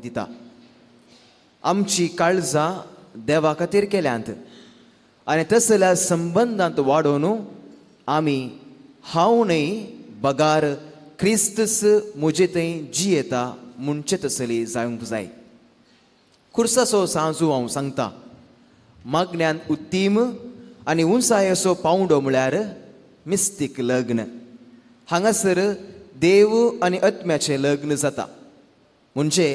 दिता. आमची काळजां देवा खातीर केल्यांत आनी तसल्या संबंदांत वाडोवन आमी हांव न्हय बगार क्रिस्तस मुजे थंय जियेता म्हणचे तसली जावंक जाय. खुर्साचो सांजू हांव सांगता, मागण्यांत उत्तीम आनी उंचायेचो पावंडो म्हळ्यार मिस्तीक लग्न. हांगासर देव आनी आत्म्याचें लग्न जाता. म्हणजे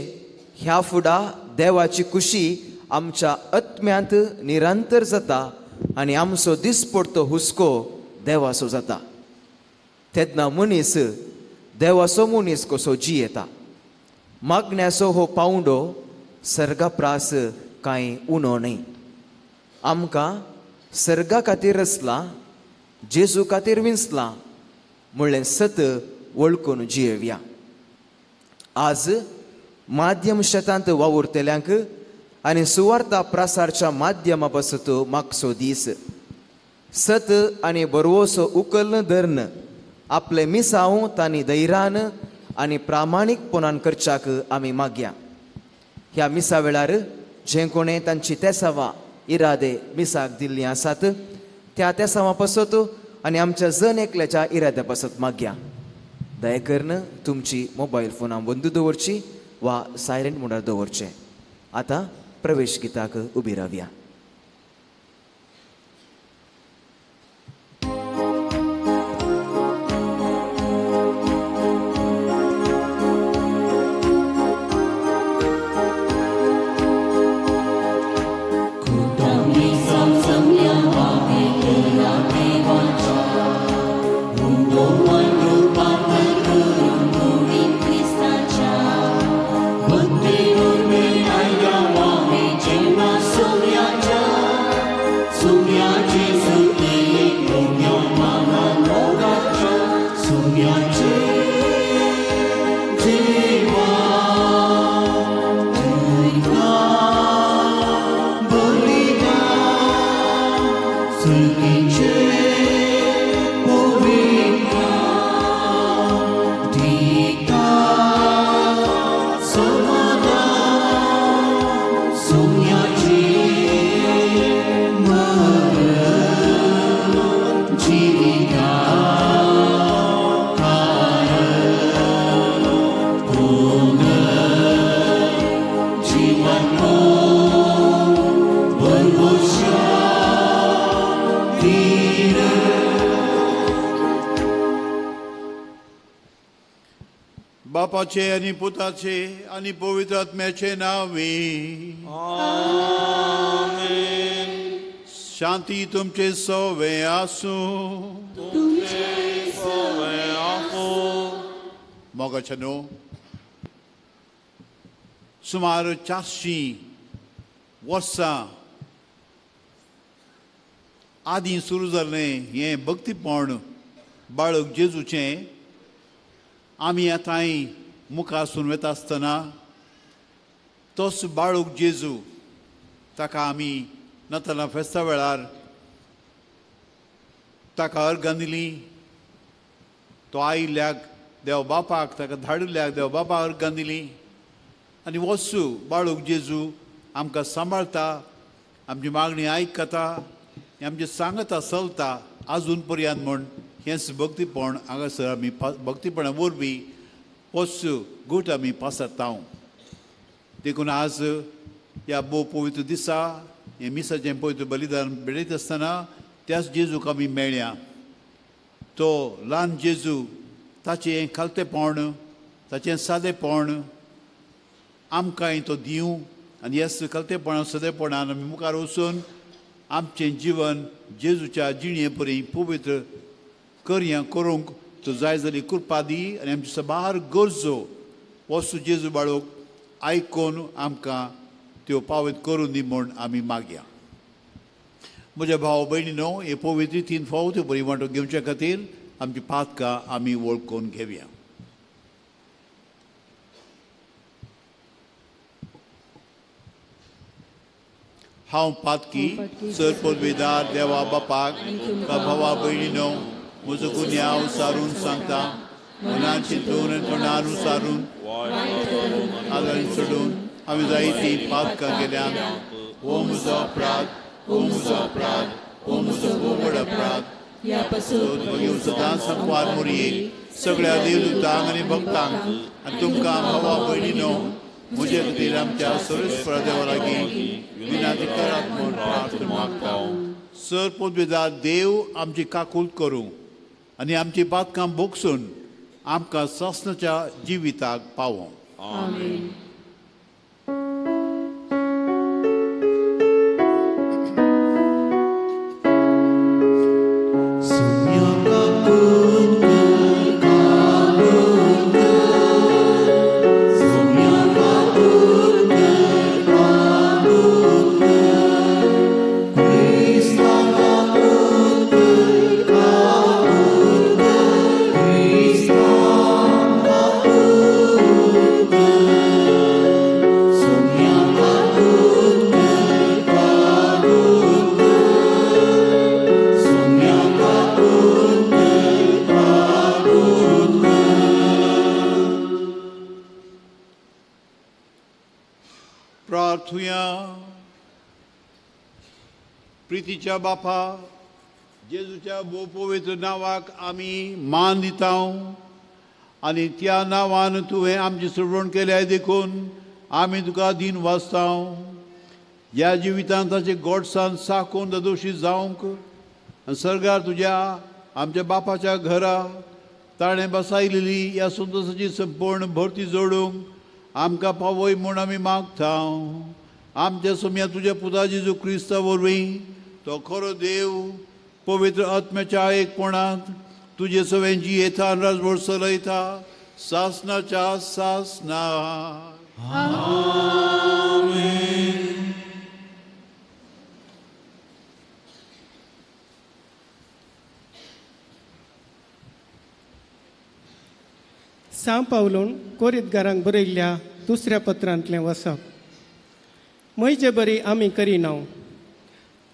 ह्या फुडा देवाची खुशी आमच्या आत्म्यांत निरंतर जाता आनी आमचो दिसपडतो हुस्को देवाचो जाता. तेन्ना मनीस देवाचो मनीस कसो जियेता. मागण्याचो हो पावंडो सर्गाप्रास कांय उणो न्हय. आमकां सर्गा खातीर रचला, जेजू खातीर विंचला म्हणलें सत वळखून जियेवया. आज माध्यम शेतांत वावुरतल्यांक आनी सुवार्ता प्रसारच्या माध्यमा पासत मागचो दीस. सत आनी बरवोसो उखल धरन आपले मिसांव तांणी धैर्यान आनी प्रामाणीकपणान करच्याक आमी मागया. ह्या मिसा वेळार जे कोणें तांची तेसावां इरादे मिसाक दिल्लीं आसात त्या तेसावां पासत आनी आमच्या जन एकल्याच्या इराद्या पासत मागया. दया करून तुमची मोबायल फोनां बंद दवरची वा सायलेंट मोडार दवरचे. आतां प्रवेश गिताक उबी रावया. बापाचे आनी पुताचे आनी पवित्र आत्म्याचे नांवी. शांती तुमचे सवे आसूं. मोगाचे न्हू सुमार 400 वर्सां आदीं सुरू जाल्लें हें भक्तीपण बाळक जेजूचें आमी आतांय मुखासून वता आसतना तोच बाळूक जेजू ताका आमी नातालां फेस्ता वेळार ताका अर्गां दिलीं. तो आयिल्ल्याक देव बापाक ताका धाडिल्ल्याक देव बापाक अर्गां दिलीं. आनी वोसू बाळूक जेजू आमकां सांबाळटा, आमची मागणी आयकता, आमचे सांगता चलता आजून पर्यंत म्हण हेंच भक्तीपण हांगासर आमी भक्तीपणा वरवीं होच गूट आमी पासरता. देखून आज ह्या भोव पवित्र दिसा हें मिसाचें पवित्र बलिदान बेडयत आसतना त्याच जेजूक आमी मेळ्ळ्या. तो ल्हान जेजू ताचें हें खालतेपण, ताचें सादेपण आमकांय तो दिवं आनी ह्याच खालतेपणान सदेपणान आमी मुखार वचून आमचें जिवन जेजूच्या जिणे परी पवित्र करया करूंक तो जाय जाली कृपा दी. आनी आमच्यो सबार गरजो वस्तू जेजू बाळूक आयकून आमकां त्यो पावीत करून दी म्हूण आमी मागया. म्हज्या भाव भयणीनो, हे पवित्र रितीन फावट बरी वांटो घेवच्या खातीर आमची पातकां आमी वळखून घेवया. हांव पातकी सर पदवेदार देवा बापाक भावा भयणीनो म्हजो गुन्यांव सारून सांगता. मनात चिंतून आनी तोंडार विचारून आदारी सोडून हांवें जायती पातकां केल्यात. हो म्हजो अपराध, हो म्हजो अपराध, हो म्हजो व्हड अपराध. मागीर सदांच संकवार मोरये सगळ्या देवदूतांक आनी भक्तांक आनी तुमकां भावा भयणीनो म्हजे खातीर आमच्या सर्वेस्परा देवा लागीं विनाती करात म्हूण प्रार्थना मागता. सर पदवेदार देव आमची काकूट करूं आनी आमची पातकां भोगसून आमकां ससनाच्या जिविताक पावों. आमेन. प्रार्थुया. प्रितीच्या बापा जेजूच्या भोव पवित्र नांवाक आमी मान दिता आनी त्या नांवान तुवें आमची सोडवण केल्या देखून आमी तुका दिन वाचता. ह्या जिवितांत ताचे गोडसाण साकून दोशी जावंक आनी सर्गार तुज्या आमच्या बापाच्या घरा ताणें बसायलेली ह्या संतोशाची संपूर्ण भरती जोडूंक आमकां पावय म्हूण आमी मागता. आमच्या सोम्या तुज्या पुता जेजू क्रिस्ता वरवीं तो खरो देव पवित्र आत्म्याच्या एकपणांत तुजे सगळ्यांची येता आनी राजवट चलयता सासनाच्या सासना. सांव पावलून कोरीतगारांक बरयल्ल्या दुसऱ्या पत्रांतलें वसप. म्हयजे बरी आमी करिना.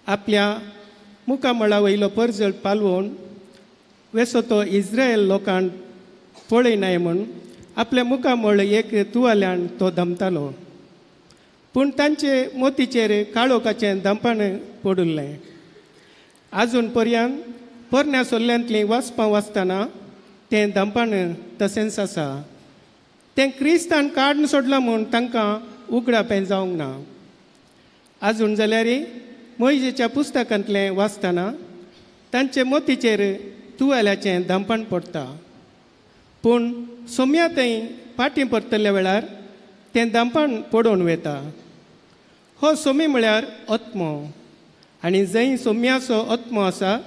आपल्या मुखामळा वयलो परजळ पालवून वेसो तो इस्रायल लोकांक पळयनाय म्हूण आपल्या मुखामळ एक तुवाल्यान तो दमतालो. पूण तांचे मोतीचेर काळोखाचें दंपान पडुल्लें. आजून पर्यंत पोरण्या सोल्ल्यांतलीं वाचपां वाचतना तें दंपान तशेंच आसा. तें क्रिस्तान काडून सोडलां म्हूण तांकां उगडापें जावंक ना. आजून जाल्यार मोइजेच्या पुस्तकांतलें वाचतना तांचे मोतीचेर तुवाल्याचें दंपान पडटा. पूण सोम्या थंय फाटीं परतल्या वेळार तें दंपान पडून वता. हो सोमी म्हळ्यार आत्मो आनी जंय सोम्याचो आत्मो आसा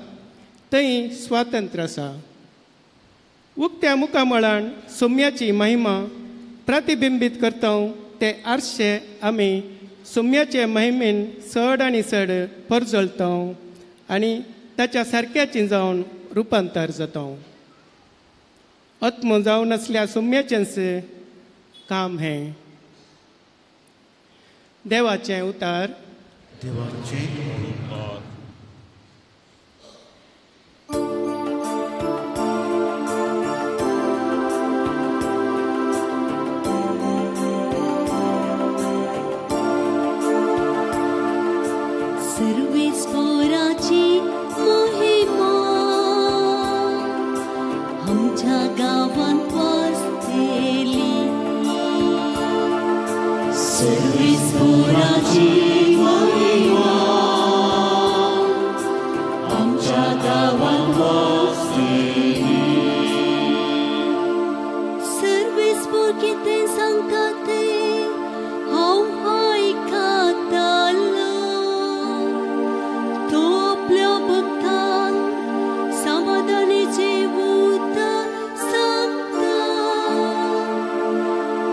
थंय स्वातंत्र्य आसा. उक्त्या मुखामळान सोम्याची महिमा प्रतिबिंबीत करता ते आरशे आमी सोम्याचे महिमेन चड आनी चड परजळता आनी ताच्या सारक्याची जावन रुपांतर जाता. आत्मो जावन आसल्या सोम्याचेंच काम हें. देवाचें उतार. सर्वेस्पराची महिमा आमच्या गावांत वाजतेली. सर्वेस्पराची महिमा आमच्या गावांत वाजतेली. सर्वेस्पर कितें सांगता तें हांव आयकतालो. तो आपल्या भक्तांक समाधानाचे उतर सांगता.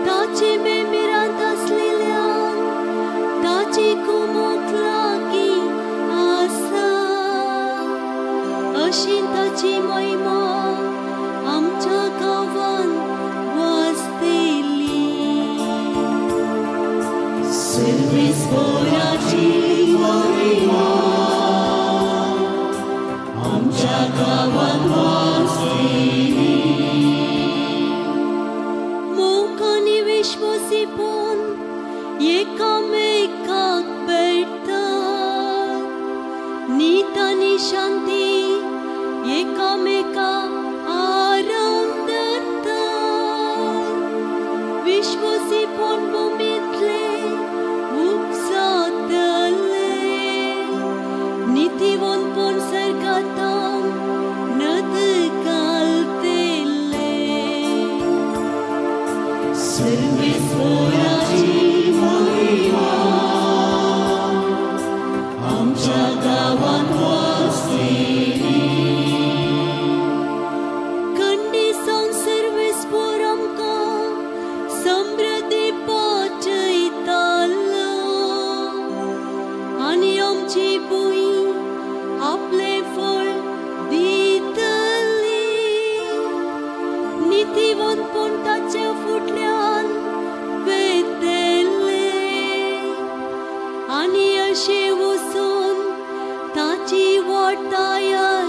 ताची बेमिरांत असलेल्यांक ताची कुमक लागीं आसा. अशी ताची महिमा आमच्या गांवांत वाजतेली. सर्वेस्पराची महिमा आमच्या गावांत वाजतेली. शांती एकामेका आराम दत्ता विश्वासी पोटभूमीतले उपजातले नीतिवंत पण सर्गातां नद घालतेले सर्वेश्वराची महिमा आमच्या गावात वाजतेली खंडी सर्वेस्पोर आमकां समृद्धी पावयतालो आनी आमची भुंय आपले फळ दितली नीतिवंतपण ताचे फुटल्यान वेतेले आनी अशे वचून ताची वाट तयार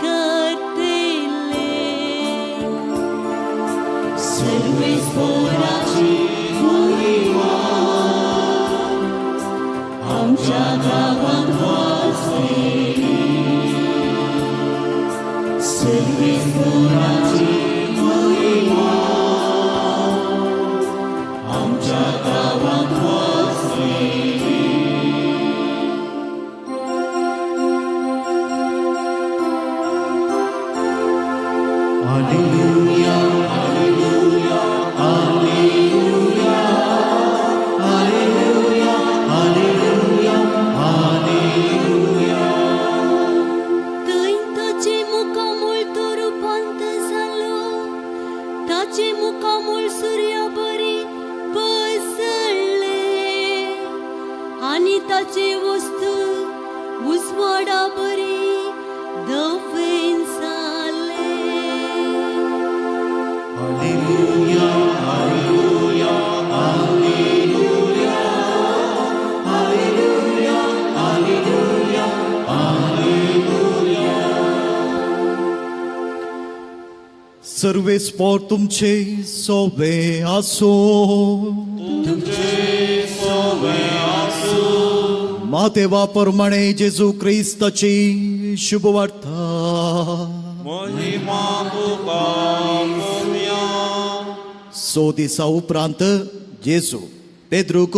करतेले सर्वेस्पराची महिमा आमच्या गावात वाजतेली सर्वेस्पराची महिमा आमच्या गावात वाजतेली Hallelujah, hallelujah, hallelujah, hallelujah, hallelujah, hallelujah. थंय ताचे मुखामूळ तो रुपांत जालो ताचे मुखामूळ सूर्या बरी पसरले आनी ताचे वस्तू उजवाडा बरी दवेन जाले Hallelujah, hallelujah, hallelujah, hallelujah, hallelujah, hallelujah. सर्वेस्पोर तुमचे सोबे आसो मातेवा प्रमाणे जेजू क्रिस्ताची शुभवार्ता सो दिसा उपरांत जेजू पेद्रूक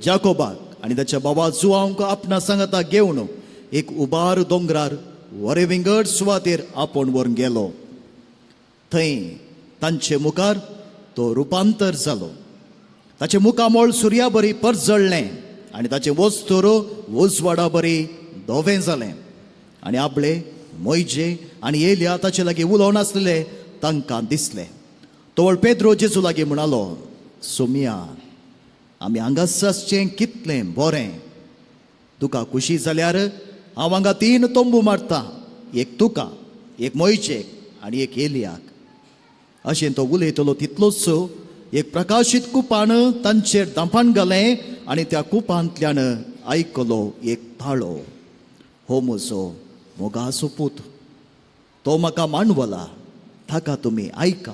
जाकोबाक आनी ताच्या बाबा जुआंक आपणा सांगाता घेवन एक उबार दोंगरार वरे विंगड सुवातेर आपोवन व्हरून गेलो थंय तांचे मुखार तो रुपांतर जालो ताचे मुखामोळ सुर्या बरी परजळ्ळें आनी ताचे वस्तूर उजवाडा बरी धोवें जालें आनी आपले मोइजे आनी एलिया ताचे लागीं उलोवन आसलेले तांकां दिसले तोवळ पेद्रो जेजू लागीं म्हणालो सोमिया आमी हांगास आसचें कितलें बरें तुका खुशी जाल्यार हांव हांगा 3 तोंबू मारता एक तुका एक मोइजेक आनी एक एलियाक अशें तो उलयतलो तितलोच एक प्रकाशीत कुपान तांचेर दांपान घालें आनी त्या कुपांतल्यान आयकलो एक ताळो हो म्हजो मोगाचो पूत तो म्हाका मांडवला ताका तुमी आयका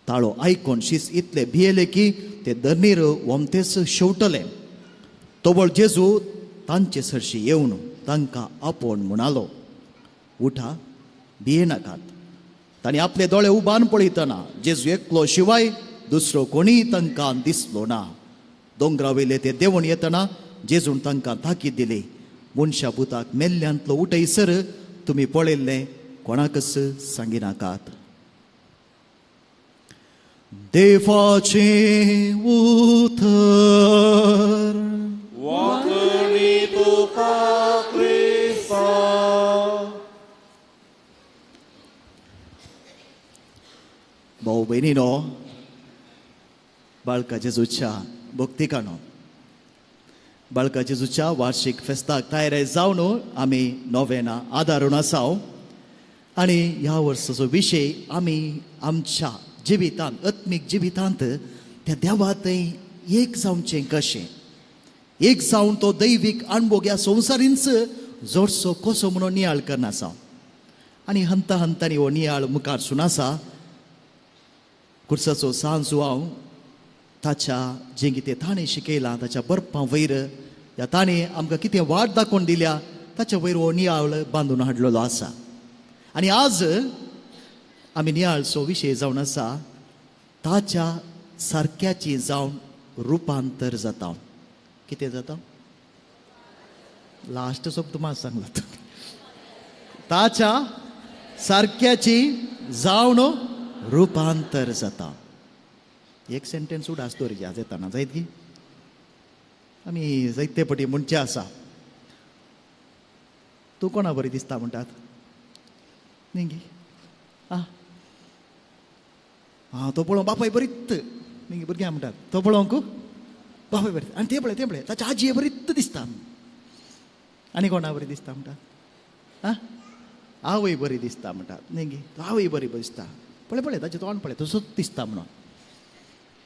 ताळो आयकोन शीस इतले भियेले की ते धरणीर वमतेस शेवटले तोवळ जेजू तांचे सरशी येवन तांकां आपोवन म्हणालो उठा भियेनाकात तांणी आपले दोळे उबान पळयतना जेजू एकलो शिवाय दुसरो कोणीय तांकां दिसलो ना दोंगरावयले ते देंवून येतना जेजून तांकां ताकीद दिली मनशा भुताक मेल्ल्यांतलो उठयसर तुमी पळयल्लें कोणाकच सांगिनाकात देवाचे उतर भाऊ बहिणीनो बाळका जेजूच्या भक्तिकानो बाळका जेजूच्या वार्षिक फेस्ताक तयारी जावन आमी नोवेना आदारून आसाव आनी ह्या वर्साचो विशय आमी आमच्या जिवितांत आत्मीक जिवितांत त्या देवात एक जावचें कशें एक जावन तो दैवीक अणभव ह्या संवसारींच जोडसो कसो म्हणून नियाळ करना आसा आनी हंता हंतांनी हो नियाळ मुखार सुन आसा कुर्साचो सांज हांव ताच्या जें कितें ताणें शिकयलां ताच्या बरपां वयर ह्या ताणें आमकां कितें वाट दाखोवन दिल्या ताच्या वयर हो नियाळ बांदून हाडलेलो आसा. आनी आज आमी नियाळचो विशय जावन आसा ताच्या सारक्याची जावन रुपांतर जाता. कितें जाता? लास्ट शब्द मात सांगला. ताच्या सारक्याची जावन रुपांतर जाता. एक सेंटेन्स उडास दवरची आज येताना जायत की आमी जायते पटी म्हणचे आसा तूं कोणा बरी दिसता म्हणटात न्ही गे. तो पळोवंक बापाय बरीत न्ही भुरग्यां म्हणटात तो पळोवंक बापाय बरी आनी ते पळय ताच्या आजी बरीत दिसता. आनी कोणा बरी दिसता म्हणटात आवय बरी दिसता म्हणटात न्ही गे. आवय बरी दिसता पळय ताचें तोंड पळय तसोच दिसता म्हणून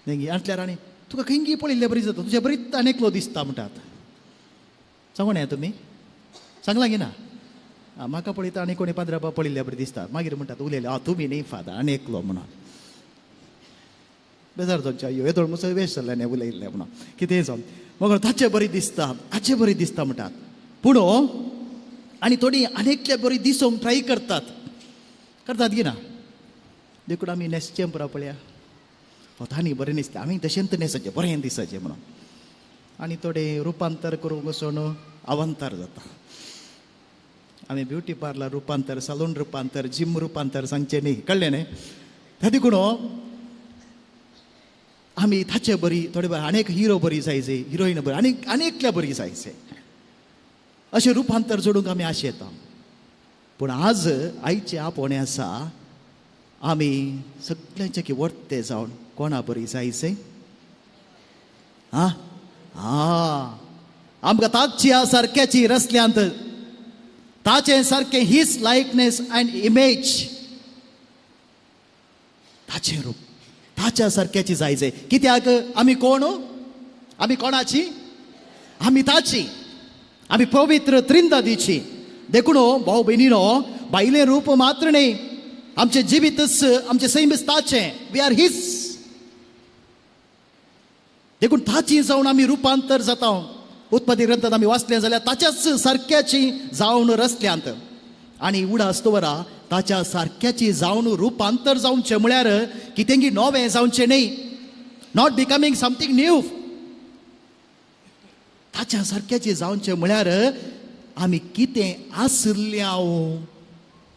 न्ही गे. आंतल्यार आनी तुका खंयी पळयल्ले बरी जाता तुज्या बरीत आनेकलो दिसता म्हणटात. सांगून या तुमी सांगला गी ना म्हाका पळयता आनी कोणी 15 पळयल्ले बरी दिसता मागीर म्हणटात उलयले तुमी न्ही फादर आनेकलो म्हणून. बेजार जावचे अयो येदोळ मुसळ वेश जाल्ल्याने उलयल्ले म्हणून कितें जावन मग ताचे बरी दिसता हाचे बरी दिसता म्हणटात. पूण आनी थोडी आनेकले बरी दिसोवंक ट्राय करतात गी ना. देखून आमी न्हेसचें पुरो पळया तांणी बरें न्हेसता आमी तशेंच न्हेसचें बरें दिसचें म्हणून. आनी थोडे रुपांतर करूंक वचून अवंतर जाता. आमी ब्युटी पार्लर रुपांतर सलून रुपांतर जिम रुपांतर सांगचें न्ही कळ्ळें न्ही. त्या देखून आमी ताचे बरी थोडे बरें आनीक हिरो बरी जायचे हिरोईन बरी आनीकल्या बरी जायचे अशें रुपांतर जोडूंक आमी आशेता. पूण आज आयचे आपोवणे आसा आमी सगळ्यांचे की वर्ते जावन कोणा बरी जायचे आमकां ताची सारक्याची रचल्यांत ताचे सारकें हीच लायकनेस अँड इमेज ताचें रूप ताच्या सारक्याची जायचे. कित्याक आमी कोण आमी कोणाची आमी ताची आमी पवित्र त्रिंदादीची. देखून भाऊ भयणीनो बायलें रूप मात्र न्ही आमचें जिवीतच आमचें सैम ताचें वी आर हीच. देखून ताची जावन आमी रुपांतर जाता. उत्पत्ती ग्रंथांत आमी वाचलें जाल्यार ताच्याच सारक्याची जावन रचल्यांत आनी उडास दवरा ताच्या सारक्याची जावन रुपांतर जावचें म्हळ्यार कितेंगी नवें जावचें न्ही. Not becoming something new. ताच्या सारक्याची जावचें म्हळ्यार आमी कितें आसल्या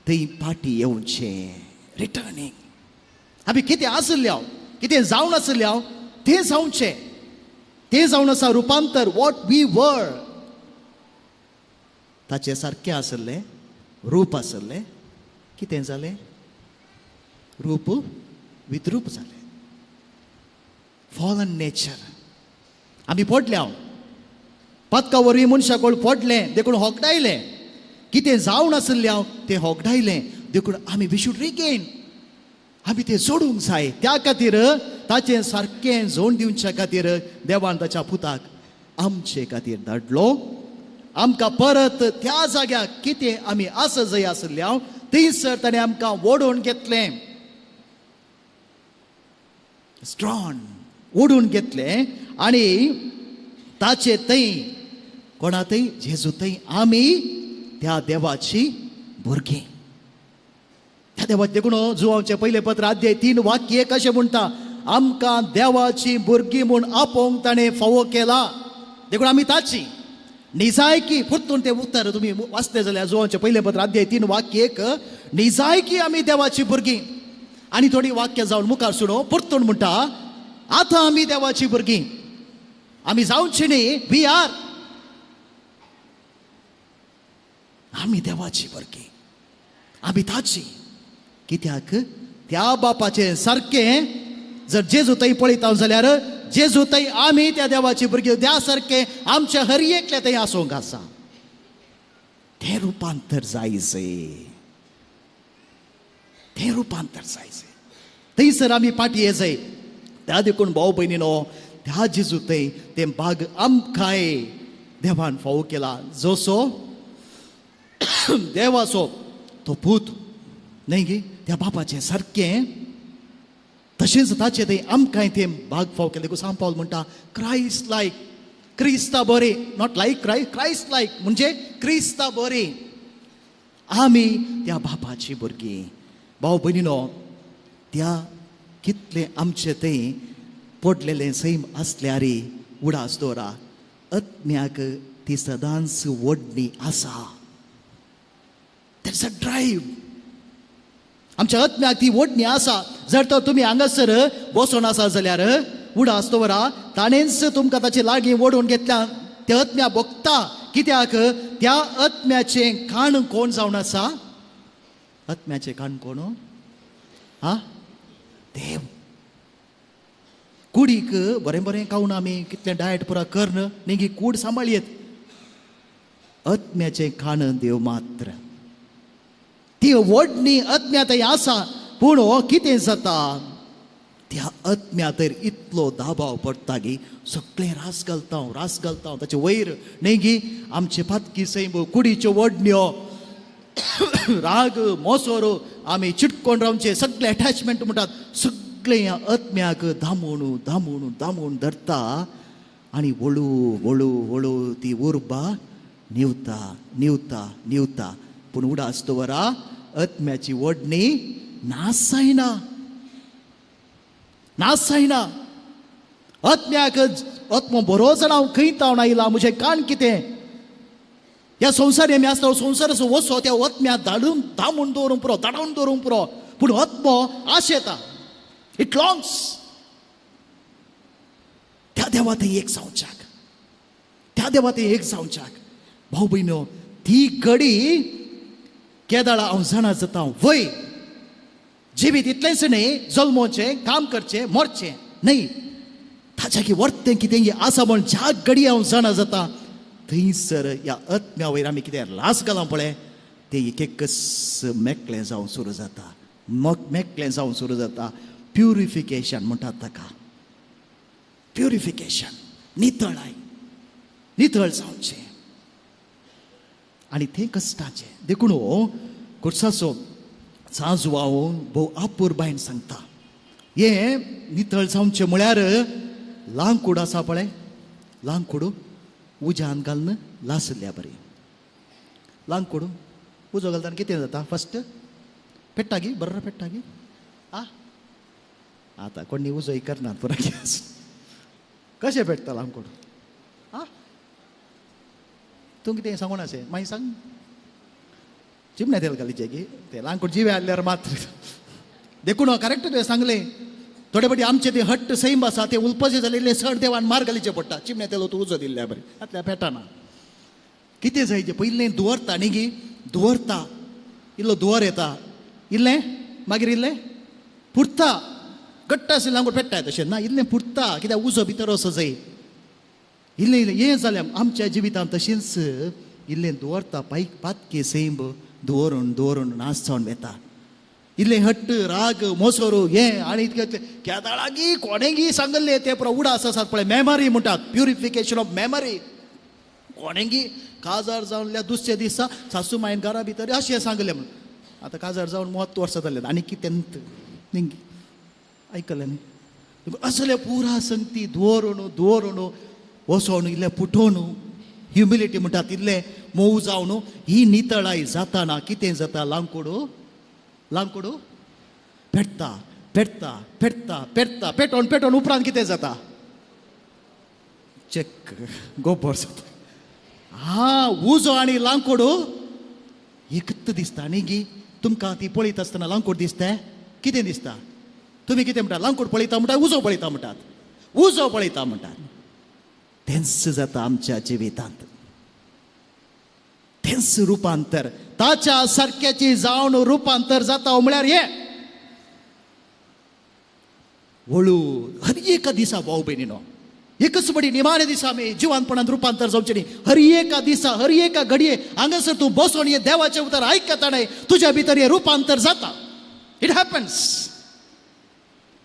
थंय फाटी येवचें रिटर्निंग. आमी कितें आसल्या कितें जावन आसल्या तें जावचें. तें जावन आसा रुपांतर वॉट वी वर. ताचे सारकें आसलें रूप आसलें कितें जालें रूप विद्रूप जालें. फॉलन नेचर आमी पडल्या पदका वरवीं मनशाक पडलें देखून होगडायलें. कितें जावन आसल्या तें होगडायलें देखून आमी वी शूड रिगेन आमी तें जोडूंक जाय. त्या खातीर ताचें सारकें जोड दिवच्या खातीर देवान ताच्या पुताक आमचे खातीर धाडलो. आमकां परत त्या जाग्याक कितें आमी आस जंय आसल्या थंयसर ताणें आमकां ओडून घेतलें. स्ट्रॉंग ओडून घेतलें आनी ताचे थंय कोणा थंय जेजू थंय आमी त्या देवाची भुरगीं. त्या देवाचे देखून जुवांवचें पयलें पत्र अध्याय 3 वाक्य 1 अशें म्हणटा आमकां देवाची भुरगीं म्हूण आपोवंक ताणें फावो केला. देखून आमी ताची निजायकी परतून तें उतर तुमी वाचलें जाल्यार जुवांवचें पयलें पत्र अध्याय 3 वाक्य 1 निजायकी आमी देवाची भुरगीं. आनी थोडी वाक्य जावन मुखार सुणो परतून म्हणटा आतां आमी देवाची भुरगीं. आमी जावची न्ही वी आर आमी देवाची भुरगीं आमी ताची. कित्याक त्या बापाचें सारकें जर जेजू थंय पळयता जाल्यार जेजू थंय आमी त्या देवाची भुरगीं त्या सारकें आमच्या हर एकल्या थंय आसूंक आसा. तें रुपांतर जायचें तें रुपांतर जायचें. थंयसर आमी फाटी येजय. त्या देखून भाऊ भयणीनो त्या जेजू थंय तें भाग आमकांय देवान फावो केला. जसो देवाचो तो पूत न्ही गे त्या बापाचें सारकें तशेंच ताचे थंय आमकांय तें भाग फाव केलें. सांत पावल म्हणटा क्रायस्ट लायक क्रिस्ता बरे, नॉट लाईक क्राइस्ट लाईक, म्हणजे क्रिस्ता बरे. आमी त्या बापाची भुरगीं. भाव भयणीनो, त्या कितले आमचे थंय पडलेले सैम असल्यार उडास दवरा, आत्म्याक ती सदांच ओडणी आसा. That's a drive. आमच्या आत्म्याक ती ओडणी आसा. जर तर तुमी हांगासर बसून आसा जाल्यार उडास दवरा, ताणेंच तुमकां ताचे लागीं ओडून घेतल्या. त्या आत्म्या भोगता. कित्याक त्या आत्म्याचें काण कोण जावन आसा? आत्म्याचें काण कोण? देव. कुडीक बरें बरें खावन आमी कितलें डायट पुरा करन नेगी कूड सांबाळयेत. आत्म्याचें खाण देव मात्र. ती ओडणी आत्म्या थंय आसा. पूण कितें जाता, त्या आत्म्या तर इतलो दाबाव पडटा की सगळें रास घालता ताचे वयर नेगी आमचे पातकी सैम कुडीच्यो ओडण्यो, राग मोसोर आमी चिटकोन रावचे, सगळे अटॅचमेंट म्हणटात, सगळें ह्या आत्म्याक धामून धरता. आनी हळू ती उर्बा निवता. पूण उडास दवरा, आत्म्याची ओडणी नाश जायना. आत्म्याक आत्मो बरो जाण हांव खंय तावन आयला, म्हजें काण कितें? ह्या संवसारी आमी आसता, संवसाराचो वसो त्या आत्म्याक धामून दवरूंक पुरो, धाडावन दवरूंक पुरो. पूण आत्मो आशेता, इट लॉंग्स. त्या देवा थंय एक जावच्याक. भाऊ भयणो, ती घडी केदाळा हांव जाणा जाता वय. जिवीत इतलेंच न्ही जल्मोवचें, काम करचें, मरचें न्ही, ताच्या की वर्तें कितें आसा म्हण ज्या घडी हांव जाणा जाता थंयसर ह्या आत्म्या वयर आमी कितें लास घालां पळय, तें एक मेकळें जावन सुरू जाता. प्युरिफिकेशन म्हणटात ताका. प्युरिफिकेशन, नितळ जावचें. आनी तें कश्टाचें. देखून कुर्साचो सांजवावून भोव आपुरबायन सांगता, हें नितळ जावचें म्हळ्यार लांकूड आसा पळय, लांकूड उज्यान घालून लासल्या बरी. लांकूड उजो घालतना कितें जाता? फस्ट पेट्टा गी, बर्र पेट्टा गी. आतां कोणी उजोय करनात पुरा. कशें पेट्टा लांकूड? तूं कितें सांगून अशें मागीर सांग. चिमण्या तेल घालीचे की ते लांकूड जिवे आसल्यार मात्र. देखून करेक्ट तुवें सांगलें. थोडे फावटी आमचे ते हट्ट सैम आसा ते उलपाचे जालेले सण देवान मार घालीचे पडटा. चिमण्या तेल तूं उजो दिल्ल्या बरें, आतल्या पेटाना. कितें जायचें पयलें दुवरता न्ही गी, दुवरता. इल्लो दुवर येता, इल्लें मागीर इल्लें पुरता. घट्ट आसलें लांकूड पेट्टाय तशें ना, इल्लें पुरता. कित्याक उजो भितर असो जाय. इल्लें हें जालें आमच्या जिवितांत तशेंच इल्लें दुवरता. पातके सैम दवरून नाश जावन येता. इल्लें हट्ट राग मोसोर हें आनी केदाळागी कोणेंगी सांगलें ते पुरो उडास आसात पळय, मेमरी म्हणटात. Purification of memory. कोणेंगी काजार जावल्या दुसऱ्या दिसा सासू मायन घरा भितर अशें सांगलें म्हण. आतां काजार जावन 30 वर्सां जालें आनी कितें आयकलें न्ही. असले पुरा संगती दवरून वसोन इल्लें पुटोवन ह्युमिलिटी म्हणटात इल्लें मोव जावन ही नितळाय जाताना कितें जाता? लांकूड पेटता पेटोन उपरांत कितें जाता? चेक गोबर जाता. उजो आनी लांकूड एकच दिसता न्ही गी. तुमकां ती पळयत आसतना लांकूड दिसता? कितें दिसता? तुमी कितें म्हणटा? लांकूड पळयता म्हणटा, उजो पळयता म्हणटात. उजो पळयता म्हणटात. तेंच जाता आमच्या जिवितांत. तेंच रुपांतर ताच्या सारक्याची जावन रुपांतर जाता म्हळ्यार हे हळू हर एका दिसा भाऊ भयणीनो, एकच बडी निमाणे दिसा आमी जिवानपणांत रुपांतर जावचें न्ही. हर एका दिसा हर एका घडये हांगासर तूं बसून हे देवाचें उतर आयकता न्हय, तुज्या भितर हे रुपांतर जाता. It happens.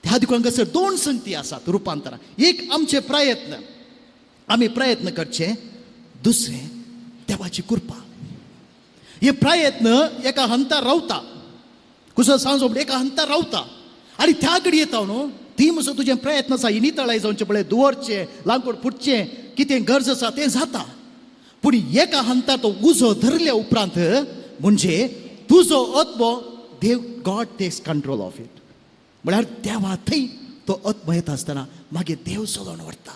त्या देखून हांगासर 2 संगती आसात रुपांतरा. एक आमचे प्रयत्न, आमी प्रयत्न करचे. दुसरें देवाची कृपा. हे प्रयत्न एका हंतार रावता. कुसो सांजो एका हंतार रावता आनी त्या घडये येता न्हू ती म्हजो तुजें प्रयत्न आसा. ही नितळाय जावचें पळय, दुवरचें, लांकूड फुटचें, कितें गरज आसा तें जाता. पूण एका हंता तो उजो धरल्या उपरांत म्हणजे तुजो आत्मो देव God takes control of it. म्हळ्यार देवा थंय तो आत्मो येता आसतना मागीर देव चलोवन व्हरता.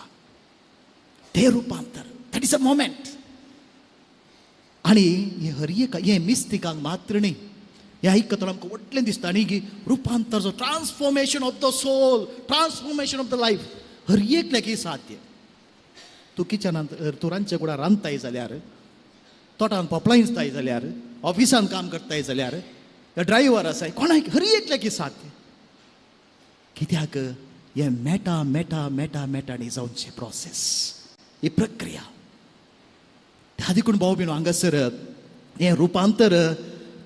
ते रुपांतर, दॅट इज अ मोमेंट. आणि हे मिस्तिकांक मात्र न्ही, हे आयकतना आमकां व्हडलें दिसता न्ही की रुपांतर जो transformation of the soul, transformation of the life हर एकल्याक साध्य. तूं किचनांत तूं रांदचे कुडार रांदताय जाल्यार, तोटान पोपलायन्स जाय जाल्यार, ऑफिसान काम करताय जाल्यार, ड्रायव्हर आसाय, कोणाक हर एकल्याक साध्य. कित्याक हे मेटा मेटा मेटा मेटांनी जावचे प्रोसेस, ही प्रक्रिया. त्या देखून भाऊ बीन हांगासर हें रुपांतर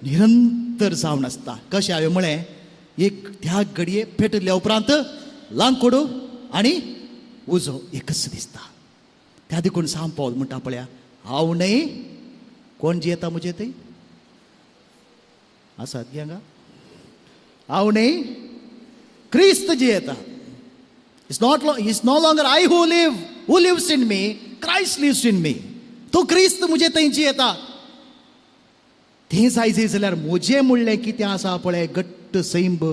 निरंतर जावन आसता. कशें हांवें म्हळें, एक त्या घडये पेटल्या उपरांत लांकोडो आनी उजो एकच दिसता. त्या देखून साम पावल म्हणटा पळया, हांव न्हय, कोण जियेता म्हजे थंय आसात गे हांगा, हांव न्हय, क्रिस्त जियेता. It's no longer I who lives in me, Christ lives in me. तो क्रिस्त म्हजे थंय जियेता. तें जायचें जाल्यार म्हजें म्हणलें कितें आसा पळय घट्ट सैंब,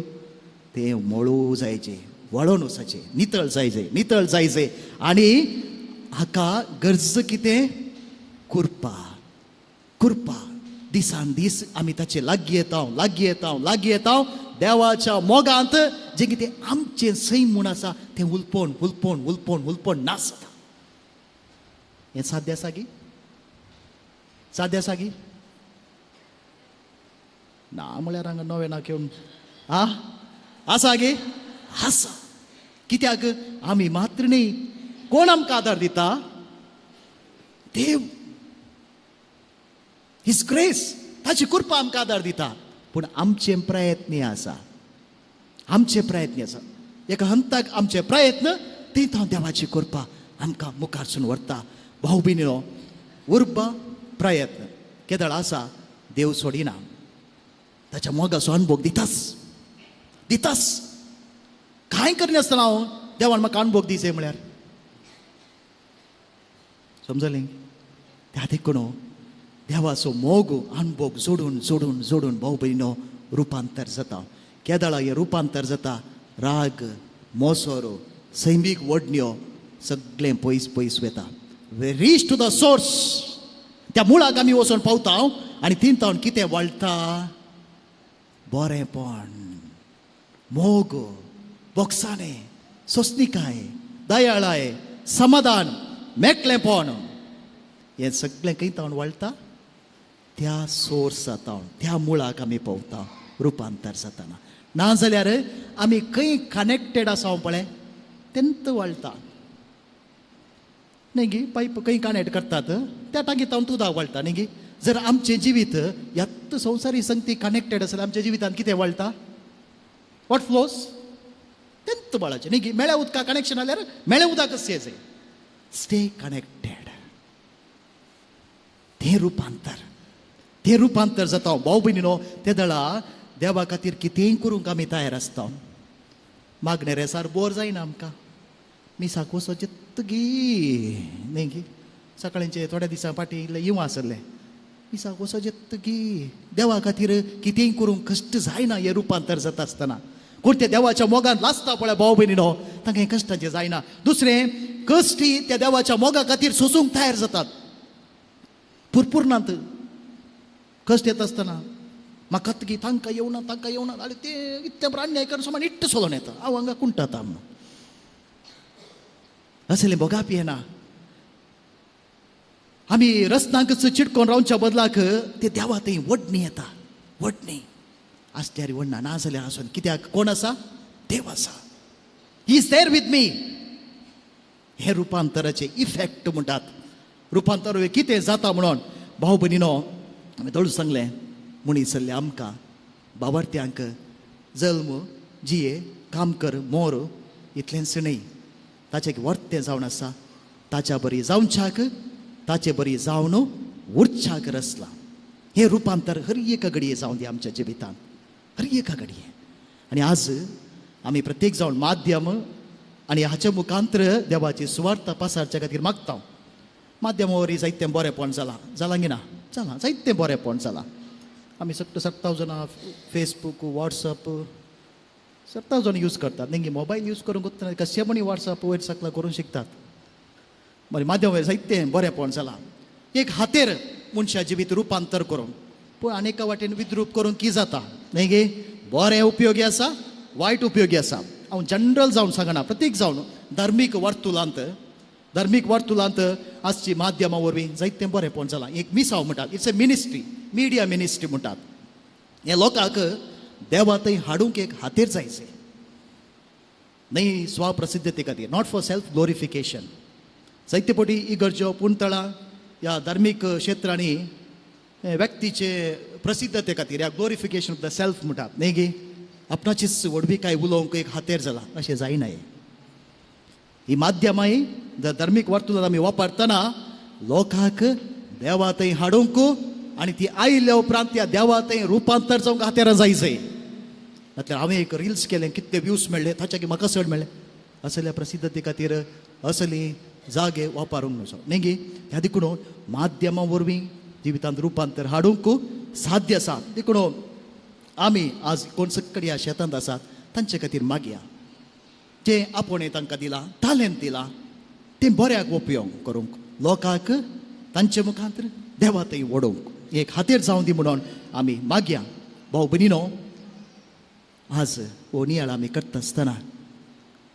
तें मळू जायचें, वळोन वचचें, नितळ जायचें. आनी हाका गरज कितें, कुरपा. दिसान दीस आमी ताचे लागीं येता देवाच्या मोगांत. जें कितें आमचें सैम म्हूण आसा तें उलपण नास जाता. हें साध्य आसा गी? ना म्हळ्यार हांगा नवें ना घेवन आसा गे, आसा. कित्याक आमी मात्र न्ही, कोण आमकां आदार दिता, देव. हिज ग्रेस, ताची कृपा आमकां आदार दिता. पूण आमचे प्रयत्न आसा. एका हंताक आमचे प्रयत्न, ते देवाची कृपा आमकां मुखारसून व्हरता. भाऊ भयणीनो, उर्बा प्रयत्न केदळ आसा, देव सोडिना. ताच्या मोगाचो अनुभव दितास. कांय करनासतना हांव देवान म्हाका अनुभव दिवचे म्हळ्यार समजलें. त्या देखून देवाचो मोग अनुभव जोडून भाऊ भयणीनो रुपांतर जाता. केदळा हे रुपांतर जाता. राग, मोसोरो, सैमीक वडण्यो सगळें पयस वता. We reach to the source. त्या मुळाक आमी वचून पावता. आनी तिंतावन कितें वळटा, बरेंपण, मोग, बोगसाणे, सोंसणिकाय, दयाळाय, समाधान, मेकळेपण, हें सगळें खंय तावन वळटा, त्या सोर्स जाता, त्या मुळाक आमी पावता रुपांतर जातना. नाजाल्यार आमी खंय कनेक्टेड आसा पळय तेंत वळटा. न्ही गी, पायप खंय कनेक्ट करतात त्या टांगेत हांव तुदा वळटा न्ही गी. जर आमचें जिवीत ह्यात संवसारी संगती कनेक्टेड आसल्यार आमच्या जिवितांत कितें वळटा, वॉट फ्लोस, तेंत वळाचें न्ही गी. मेळ्या उदका कनेक्शन जाल्यार मेळ्या उदकच येजय. Stay connected. तें रुपांतर जाता. भाऊ भयणीनो, ते दळा देवा खातीर कितेंय करूंक आमी तयार आसता. मागणे रेसार बोर जायना आमकां. मिसाक वचचें गी न्ही गी. सकाळींचे थोड्या दिसां फाटीं इल्लें इवा आसलें. मिसाक वचचें गी. देवा खातीर कितेंय करूंक कश्ट जायना हें रुपांतर जाता आसतना. कोण त्या देवाच्या मोगान लासता पळय भाऊ भयणीनो, तांकां हें कश्टाचें जायना. दुसरें, कश्टी त्या देवाच्या मोगा खातीर सोसूंक तयार जातात. पुरपुरनात कश्ट येता आसतना म्हाका गी तांकां येवना आनी ते इतलें बरें अन्याय करून सोमान इट्ट सोलोन येता. हांव हांगा कुंटाता म्हणून असलें बोगाप येना. आमी रस्त्यांकच चिडकोन रावच्या बदलाक ते देवा थंय वडणी येता. वडणी आसल्यार वडना, ना जाल्यार आसून. कित्याक कोण आसा, देव आसा. He is there with me. हे रुपांतराचे इफेक्ट म्हणटात. रुपांतर कितें जाता म्हणून भाऊ भयणीनो, हांवें दळू सांगलें, मुणीस जाल्ले आमकां बाबार्थ्यांक जल्म, जिये, काम कर, मोर इतलेंच न्हय, ताचें वर्तें जावन आसा. ताच्या बरी जावच्याक, ताचे बरी जावन उरच्याक रचला. हे रुपांतर हर एका घडये जावन दी आमच्या जिवितांत, हर एका घडये. आनी आज आमी प्रत्येक जावन माध्यम आनी हाच्या मुखांतर देवाची सुवार्ता पासारच्या खातीर मागता माध्यमा वरवीं जायतें बरेंपण जालां गी ना जालां जायतें बरेंपण जालां आमी सगळीं जाणां फेसबूक वॉट्सअप सगळीं जाण यूज करतात न्ही मोबायल यूज करूंक वतना कशें म्हणी वॉट्सअप वयर सकला करूंक शिकतात मागीर माध्यमा वयर जायतें बरेंपण जालां एक हातेर मनशाचें भितर रुपांतर करूंक पूण आनी एका वाटेन विद्रूप करूंक की जाता न्ही गे बरें उपयोगी आसा वायट उपयोगी आसा हांव जनरल जावन सांगना प्रत्येक जावन धार्मीक वर्तुलांत आजची माध्यमा वरवीं जायतें बरेंपण जालां एक मिसाव म्हणटात it's a ministry media ministry म्हणटात हे लोकांक देवा थंय हाडूंक एक हातेर जायचें न्ही स्वप्रसिद्धते खातीर नॉट फॉर सेल्फ ग्लोरिफिकेशन जायते फावटी इगर्ज्यो पुणतळां ह्या धार्मीक क्षेत्रांनी व्यक्तीचे प्रसिद्धते खातीर ह्या ग्लोरिफिकेशन ऑफ द सेल्फ म्हणटात न्ही गे आपणाचीच व्हडवीकाय उलोवंक एक हातेर जाला अशें जायना ही माध्यमां धार्मीक वर्तुळांत आमी वापरतना लोकांक देवा थंय हाडूंक आनी ती आयल्या उपरांत त्या देवा थंय रुपांतर जावंक हातेरां जायचें नाजाल्यार हांवें एक रिल्स केलें कितले व्यूज मेळ्ळे ताच्या म्हाका चड मेळ्ळे असल्या प्रसिद्धते खातीर असली जागे वापरूंक नजो न्ही गे ह्या देखून माध्यमा वरवीं जिवितांत रुपांतर हाडूंक साध्य आसा देखून आमी आज कोण सक्कड ह्या शेतांत आसात तांचे खातीर मागया जे आपुणें तांकां दिलां टॅलंट दिलां तें बऱ्याक उपयोग करूंक लोकांक तांचे मुखांतर देवा थंय ओडोवंक एक हातेर जावं दी म्हणून आमी मागया भाव भयणीनो आज हो नियाळ आमी करता आसतना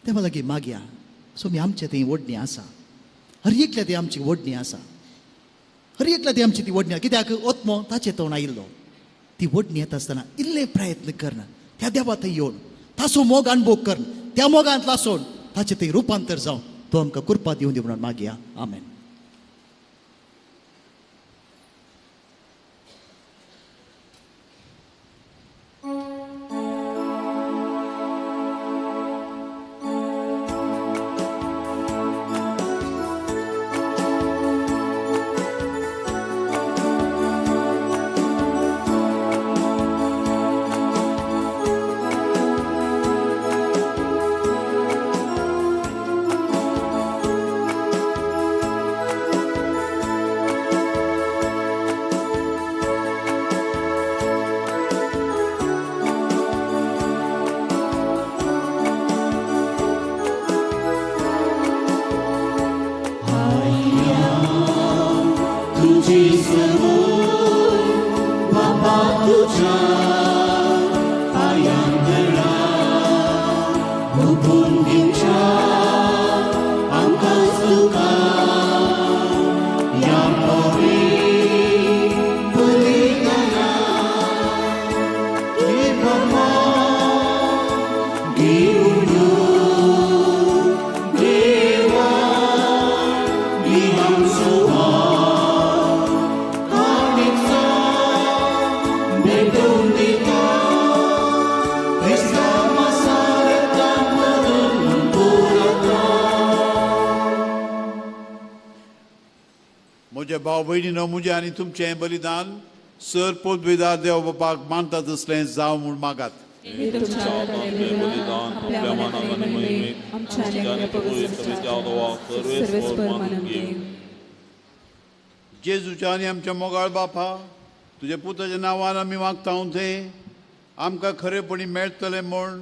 देवा लागीं मागया सो मी आमचे थंय ओडणी आसा हर एकल्या ती आमची ओडणी आसा हर एकल्या ती आमची ती ओडणी कित्याक ओत्मो ताचे तोंड आयिल्लो ती ओडणी येता आसतना इल्ले प्रयत्न करना त्या देवा थंय येवन ताचो मोग अणभव कर त्या मोगांत लासून ताचे थंय रुपांतर जावं तो आमकां कृपा दिवं दी म्हणून मागया आमेन म्हज्या भाव भयणीनो म्हजें आनी तुमचें बलिदान सर पोदवेदार देव बापाक मानता तसलें जावं म्हूण मागात जेजूच्या आनी आमच्या मोगाळ बापा तुज्या पुताच्या नांवान आमी मागता थंय आमकां खरेपणी मेळटलें म्हूण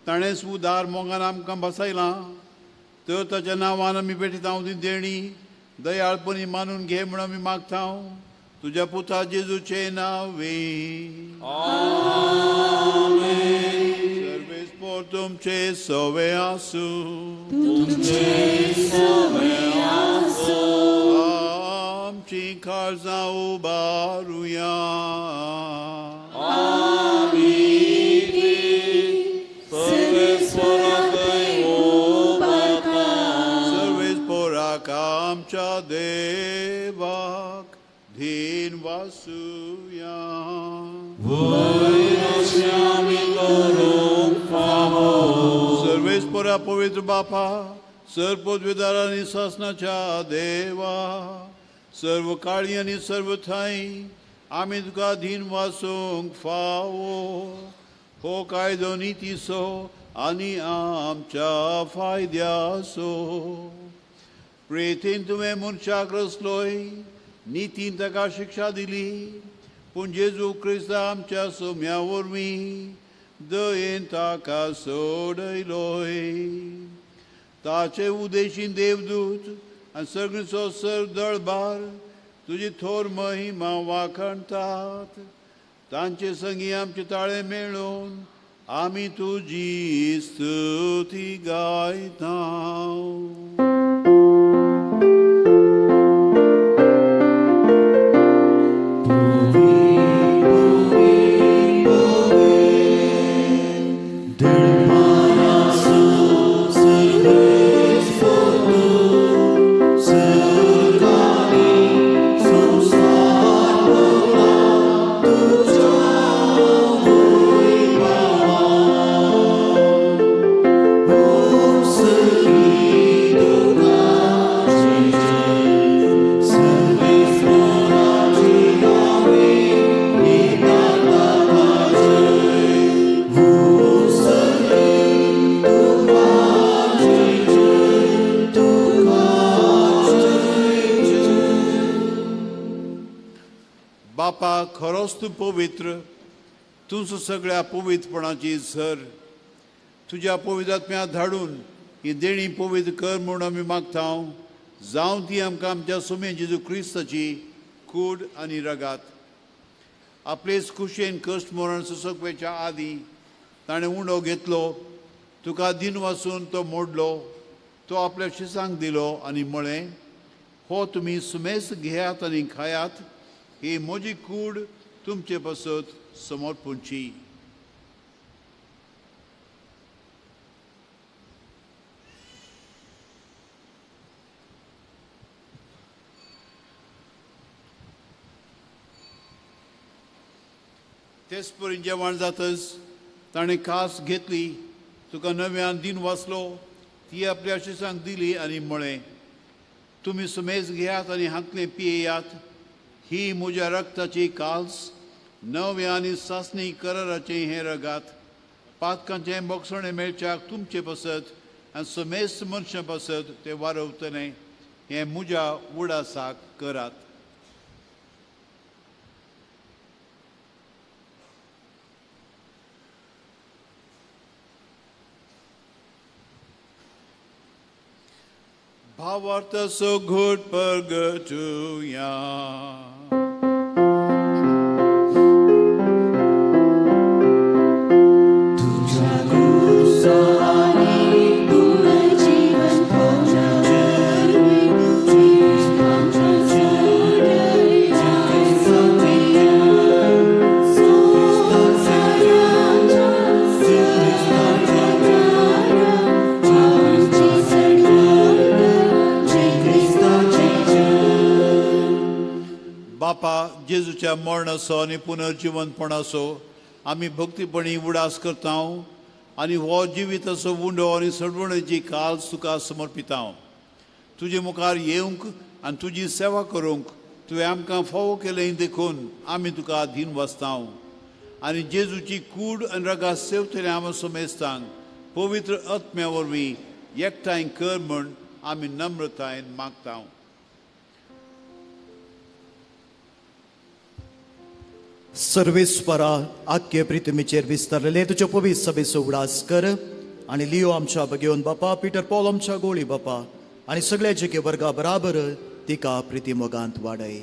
ताणेंच उदार मोगान आमकां बसयलां तर ताच्या नांवान आमी भेटयता ती देणी दयाळपणी मानून घे म्हणून आमी मागता तुज्या पुता जेजूचे नांवे सर्वेस्पोर तुमचे सवे आसूं आमची काळजां उबारुया आमच्या देवाक धीन वासुया सर्वेस्परा पवित्र बापा सर्व पदवीदारांनी शासनाच्या देवा सर्व काळी आनी सर्व थंय आमी तुका धीन वासूंक फावो हो कायदो नितीसो आनी आमच्या फायद्यासो. प्रेथेन तुवें मनशाक रचलोय, नितीन ताका शिक्षा दिली, पूण जेजू क्रिस्त आमच्या सोम्या वरवीं दयेन ताका सोडयलोय. ताचे उदेशीन देवदूत आनी सगळीचो सर दळबार तुजी थोर महिमा वाखणटात. तांचे संगी आमचे ताळे मेळून आमी तुजी स्तुती गायता. बापा, खरोच तूं पवित्र, तूंच सगळ्या पवित्रपणाची झर. तुज्या पवित्रात्म्याक धाडून ही देणी पवित्र कर म्हूण आमी मागता. जावं ती आमकां आमच्या सोमे जेजू क्रिस्ताची कूड आनी रगात. आपलेच खुशेन कश्ट मरण सुसोवपेच्या आदीं ताणें उंडो घेतलो, तुका दिन वाचून तो मोडलो, तो आपल्या शिसांक दिलो आनी म्हळें, हो तुमी सुमेस घेयात आनी खायात, ही म्हजी कूड तुमचे पासत समर्पूंची. तेच परीन जेवण जातच ताणें कास घेतली, तुका नव्यान दिन वाचलो, ती आपल्या शिसांक दिली आनी म्हळें, तुमी सुमेज घेयात आनी हातले पियेयात, ही म्हज्या रक्ताची काल्स, नव्या आनी सासणी कराराचें हें रगात. पातकांचें बोगसणें मेळच्याक तुमचे पासत आनी समेस्त मनशां पासत तें वारवतलें. हें म्हज्या उडासाक करात. भावार्थ सो घोट परगटुया. बापा, जेजूच्या मरणाचो आनी पुनर्जिवनपणाचो आमी भक्तीपणी उडास करता आनी हो जिविताचो उंडो आनी सडवणेची काल्स तुका समर्पिता. तुजे मुखार येवंक आनी तुजी सेवा करूंक तुवें आमकां फावो केलें देखून आमी तुका धीन वाचता. आनी जेजूची कूड आनी रगां सेवतले आमी समेस्तांक पवित्र आत्म्या वरवीं एकठांय कर म्हूण आमी नम्रतायेन मागता. सर्वेस्परा आख्खे प्रितमेचेर विस्तारलेले तुज्या पवित्र सभेचो उडास कर आनी लियो आमच्या बगेवन बापा, पिटर पॉल आमच्या गोळी बापा आनी सगळे जे वर्गा बराबर तिका प्रितीमोगांत वाडय.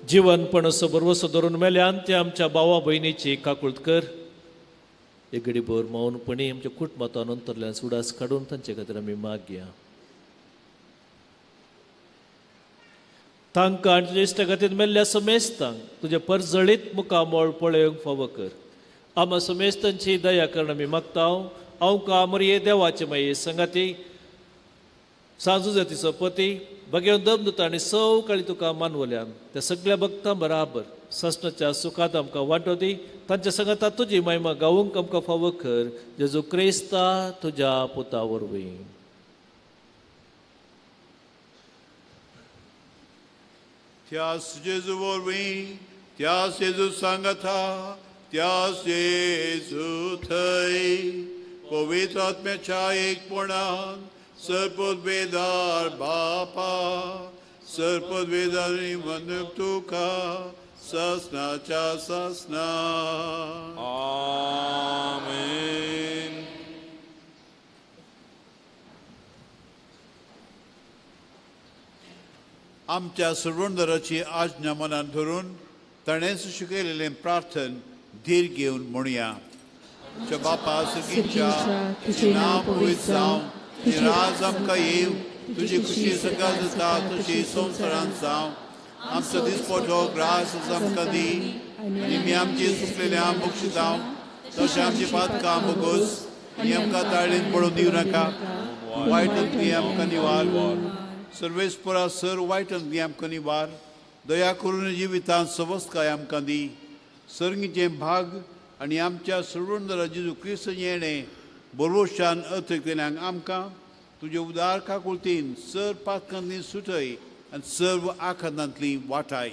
जीवनपण असो बरोवसो धरून मेल्यान ते आमच्या भावा भयणीची काकुळट कर. एक घडीभर मौनपणी आमच्या कुटुंबांतल्यान अंतरल्यान सुडास काडून तांचे खातीर आमी मागया. तांकां आनी तुज्या इश्टा खातीर मेल्ल्या समेस्तांक तुज्या परजळीत मुखामोळ पळोवंक फावो कर. आमा समेस्तांची दया करून आमी मागता. हांव मरिये देवाचे माये संगाती, सांजू जातीचो पती, भगेवन दमदूत आनी सवकाळी तुका मानवल्यान त्या सगळ्या भक्तां बराबर ससनाच्या सुखांत आमकां वांटो दी. तांच्या संगता तुजी महिमा गावूंक आमकां फावो कर. जेजू क्रिस्ता तुज्या पुता वरवीं. त्यास जेजू वरवीं त्यास येजू सांगता त्यास येजू थंय पवित्र आत्म्याच्या एकपणान सर्पोद्वेदार बापा सर्पोद्वेदारी म्हणून तुका ससनाच्या ससना आमेन. आमच्या सर्वंदराची आज्ञा मनात धरून ताणेच शिकयलेलें प्रार्थन धीर घेवन म्हणुया. आमच्या बापा सगळींच्या तुझें नांव पवित्र जावं तुझें राज आमकां येव तुजी खुशी सकाळ जाता तशी संवसारांत जावं आमचो दिसपटो ग्रास आमकां दी आनी आमी आमची चुकलेल्या मोक्षी जावं तशें आमची पातकां मोगोस आनी आमकां ताळेन पडून दिवं नाका वायटांतली आमकां निवार सर्वेस्परा सर वायटांतली आमकां निवार दया करून जिवितांत सवस्काय आमकां दी सर्गीचे भाग आनी आमच्या सर्वंदरा जेजू क्रिस्त येणें बरोशान अर्थ केल्यांक आमकां तुजे उदार काकुळतीन सर पातकांतली सुटय आनी सर्व आखांतांतली वाटाय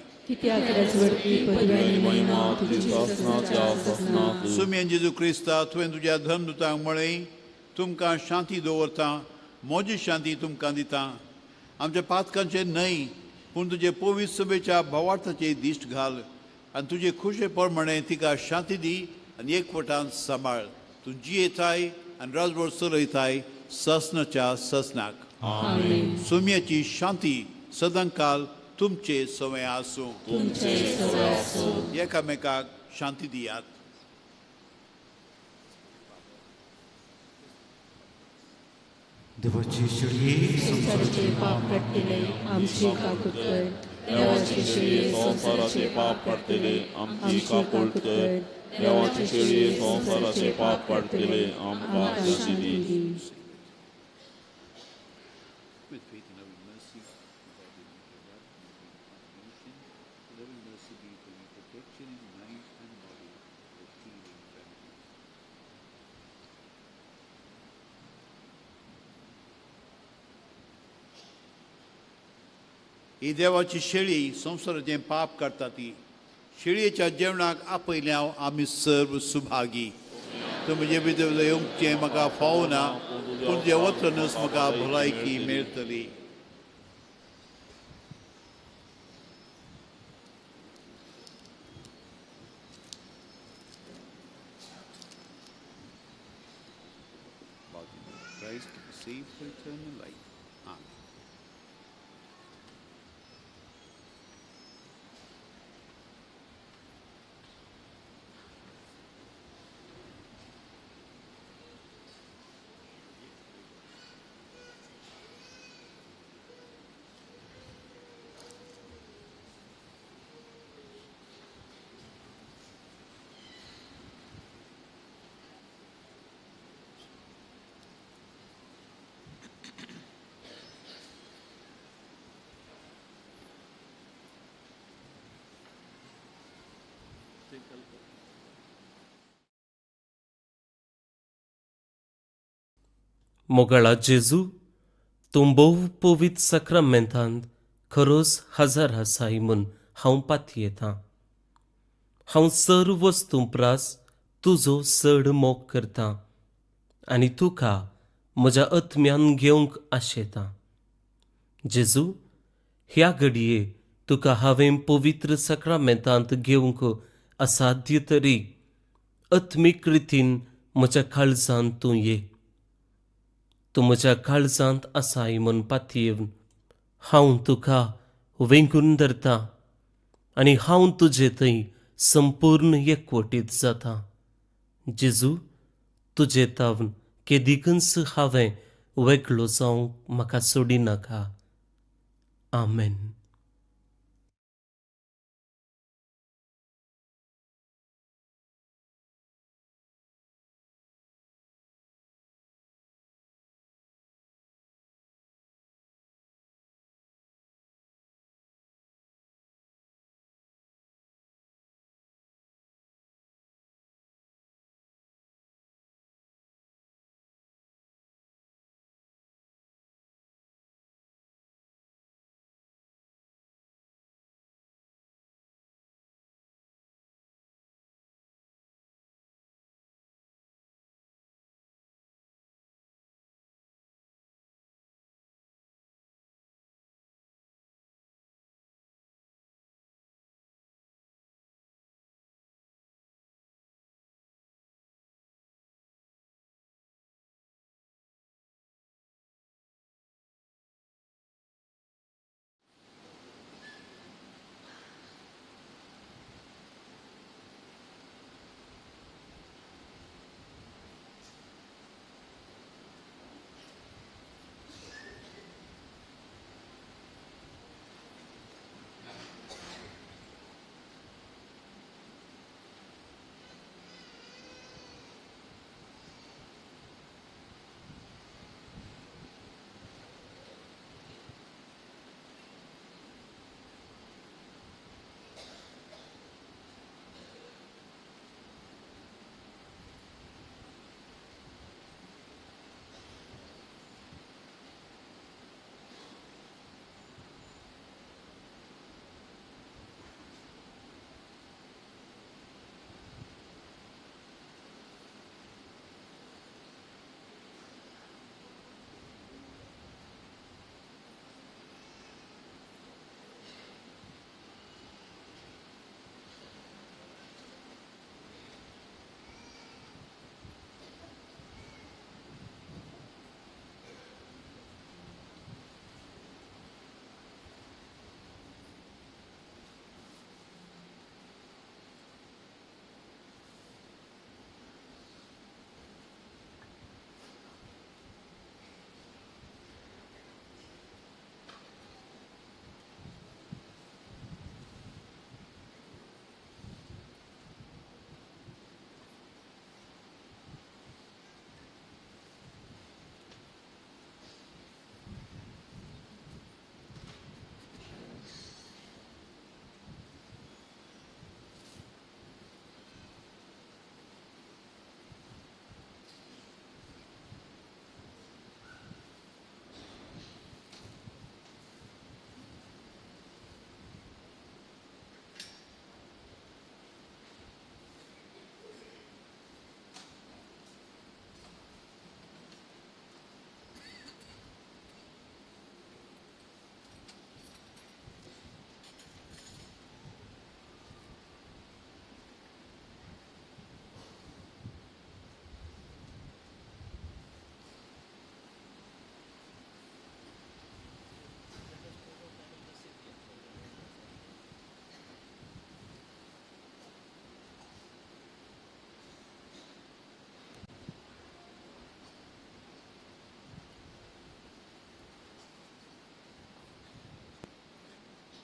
सुमेन जेजू क्रिस्ता तुवें तुज्या धर्मदुतांक म्हळें तुमकां शांती दवरता म्हजी शांती तुमकां दिता आमच्या पातकांचे न्हय पूण तुजे पवित्र सभेच्या भावार्थाचे दिश्ट घाल आनी तुजे खुशे प्रमाणे तिका शांती दी आनी एकवटान सांबाळ तूं जियेताय आनी राजभर चलयताय ससनाच्या ससनाक सुम्याची शांती सदांकाल तुमचे सवय आसूं एकामेकाक शांती दियात. देवाची शिडी संसाराचे पाप काडटले आमची काकूट कर देवाची शिडी संसाराचे पाप काडटले आमची काकूट कर देवाची शिडी संसाराचे पाप काडटले आमकां शांती दी. With faith and loving mercy, loving mercy be for your protection in mind and body, for healing remedy. ही देवाची शेळी संसाराचें पाप काडटा ती शेळयेच्या जेवणाक आपयल्या आमी सर्व सुभागी तूं म्हजे भितर येवंकचें म्हाका फावो ना पूण जे वतनच म्हाका भलायकी मेळटली. Christ to be saved for eternal life. Amen. मोगाळा जेजू तूं भोव पवित्र सक्रामेंतांत खरोच हजर आसाय म्हूण हांव पातयेतां. हांव सर्व वस्तू प्रास तुजो चड मोग करतां आनी तुका म्हज्या आत्म्यान घेवंक आशेतां. जेजू ह्या घडये तुका हांवें पवित्र सक्रामेंतांत घेवंक असाध्य तरी आत्मीक रितीन म्हज्या काळजांत तूं ये. तूं म्हज्या काळजांत आसाय म्हूण पातयेवन हांव तुका वेंगून धरतां आनी हांव तुजे थंय संपूर्ण एकवटीत जातां. जेजू तुजे तावन केदिकच हांवें वेगळो जावंक म्हाका सोडिनाका. आमेन.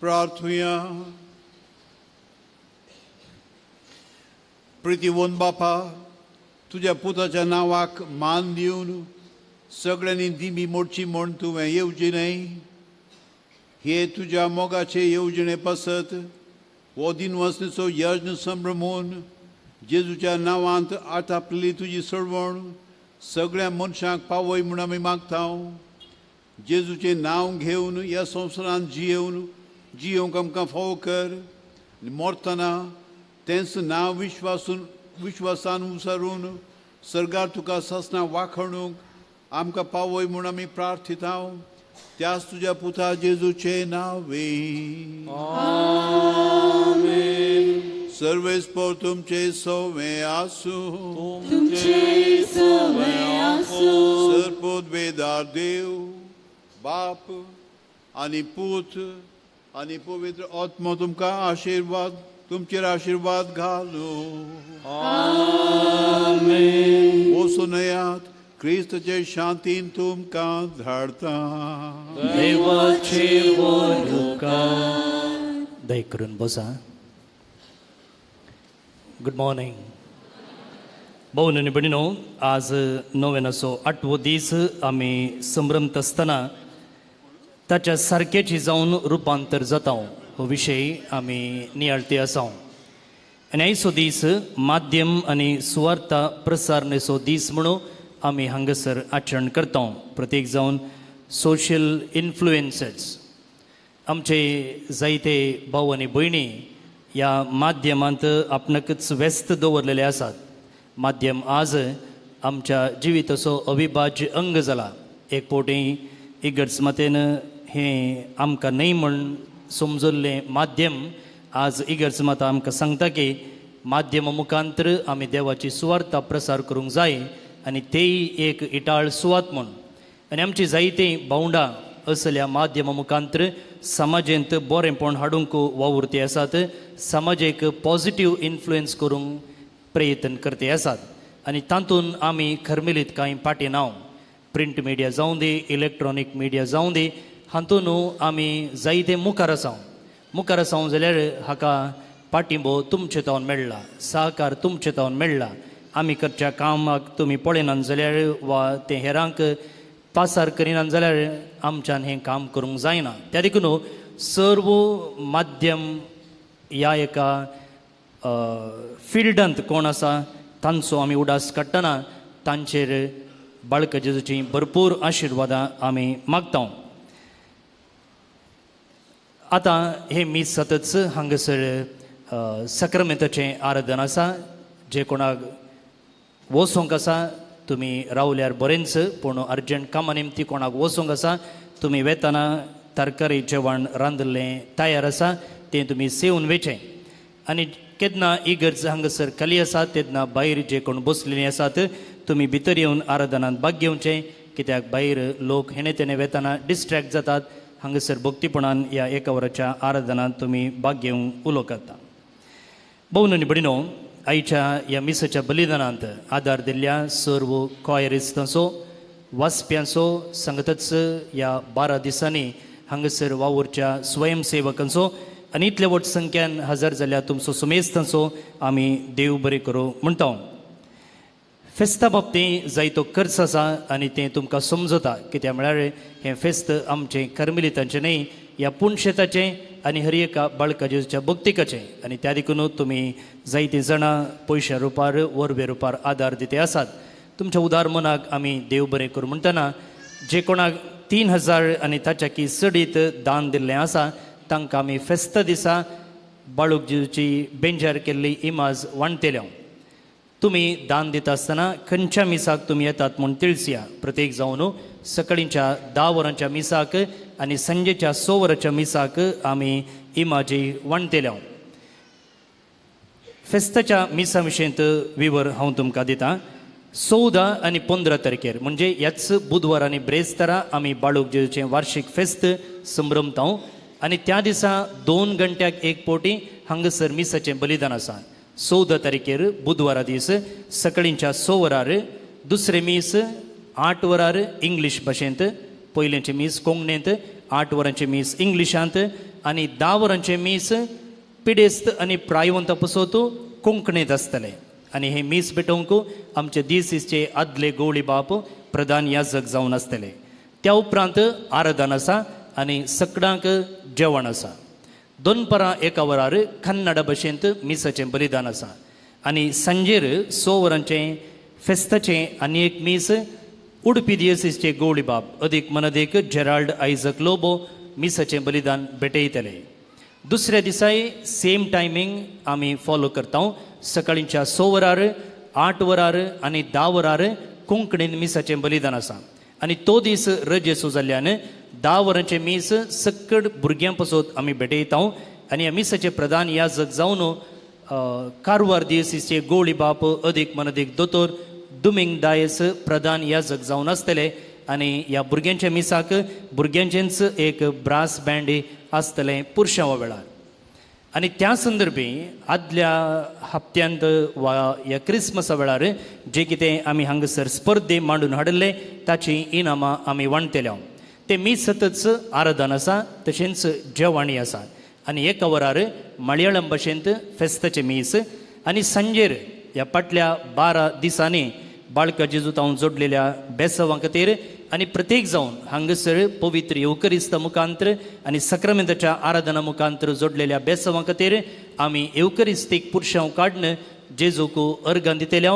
प्रार्थुया. प्रितीवंत बापा, तुझ्या पुताच्या नावाक मान दिवन सगळ्यांनी दिमी मोडची म्हण तुवें येवची न्हय. हे तुझ्या मोगाचे येवजणे पसत हो दिनवसणेचो यज्ञ संभ्रमून जेजूच्या नांवांत आटापलेली तुजी सळवण सगळ्या मनशांक पावय म्हूण आमी मागता. जेजूचें नांव घेवन ह्या संवसारांत जियोवंक आमकां फावो कर. मरतना तेंच नांव विश्वासान उसारून सर्गार तुका ससना वाखणूंक आमकां पावय म्हूण आमी प्रार्थिता. त्याच तुझ्या पुता जेजूचे नावे. सर्वेस्पर तुमचे सवे आसूं. सर्पोद्वेदार देव बाप आनी पूत आनी पवित्र आत्मा तुमकां आशिर्वाद तुमचेर आशिर्वाद घालू. वचून क्रिस्तचे शांतीन तुमकां धाडटा. दय करून बसा. Good morning. भाऊ आणि भयणीनो, आज नोवेनाचो 8वो दीस आमी संभ्रमत आसतना ताच्या सारकेची जावन रुपांतर जाता हो विशय आमी नियाळते आसा. आनी आयचो दीस माध्यम आनी सुवार्ता प्रसारणेचो दीस म्हणून आमी हांगासर आचरण करता. प्रत्येक जावन सोशल इन्फ्लुएन्सर्स आमचे जायते भाऊ आनी भयणी ह्या माध्यमांत आपणाकच व्यस्त दवरलेले आसात. माध्यम आज आमच्या जिविताचो अविभाज्य अंग जाला. एक पोटी इगर्ज मतेन हें आमकां न्हय म्हण समजल्लें माध्यम आज इगर्ज मत आमकां सांगता की माध्यमा मुखांतर आमी देवाची सुवार्ता प्रसार करूंक जाय आनी तेय एक इटाळ सुवात म्हूण. आनी आमची जायती भावंडां असल्या माध्यमा मुखांतर समाजेंत बरेंपण हाडूंक वावुरते आसात. समाजेक पॉझिटिव्ह इन्फ्लुएन्स करूंक प्रयत्न करते आसात. आनी तातूंत आमी खरमिलीत कांय पाटी नाव. प्रिंट मिडिया जावं दी, इलेक्ट्रॉनीक मिडिया जावं दी, हातूंत आमी जायते मुखार आसा जाल्यार हाका पाठिंबो तुमचे तावन मेळ्ळा, सहकार तुमचे तावन मेळ्ळा. आमी करच्या कामाक तुमी पळयनात जाल्यार वा ते हेरांक पासार करिनात जाल्यार आमच्यान हें काम करूंक जायना. त्या देखून सर्व माध्यम ह्या एका फिल्डांत कोण आसा तांचो आमी उडास काडटना तांचेर बाळका जेजूची भरपूर आशिर्वादां आमी मागता. आतां हे मीस सतच हांगासर सक्रामेंताचें आराधन आसा. जे कोणाक वचोंक आसा तुमी रावल्यार बरेंच, पूण अर्जंट कामा निमती कोणाक वचोंक आसा तुमी वेताना तरकारी जेवण रांदल्लें तयार आसा तें तुमी सेवन वेचें. आनी केन्ना इगर्ज हांगासर खाली आसा तेन्ना भायर जे कोण बसलेलीं आसात तुमी भितर येवन आराधनांत भाग घेवचें, कित्याक भायर लोक हेणे तेणे वेताना डिस्ट्रॅक्ट जातात. हांगासर भक्तीपणान ह्या एका वराच्या आराधनांत तुमी भाग घेवंक उलो करता. भयण आनी भयणीनो, आयच्या ह्या मिसाच्या बलिदानांत आदार दिल्ल्या सर्व कॉयरिस्तांचो, वाचप्यांचो, सांगतच ह्या 12 दिसांनी हांगासर वावुरच्या स्वयंसेवकांचो आनी इतल्या व्हड संख्यान हजर जाल्ल्या तुमचो सुमेस्तांचो आमी देव बरें करूं म्हणटा. फेस्ता बाबतींत जायतो खर्च आसा आनी तें तुमकां समजता. कित्याक म्हळ्यार हें फेस्त आमचें कर्मिलितांचें न्हय, ह्या पुणशेताचें आनी हर एका बाळका जेजूच्या भक्तिकाचें. आनी त्या देखून तुमी जायतीं जाणां पयशा रुपार वरवे रुपार आदार दिते आसात. तुमच्या उदार मनाक आमी देव बरें करूं म्हणटना जे कोणाक 3000 आनी ताच्याकी चडीत दान दिल्लें आसा तांकां आमी फेस्ता दिसा बाळूक जेजूची बेंजार केल्ली इमाज वांटतेल्यो. तुमी दान दिता आसतना खंयच्या मिसाक तुमी येतात म्हूण तिळसिया. प्रत्येक जावन सकाळींच्या 10 वरांच्या मिसाक आनी संजेच्या 6 वरांच्या मिसाक आमी इमाजी वांटतेल्यो. फेस्ताच्या मिसा विशयींत विवर हांव तुमकां दितां. 14 आनी 15 तारखेर म्हणजे ह्याच बुधवार आनी ब्रेस्तारा आमी बाळूक जेजूचें वार्षिक फेस्त संभ्रमता. आनी त्या दिसा 2 घंट्याक एक पोटी हांगासर मिसाचें बलिदान आसा. 14 तारखेर बुधवारा दीस सकाळींच्या 6 वरार, दुसरे मीस 8 वरार इंग्लीश भाशेंत, पयलेंचे मीस कोंकणींत, 8 वरांचे मीस इंग्लिशांत आनी 10 वरांचे मीस पिडेस्त आनी प्रायवंत पसोतू कोंकणीत आसतले आनी हे मीस पेटोवंक आमचे दिसचे आदले गवळी बाप प्रधान याजक जावन आसतले. त्या उपरांत आराधन आसा आनी सकडांक जेवण आसा. 2 1 वरार कन्नड भाशेंत मिसाचें बलिदान आसा आनी सांजेर 6 वरांचें फेस्ताचें आनी एक मीस उडपी दियेसीसचे गवळी बाब अदीक मनदेक जेराल्ड आयझक लोबो मिसाचें बलिदान भेटयतले. दुसऱ्या दिसाय सेम टायमींग आमी फॉलो करता. सकाळींच्या 6 वरार 8 वरार आनी 10 वरार कोंकणीन मिसाचें बलिदान आसा आनी तो दीस रजेसू जाल्ल्यान 10 वरांचें मीस सक्कड भुरग्यां पासत आमी भेटयता आनी ह्या मिसाचे प्रधान याजक जावन कारवार दियेसीचे गवळी बाप अदीक मनदीक दोतोर दुमिंग दायस प्रधान याजक जावन आसतले आनी ह्या भुरग्यांच्या मिसाक भुरग्यांचेंच एक ब्रास बँड आसतलें पुरुषां वेळार. आनी त्या संदर्भी आदल्या हप्त्यांत वा ह्या क्रिस्मसा वेळार जे कितें आमी हांगासर स्पर्धे मांडून हाडले ताची इनामां आमी वांटतले. ते मीस सततच आराधन आसा तशेंच जेवणी आसा आनी 1 वरार मलयाळम भाशेंत फेस्ताचें मीस आनी सांजेर ह्या फाटल्या 12 दिसांनी बाळका जेजू तावन जोडलेल्या बेसवां खातीर आनी प्रत्येक जावन हांगासर पवित्र येवकरिस्त मुखांतर आनी सक्रामेंताच्या आराधना मुखांतर जोडलेल्या बेसवां खातीर आमी येवकरिस्तीक पुरशांव काडून जेजूक अर्गां दितले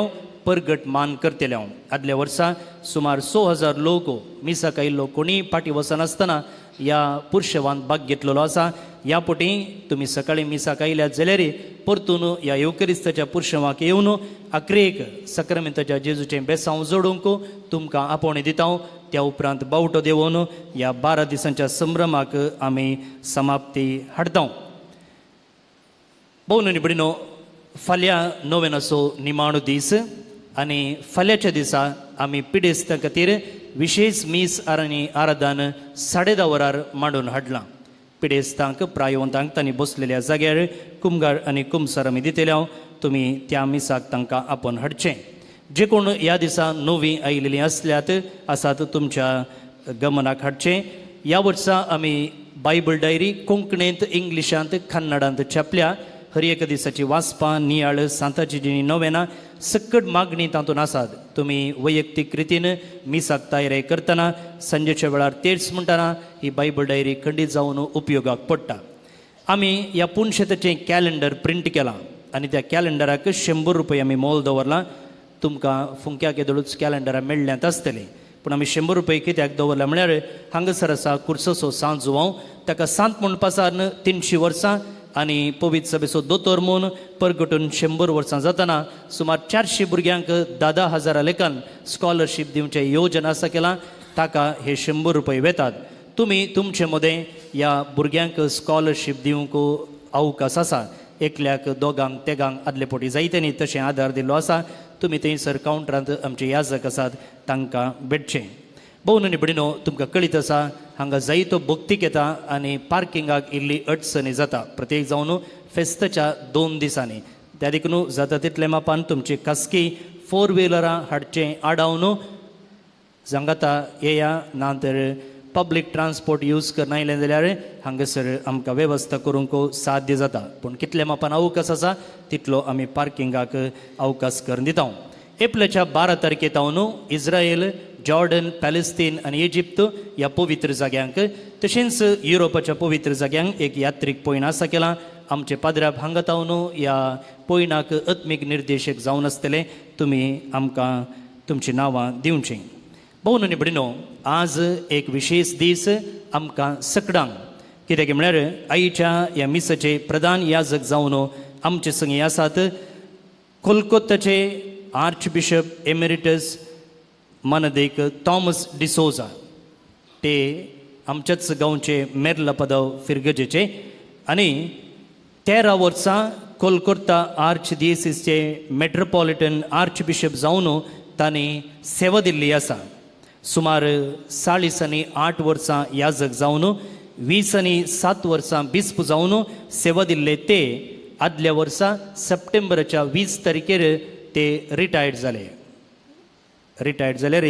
परगट मान करतले. आदल्या वर्सा सुमार 6,000 लोक मिसाक आयिल्लो कोणीय फाटी वचनासतना ह्या पुरशेवान भाग घेतलेलो आसा. ह्या पोटी तुमी सकाळीं मिसाक आयल्यात जाल्यार परतून ह्या येवकरिस्ताच्या पुरशेवाक येवन अकरेक सक्रामेंताच्या जेजूचें बेसांव जोडूंक तुमकां आपोवणी दिता. त्या उपरांत बावटो देंवोवन ह्या 12 दिसांच्या संभ्रमाक आमी समाप्ती हाडटा. भोवनी बिडीनो, फाल्यां नोवेनाचो निमाणो दीस आनी फाल्यांच्या दिसा आमी पिडेस्तां खातीर विशेष मीस आनी आराधन 10:30 वरार मांडून हाडलां. पिडेस्तांक प्रायवंतांक तांणी बसलेल्या जाग्यार कुमगार आनी कुमसार आमी दितले. तुमी त्या मिसाक तांकां आपोवन हाडचें. जे कोण ह्या दिसा नवीं आयिल्लीं आसल्यात आसात तुमच्या गमनाक हाडचें. ह्या वर्सा आमी बायबल डायरी कोंकणींत इंग्लिशांत कन्नडांत छापल्या. हर एक दिसाची वाचपां नियाळ सांताची जी नोवेनां सक्कड मागणी तातूंत आसात. तुमी वैयक्तीक रितीन मिसाक तयारी करतना संजेच्या वेळार तेर्स म्हणटना ही बायबल डायरी खंडीत जावन उपयोगाक पडटा. आमी ह्या पुणशेताचें कॅलेंडर प्रिंट केलां आनी त्या कॅलेंडराक 100 रुपया आमी मोल दवरलां. तुमकां फुंक्याक येदळूच कॅलेंडरां मेळ्ळ्यांत आसतलीं पूण आमी 100 रुपया कित्याक दवरला म्हळ्यार हांगासर आसा कुर्सोसो सांत जुवांव ताका सांत म्हूण पासारन 300 वर्सां आनी पवित्र सभेचो दोतोर म्हूण परगटून 100 वर्सां जातना सुमार 400 भुरग्यांक 10,000 लेखान स्कॉलरशीप दिवचें येवजन आसा केलां. ताका हे 100 रुपया वेतात. तुमी तुमचे मदें ह्या भुरग्यांक स्कॉलरशीप दिवंक अवकाश आसा. एकल्याक दोगांक तेगांक आदले पोटी जायत्यांनी तशें आदार दिल्लो आसा. तुमी थंयसर कावंटरांत आमचे याजक आसात तांकां भेटचें. भोवनी बिडीनो, तुमकां कळीत आसा हांगा जायतो भक्तीक येता आनी पार्किंगाक इल्ली अडचणी जाता प्रत्येक जावन फेस्ताच्या 2 दिसांनी. त्या देखून जाता तितले मापान तुमची खासगी 4 व्हिलरां हाडचें आडावन सांगाता येया ना तर पब्लीक ट्रान्सपोर्ट यूज करनायलें जाल्यार हांगासर आमकां वेवस्था करूंक साध्य जाता. पूण कितले मापान अवकाश आसा तितलो आमी पार्किंगाक अवकाश करून दिता. एप्रिलाच्या 12 तारखेतावन इस्रायल, जॉर्डन, पॅलेस्तीन आनी इजिप्त ह्या पवित्र जाग्यांक तशेंच युरोपाच्या पवित्र जाग्यांक एक यात्रीक पयण आसा केलां. आमचे पाद्र्याब हांगा तावन ह्या पयणाक आत्मीक निर्देशक जावन आसतले. तुमी आमकां तुमची नांवां दिवचीं. भोवनी बिडीनो, आज एक विशेष दीस आमकां सकडांक कित्याक म्हळ्यार आईच्या ह्या मिसाचे प्रधान याजक जावन आमचे संगी आसात कोलकाताचे आर्च बिशप एमेरिटस मनदेक थॉमस डिसोजा. ते आमच्याच गांवचे मेर्ला पदव फिरगजेचे आनी 13 वर्सां कोलकाता आर्च दियेसीसचे मेट्रोपॉलिटन आर्च बिशप जावन तांणी सेवा दिल्ली आसा. सुमार 40 आनी 8 वर्सां याजक जावन 20 आनी 7 वर्सां बिस्प जावन सेवा दिल्ले. ते आदल्या वर्सा सप्टेंबराच्या 20 तारखेर ते रिटायर्ड जाले. रिटायर्ड जाल्यार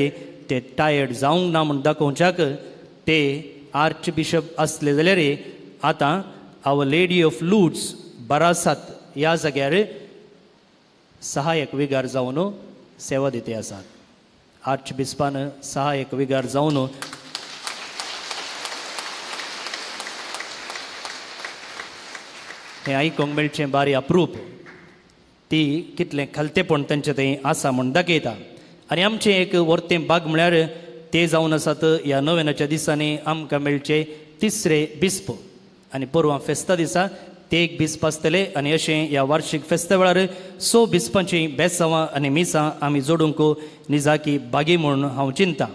ते टायर्ड जावंक ना म्हूण दाखोवच्याक ते आर्च बिशप आसले जाल्यार आतां आवर लेडी ऑफ लूड्स बारासात ह्या जाग्यार सहाय्यक विगार जावन सेवा दिते आसात. आर्च बिस्पान सहाय्यक विगार जावन हें आयकोंक मेळचें बारी अप्रूप. ती कितलें खालतेपण तांचें थंय आसा म्हूण दाखयता. आनी आमचें एक वर्तें भाग म्हळ्यार ते जावन आसात ह्या नोवेनाच्या दिसांनी आमकां मेळचे तिसरे बिस्प. आनी परवां फेस्ता दिसा ते एक बिस्प आसतले आनी अशें ह्या वार्शीक फेस्ता वेळार 6 बिस्पांची बेसांवां आनी मिसां आमी जोडूंक निजाकी बागी म्हूण हांव चिंतां.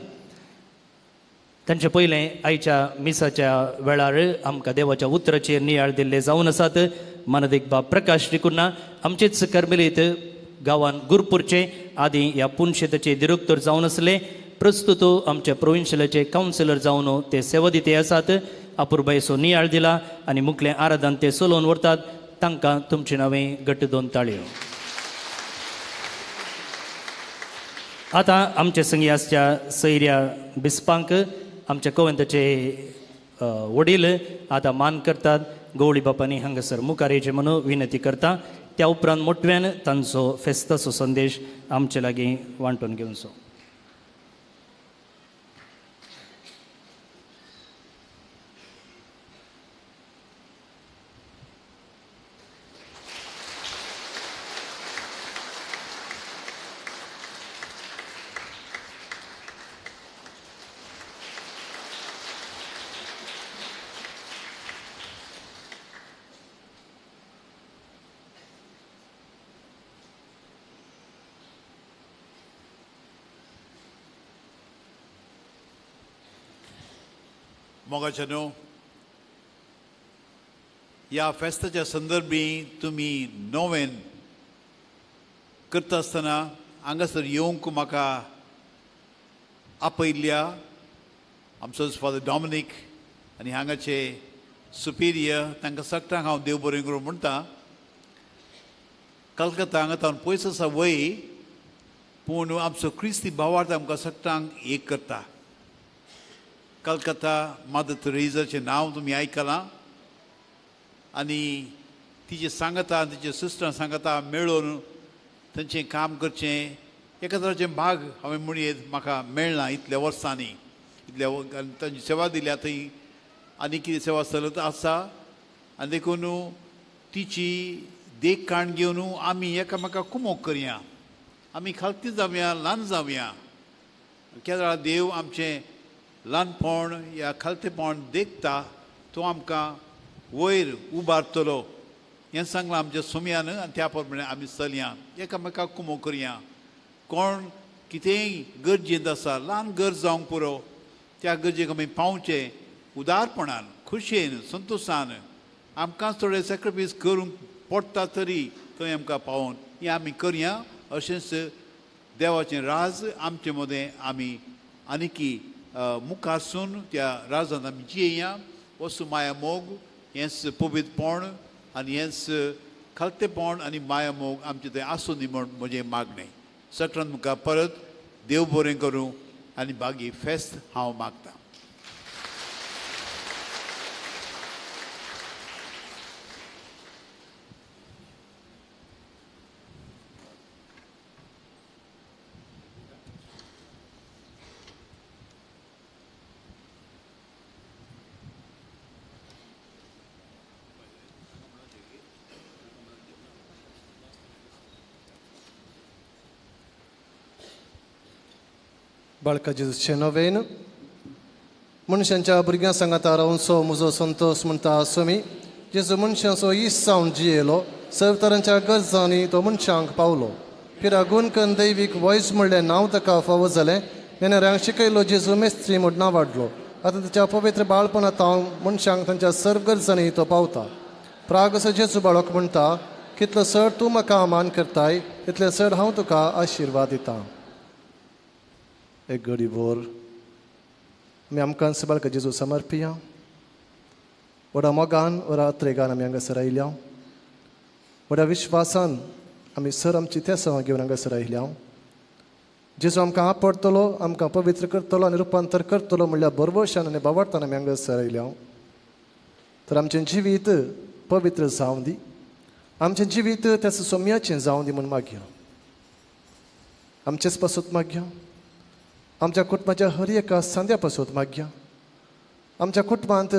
तांचे पयलें आयच्या मिसाच्या वेळार आमकां देवाच्या उतराचेर नियाळ दिल्ले जावन आसात. मानदेक बाब प्रकाश रिकुन्ना आमचेच कर्मेलीत गांवांत गुरपूरचे आदी ह्या पुनशेताचे डिरेक्टर जावन आसले. प्रस्तुत आमच्या प्रोविन्शियलाचे कावन्सिलर जावन ते सेवा दिते आसात. अपुर्बायेचो नियाळ दिला आनी मुखलें आराधन ते चलोवन व्हरतात. तांकां तुमचे नांवें घट्ट 2 ताळयो. आतां आमचे संगी आसच्या सैऱ्या बिस्पांक आमच्या कवंताचे वडील आतां मान करतात. गवळी बापांनी हांगासर मुखार येचें म्हणून विनंती करता. त्या उपरांत मोटव्यान तांचो फेस्ताचो संदेश आमचे लागीं वांटून घेवचो. मोगाचेनो ह्या फेस्ताच्या संदर्भी तुमी नोवेन करता आसतना हांगासर येवंक म्हाका आपयल्ल्या आमचो फादर डॉमिनीक आनी हांगाचे सुपिरियर तांकां सगळ्यांक हांव देव बरें करूं म्हणटा. कलकत्ता हांगा तावन पयस आसा वय पूण आमचो क्रिस्ती भावार्थ आमकां सगळ्यांक एक करता. कलकत्ता मदर तेरेसाचें नांव तुमी आयकलां आनी तिचे सांगता तिचे सिस्टर सांगता मेळून तांचें काम करचें एका तराचें भाग हांवें म्हणयेत म्हाका मेळना इतल्या वर्सांनी. इतल्या तांची सेवा दिल्या थंय आनी कितें सेवा चलत आसा आनी देखून तिची देख काण घेवन आमी एकामेकाक कुमोग करया. आमी खालती जावया ल्हान जावया. केन्ना देव आमचें ल्हानपण या खालतेपण देखता तो आमकां वयर उबारतलो हें सांगलां आमच्या सुमयान आनी त्या प्रमाणे आमी चलया एकामेकाक कुमोग करया. कोण कितेंय गरजेंत आसा ल्हान गरज जावंक पुरो त्या गरजेक आमी पावचें उदारपणान खुशयेन संतोशान आमकांच थोडे सॅक्रिफायस करूंक पडटा तरी थंय आमकां पावोन हें आमी करया. अशेंच देवाचें राज आमचे मदें आमी आनीकी मुखारसून त्या राजांत आमी जियेया. वस्तू माया मोग हेंच पवित्रपण आनी हेंच खालतेपण आनी माया मोग आमचे थंय आसूं दी म्हूण म्हजें मागणें. सगळ्यांत मुखार परत देव बरें करूं आनी बागी फेस्त हांव मागतां. बाळका जेजूचे नोवेन मनशांच्या भुरग्यां सांगाता रावनसो म्हजो संतोश म्हणटा स्वामी जेजू मनशांचो इश्ट जावन जियेलो सर्व तरांच्या गरजांनी तो मनशांक पावलो. फिरागून करून दैवीक वॉयस म्हणलें नांव ताका फावो जालें. नेणाऱ्यांक शिकयलो जेजू मेस्त्री म्हूण नांव वाडलो. आतां ताच्या पवित्र बाळपणांत हांव मनशांक तांच्या सर्व गरजांनी तो पावता. प्राग असो जेजू बाळक म्हणटा कितलो चड तूं म्हाका मान करताय तितले चड हांव तुका आशिर्वाद दितां. एक घडी भोर आमी आमकां बाळका जेजू समर्पिया. व्हडा मोगान वा त्रेगान आमी हांगासर आयल्या. व्हडा विश्वासान आमी सर आमची तेसां घेवन हांगासर आयल्या. जेजू आमकां आपडटलो आमकां पवित्र करतलो आनी रुपांतर करतलो म्हणल्यार बरवशान आनी बावार्थान आमी हांगासर आयल्या. तर आमचें जिवीत पवित्र जावं दी, आमचें जिवीत त्याच सोम्याचें जावं दी म्हूण मागया. आमचेच पासून मागया, आमच्या कुटुंबाच्या हर एका सांद्या पासून मागया, आमच्या कुटुंबांत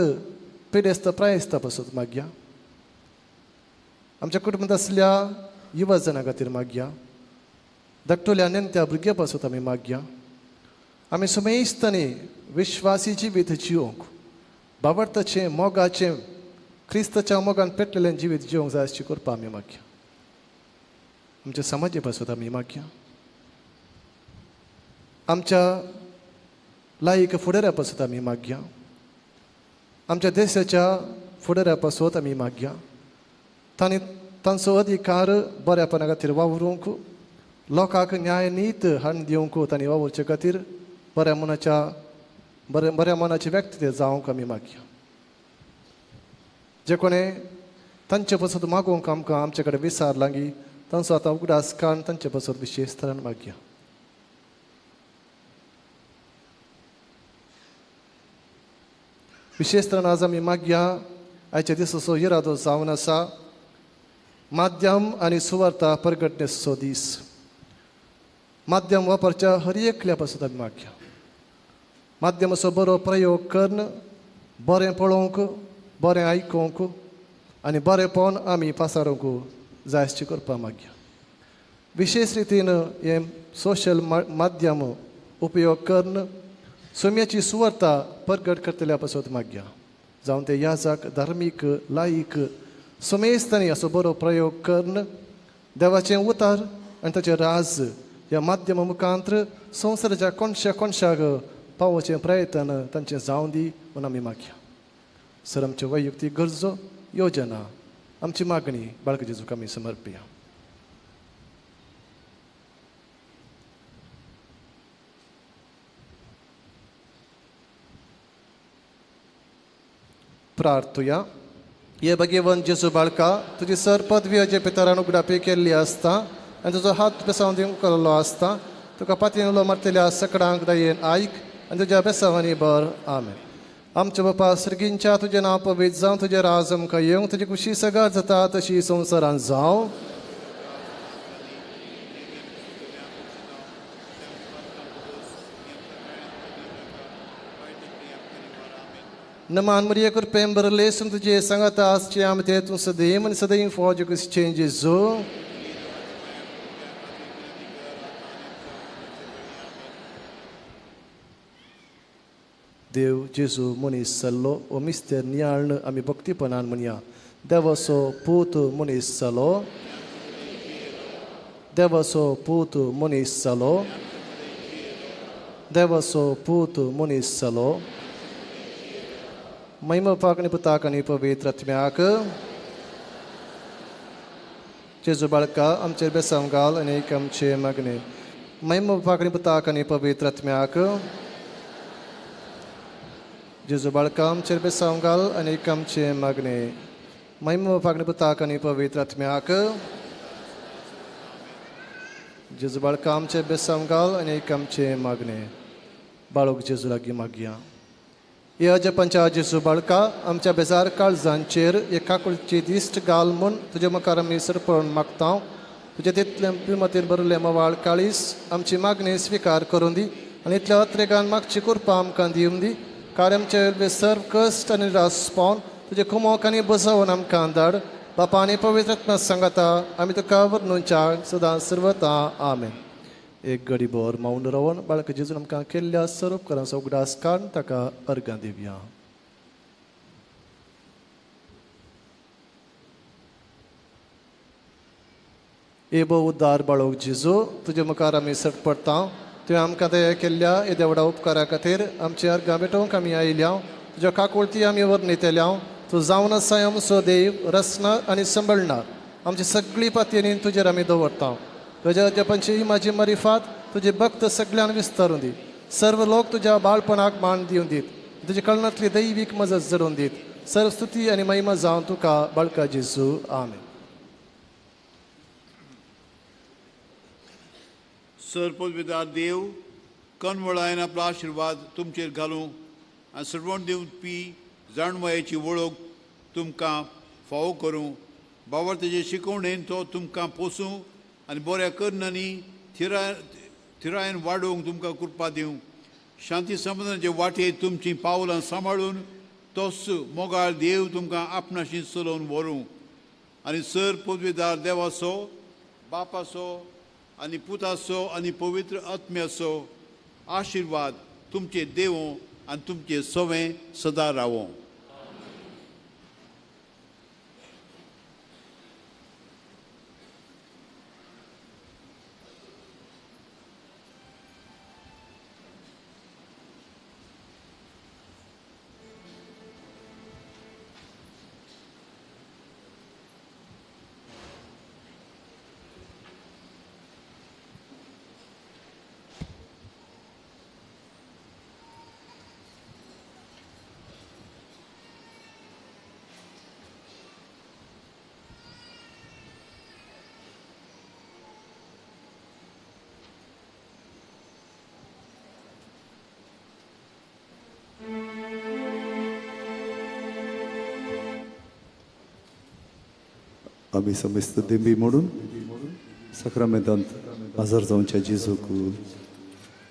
पिडेस्त प्रायस्त पासून मागया, आमच्या कुटुंबांत असल्या युवा जनां खातीर मागया, धाकटुल्या नेणत्या भुरग्यां पासून आमी मागया. आमी सुमेस्तनी विश्वासी जिवीत जिवंक, बाबडताचें मोगाचें क्रिस्ताच्या मोगान पेटलेलें जिवीत जिवंक जाय अशें करपा आमी मागया. आमच्या समाजा पासून आमी मागया, आमच्या लायक फुडाऱ्या पासून आमी मागया, आमच्या देशाच्या फुडाऱ्या पासून आमी मागया. तांचो अधिकार बऱ्यापणा खातीर वावरूंक, लोकांक न्याय नीत हाडून दिवंक तांणी वावरचे खातीर बऱ्या मनाचे व्यक्ती ते जावंक आमी मागया. जे कोणें तांचे पासून मागोवंक आमकां आमचे कडेन विचार लागी, तांचो आतां उगडास काडून तांचे पासून विशेश तरेन मागया. विशेष तरेन आज आमी मागया आयच्या दिसाचो इरादो जावन आसा माध्यम आनी सुवार्ता परगटणेचो दीस. माध्यम वापरच्या हर एकल्या पासून आमी मागया. माध्यमाचो बरो प्रयोग करून बरें पळोवंक, बरें आयकूंक आनी बरेंपण आमी पासारूंक जाय अशें करपा मागया. विशेष रितीन हे सोशल माध्यम उपयोग करून सोम्याची सुवार्ता परगट करतल्या पासून मागया. जावं ते याजक, धार्मीक, लायक समेस्तनी असो बरो प्रयोग करून देवाचें उतार आनी ताचें राज ह्या माध्यमा मुखांतर संवसाराच्या कोणशाक पावोवचें प्रयत्न तांचें जावं दी म्हूण आमी मागया. सर आमच्यो वैयक्तीक गरजो, योजना, आमची मागणी बाळक जेजूक आमी समर्पया. प्रार्थुया. ये भगवंत जेजू बाळका, तुजी सर पदवी अजे पितरान उगडापी केल्ली आसता आनी तुजो हात बेसावन दिवंक केल्लो आसता. तुका पातयेन उलो मारतल्या सगळ्यांक दयेन आयक आनी तुज्या बेसावांनी बर. आमेन. आमच्या बापा सर्गींच्या तुजें नांव पवित्र जावं, तुजें राज आमकां येवंक, तुजी खुशी सगळ्यात जाता तशी संवसारान जावं. नमान Maria cur pemberle sunt je sangata as ce am te tu să deim în să deim foge cu change zo. Dev Jesu munis sallo o mister nialn ami bhakti panan munia. Devaso putu munis sallo. Devaso putu munis sallo. Devaso putu munis sallo. महिमा पाकनी पुताकनी पवित्र आत्म्याक जेजू बाळका आमचेर बेसांव घाल आनी आमचे मागणे. महिमा पाकनी पुताकनी पवित्र आत्म्याक जेजू बाळका आमचेर बेसांव घाल आनी आमचे मागणे. महिमा पाकनी पुताकनी पवित्र आत्म्याक जेजू बाळका आमचेर बेसांव घाल आनी आमचे मागणे. बाळूक जेजू लागीं मागया. या जपांच्या जेजू बाळका आमच्या बेजार काळजांचेर एका कुळची दिश्ट घाल म्हूण तुजे मुखार आमी सरपळून मागता. तुजे तितले प्रिमतीर बरले मवाळ काळीस आमची मागणी स्विकार करून दी आनी इतल्या अत्रेगान मागची कृपा आमकां दिवून दी. कारण आमचे सर्व कश्ट आनी रास पावन तुजे कुमोक आनी बसोवन आमकां धाड. बापा आनी पवित्र आत्मा सांगता आमी तुका वर्णुच्या सदां सर्वता. आमेन. एक घडी भर मौन रावन बाळक जेजून आमकां केल्ल्या सर्व उपकारांचो उगडास काडून ताका अर्गां दिवया. एबो उद्दार बाळोक जेजू तुजे मुखार आमी सट पडटा. तुवें आमकां दया केल्ल्या हे देवडा उपकारा खातीर आमची अर्गां भेटोवंक आमी आयल्या. तुज्या काकुळती आमी वर्णितल्या. तूं जावन आसा आमचो देव, रचणार आनी सांबाळणार. आमची सगळी पातयेनी तुजेर आमी दवरता. तुज्या जपांची माझी मारिफात तुजे भक्त सगळ्यांक विस्तारून दी. सर्व लोक तुज्या बाळपणाक मान दिवन दीत. तुजे कळणांतली दैवीक मजत जडोवन दीत. सर्व स्तुती आनी महिमा जावन तुका बाळका जेजू. आमेन. सरपदविदार देव कणवळायन आपलो आशिर्वाद तुमचेर घालूं आनी सर्वण दिवपी जाणवयाची वळख तुमकां फावो करूं. बाबा तेजे शिकवणेन तो तुमकां पोसूं आनी बऱ्या करनांनी थिरायेन वाडोवंक तुमकां कृपा दिवं. शांती समाधानाचे वाटेर तुमचीं पावलां सांबाळून तोच मोगाळ देव तुमकां आपणाशी चलोवन व्हरूं. आनी सर पदवीदार देवाचो, बापाचो आनी पुताचो आनी पवित्र आत्म्याचो आशिर्वाद तुमचे देवो आनी तुमचे सवें सदां रावो. आम्ही समेस्त दिंबी म्हणून सक्रामेंतांत हजर जावच्या जेजूक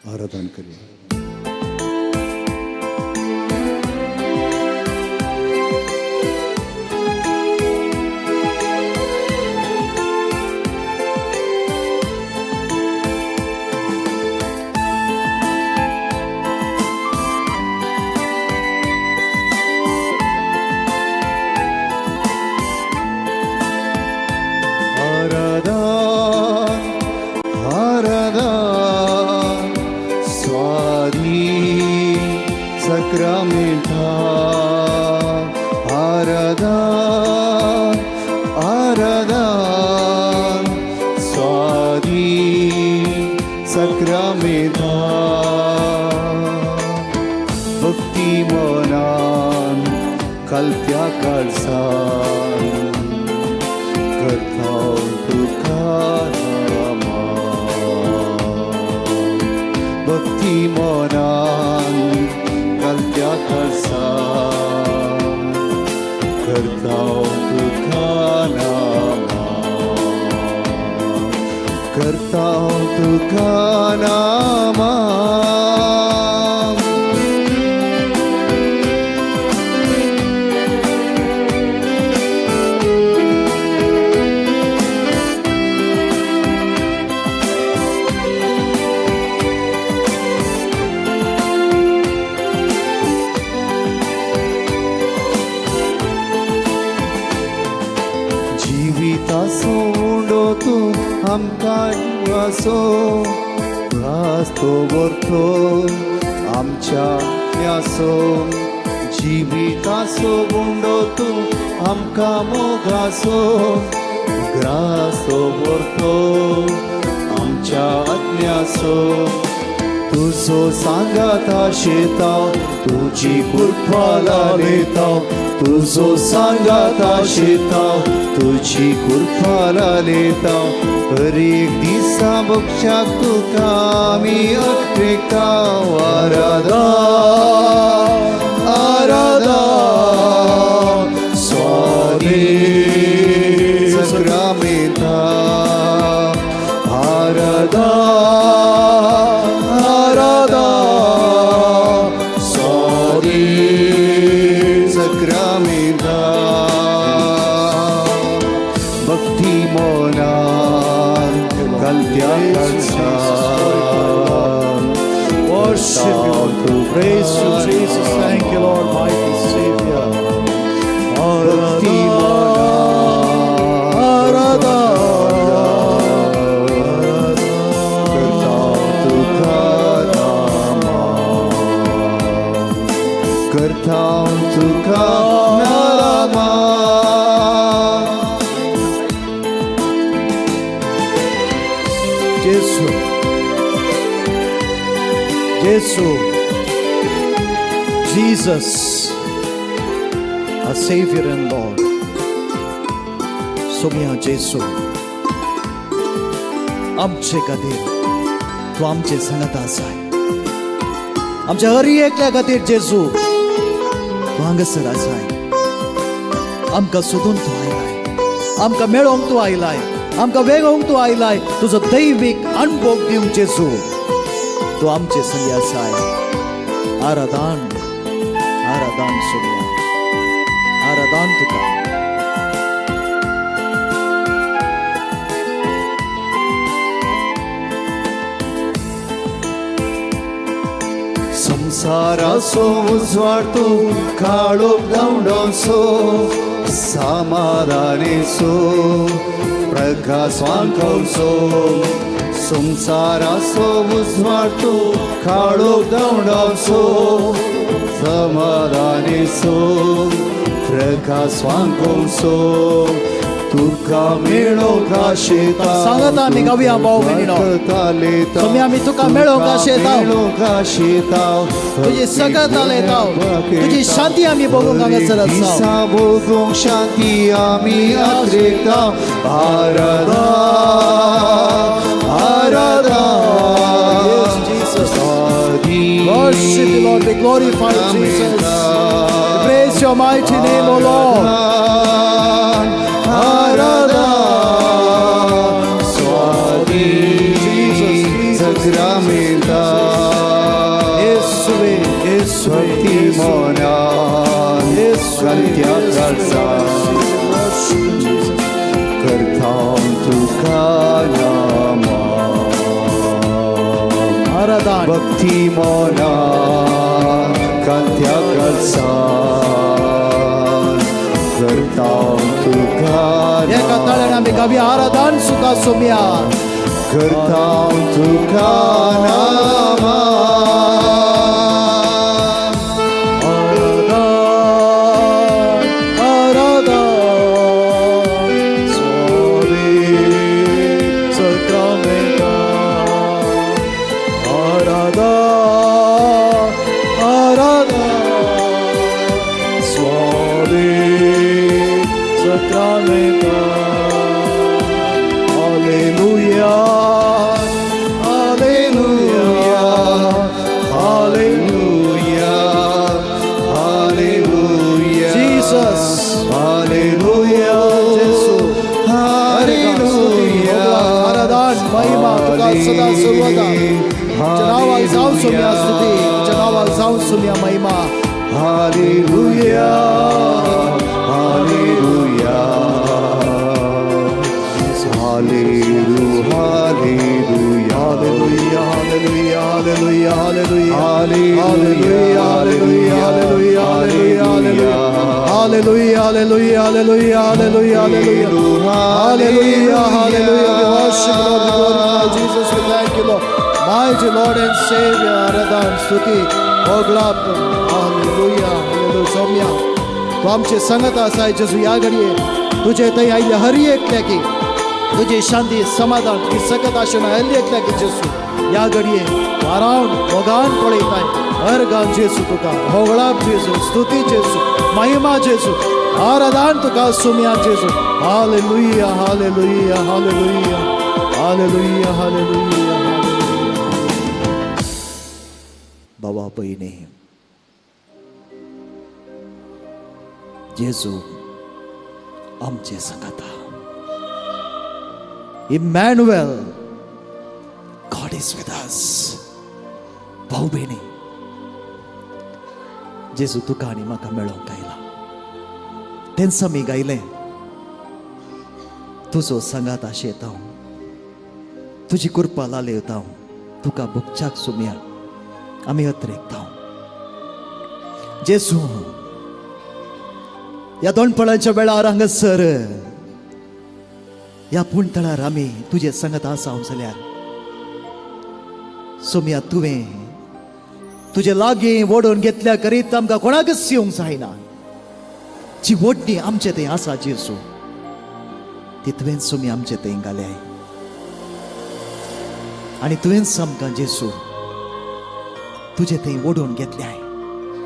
आराधन करूया. भक्ती मनान कलत्या काळसान करता तुका भक्ती मनान कलत्या काळसान करता तुका करता तुका नामा. जिविताचो उंडो तूं आमकां वासो वास्तो वरतो आमच्या न्यासो. जिविताचो उंडो तूं आमकां मोगासो ग्रासो वरतो आमच्या आज्ञासो. तुजो सांगात आशेता तुजी कृपा लालेता. तुजो सांगात आशेता तुजी कृपा लालेता. हर एक दिसा बक्षाक तुका आमी अपेक्षा. आराधा आराधा स्वामी सक्रामेंता. आराधा आराधा स्वामी सक्रामेंता. भक्ती मनान कलत्या काळसान Worship you, praise you, Jesus. Thank you, Lord, mighty Savior. भक्ती मनान आराधा करता तुका नामा. करता तुका नामा. Jesus, Jesus, Jesus, our Savior and Lord. Saumya जेसू आमचे खातीर तूं आमचे सांगात आसाय. आमच्या हर एकल्या खातीर जेजू तूं हांगासर आसाय. आमकां सोदून तूं आयलाय, आमकां मेळोंक तूं आयलाय, आमकां वेगोवंक तूं आयलाय. तुजो दैवीक अणभव दिवंक जेजू तूं आमचे संगी आसाय. आराधन आराधन सोम्या, आराधन तुका. संसाराचो उजवाड तूं काळोख धांवडोचो, समाधानेचो प्रकाश वांकवचो. संसाराचो उजवाड तूं काळोख धांवडोचो, समाधानेचो प्रकाश वांकवचो. तुका मेळोंक आशेता. सांगात आमी गावया भाव भयणीनो, सोम्या आमी तुका मेळोंक आशेता. तुजी सगत आलयता, तुजी शांती आमी बघूंक हांगासर आसा. भोगूंक शांती आमी आद्रेता. Aradha Aradha. Worship you, Lord. We glorify you, Jesus. We praise your mighty name, O Lord. Aradha स्वामी सग्रामेता. येशुवे येशुवे भक्ती मोना सत्याचा करता तुका नामा. आराधन भक्ती मोना कांत्याचा करता तुका एका ताळ्यान आमी गावया आराधन सुका सोम्या. करता तुका नामा. सदा सर्वदा जनावाक जावं सोम्या स्तुती, जनावाक जावं सोम्या महिमा. Hallelujah hallelujah hallelujah hallelujah hallelujah hallelujah hallelujah hallelujah hallelujah hallelujah hallelujah hallelujah hallelujah hallelujah hallelujah hallelujah hallelujah. We worship you, Lord. We glorify Jesus. We thank you, Lord. Mighty Lord and Savior. आराधन स्तुती भोगलाप. Hallelujah hallelujah. सोम्या तू आमचे संगत आसाय जेजू. या घडये तुझे थंय आयले हर एकल्या की तुझी शांती समाधान तुझी सकत आशेन हर एकल्या की जेजू. या घडये वारावन भोगान पळयताय हर गांव जेजू तुका भोगलाप जेजू, स्तुती जेजू, महिमा जेजू, आराधन तुका सोम्या जेजू. Hallelujah hallelujah hallelujah hallelujah hallelujah. बाबा पयने जेजू आमचे संगता. Emmanuel, God is with us. भाऊ भयणी जेजू तुका आनी म्हाका मेळोंक आयला. तेन्ना मी गायलें तुजो सांगात आशेता हांव, तुजी कृपा लालयता हांव. तुका भुगच्याक सोम्या आमी अत्रेकता जेजू. या दोनपळांच्या वेळार हांगासर या पुणतळार आमी तुजे सांगत आसा जाल्यार सोम्या तुवें तुजे लागीं ओडून घेतल्या करीत आमकां कोणाकच येवंक जायना. जी ओडणी आमचे थंय आसा जेजू ती तुवें सोम्या आमचे थंय घाल्याय. आनी तुवेंच आमकां जेजू तुजे थंय ओडून घेतल्याय.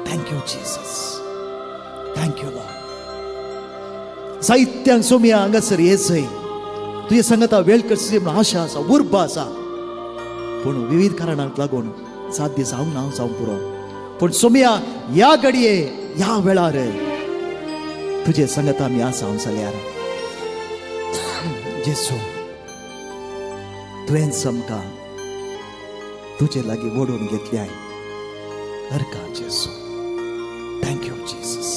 Thank you Jesus, thank you Lord. साहित्यांक सोम्या हांगासर येसय तुजे सांगता वेळ करची म्हूण आशा आसा, उर्बा आसा. पूण विविध कारणांक लागून साध्य जावंक ना जावंक पुरो. पूण सोम्या या घडये या वेळार तुझे संगत आमी आसा जाल्यार जेसू तुवें आमकां तुजे लागीं ओडून घेतल्याय हरका जेसू. Thank you Jesus.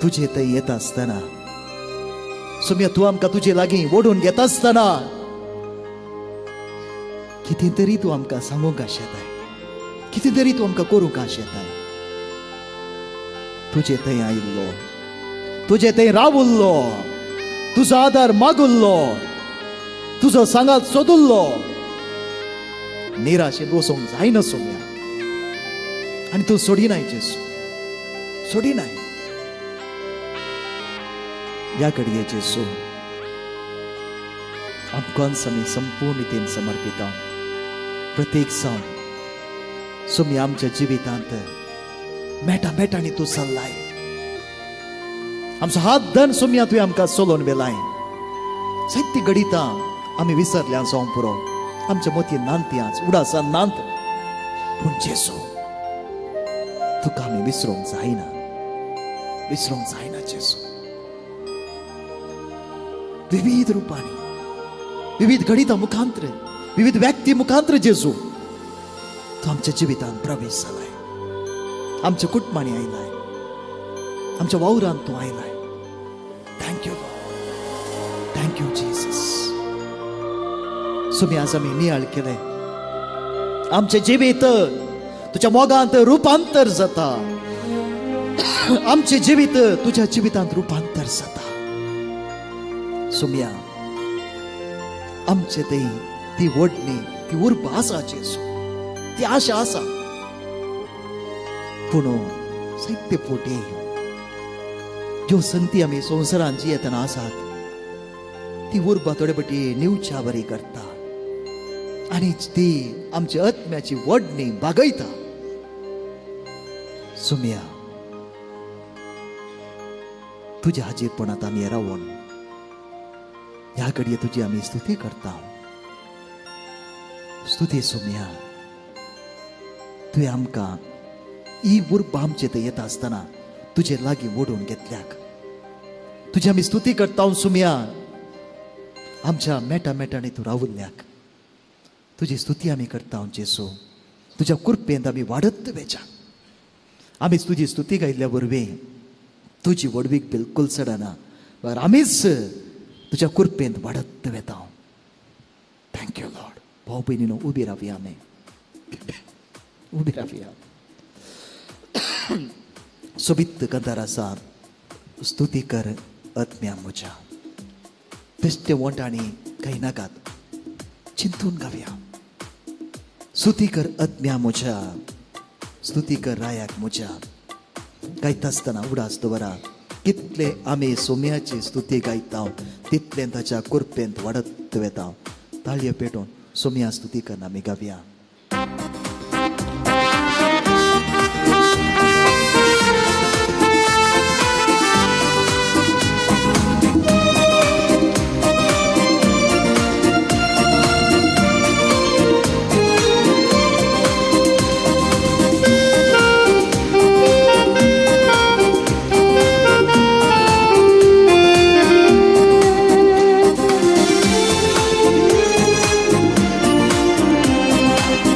तुजे थंय येता आसतना सुम्या तूं आमकां तुजे लागीं ओडून घेता आसतना कितें तरी तूं आमकां सांगूंक आशेताय, कितें तरी तूं आमकां करूंक आशेताय. तुजे थंय आयिल्लो, तुजे थंय रावुल्लो, तुजो आदार मागुल्लो, तुजो सांगात सोदुल्लो निराशेन वचोंक जायना सोम्या. आनी तूं सोडिनाय जेसू, सोडिनाय. ह्या घडये जेसू आमकांच आमी संपूर्ण रितीन समर्पिता. प्रत्येक जावन सोमी आमच्या जिवितांत मेटा मेटांनी तूं चल्लाय. आमचो हात धन सोम्या तुवें आमकां चलोवन वेलाय. साहित्य घडिता आमी विसरल्या जावं पुरो, आमच्या मती नांत्याच उडासान नांत. पूण जेसू तुका आमी विसरूंक जायना, विसरूंक जायना जेसू. विविध रुपांनी, विविध घडिता मुखांतर, विविध व्यक्ती मुखांतर जेसू तूं आमच्या जिवितांत प्रवेश जालाय. आमच्या कुटुंबांनी आयलाय, आमच्या वावरांत तूं आयलाय. Thank you, thank you Jesus. सुमी आज आमी नियाळ केले. आमचे जिवीत तुझ्या मोगांत रुपांतर जाता. आमचे जिवीत तुझ्या जिवितांत रुपांतर जाता. सुम्या आमचे ती ओडणी, ती उर्ब आसा जेसू, ती आशा आसा. पूण साहित्य पोटी ज्यो संती आमी संवसारांत जियेतना आसात ती उर्ब थोडे फावटी निवच्या बरी करता आनी ती आमची आत्म्याची वडणी बागयता. सुम्या तुझ्या हाजीरपणांत आमी रावून ह्या घडये तुजी आमी स्तुती करता. स्तुती सुम्या, तुवें आमकां ही उर्ब आमचे थंय येता आसतना तुजे लागीं ओडून घेतल्याक तुजी आमी स्तुती करता. सुम्या आमच्या मेटा मेटांनी तूं रावुल्ल्याक तुजी स्तुती आमी करता जेसू. तुज्या कृपेंत आमी वाडत वेचा. आमी तुजी स्तुती गायिल्ल्या वरवीं तुजी वडवीक बिलकुल चडना, पर आमीच तुज्या कृपेंत वाडत वेता. Thank you Lord. भाऊ भयणीनो उबी रावया, आमी उबी रावया. सोबीत गंधार आसा स्तुती कर आत्म्या म्हज्या. बेश्टे वोंटांनी काही नाकात, चिंतून गावया. स्तुती कर आत्म्या म्हज्या, स्तुती कर रायाक म्हज्या. गायता आसतना उडास दवरा. कितले आमी सोम्याची स्तुती गायता तितले ताच्या कृपेंत वाडत वेता. ताळयो पेटोवन सोम्या स्तुती करन आमी गावया.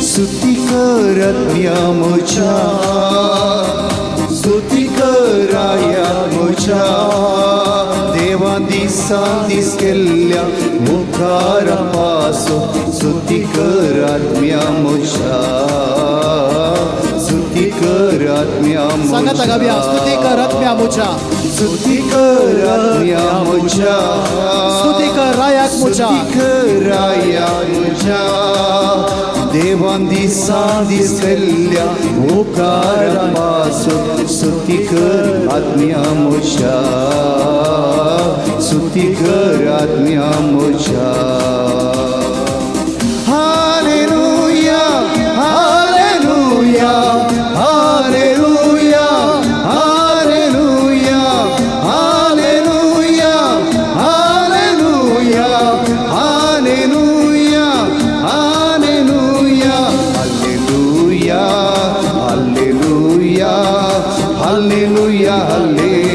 स्तुती कर आत्म्या म्हज्या, स्तुती कर राया म्हज्या. देवा दिसान दीस केल्ल्या मुखारा पासून स्तुती कर आत्म्या म्हज्या, स्तुती कर आत्म्या सांगाता गावया. स्तुती कर आत्म्या म्हज्या, स्तुती कर आत्म्या म्हज्या, स्तुती कर रायाक म्हज्या, स्तुती कर राया म्हज्या. देवान दिसान दीस केल्ल्या मुखारा पासून स्तुती कर आत्म्या म्हज्या, स्तुती कर आत्म्या म्हज्या. Hallelujah, hallelujah, hallelujah, hallelujah, hallelujah, hallelujah, hallelujah, hallelujah, hallelujah, hallelujah, hallelujah, hallelujah.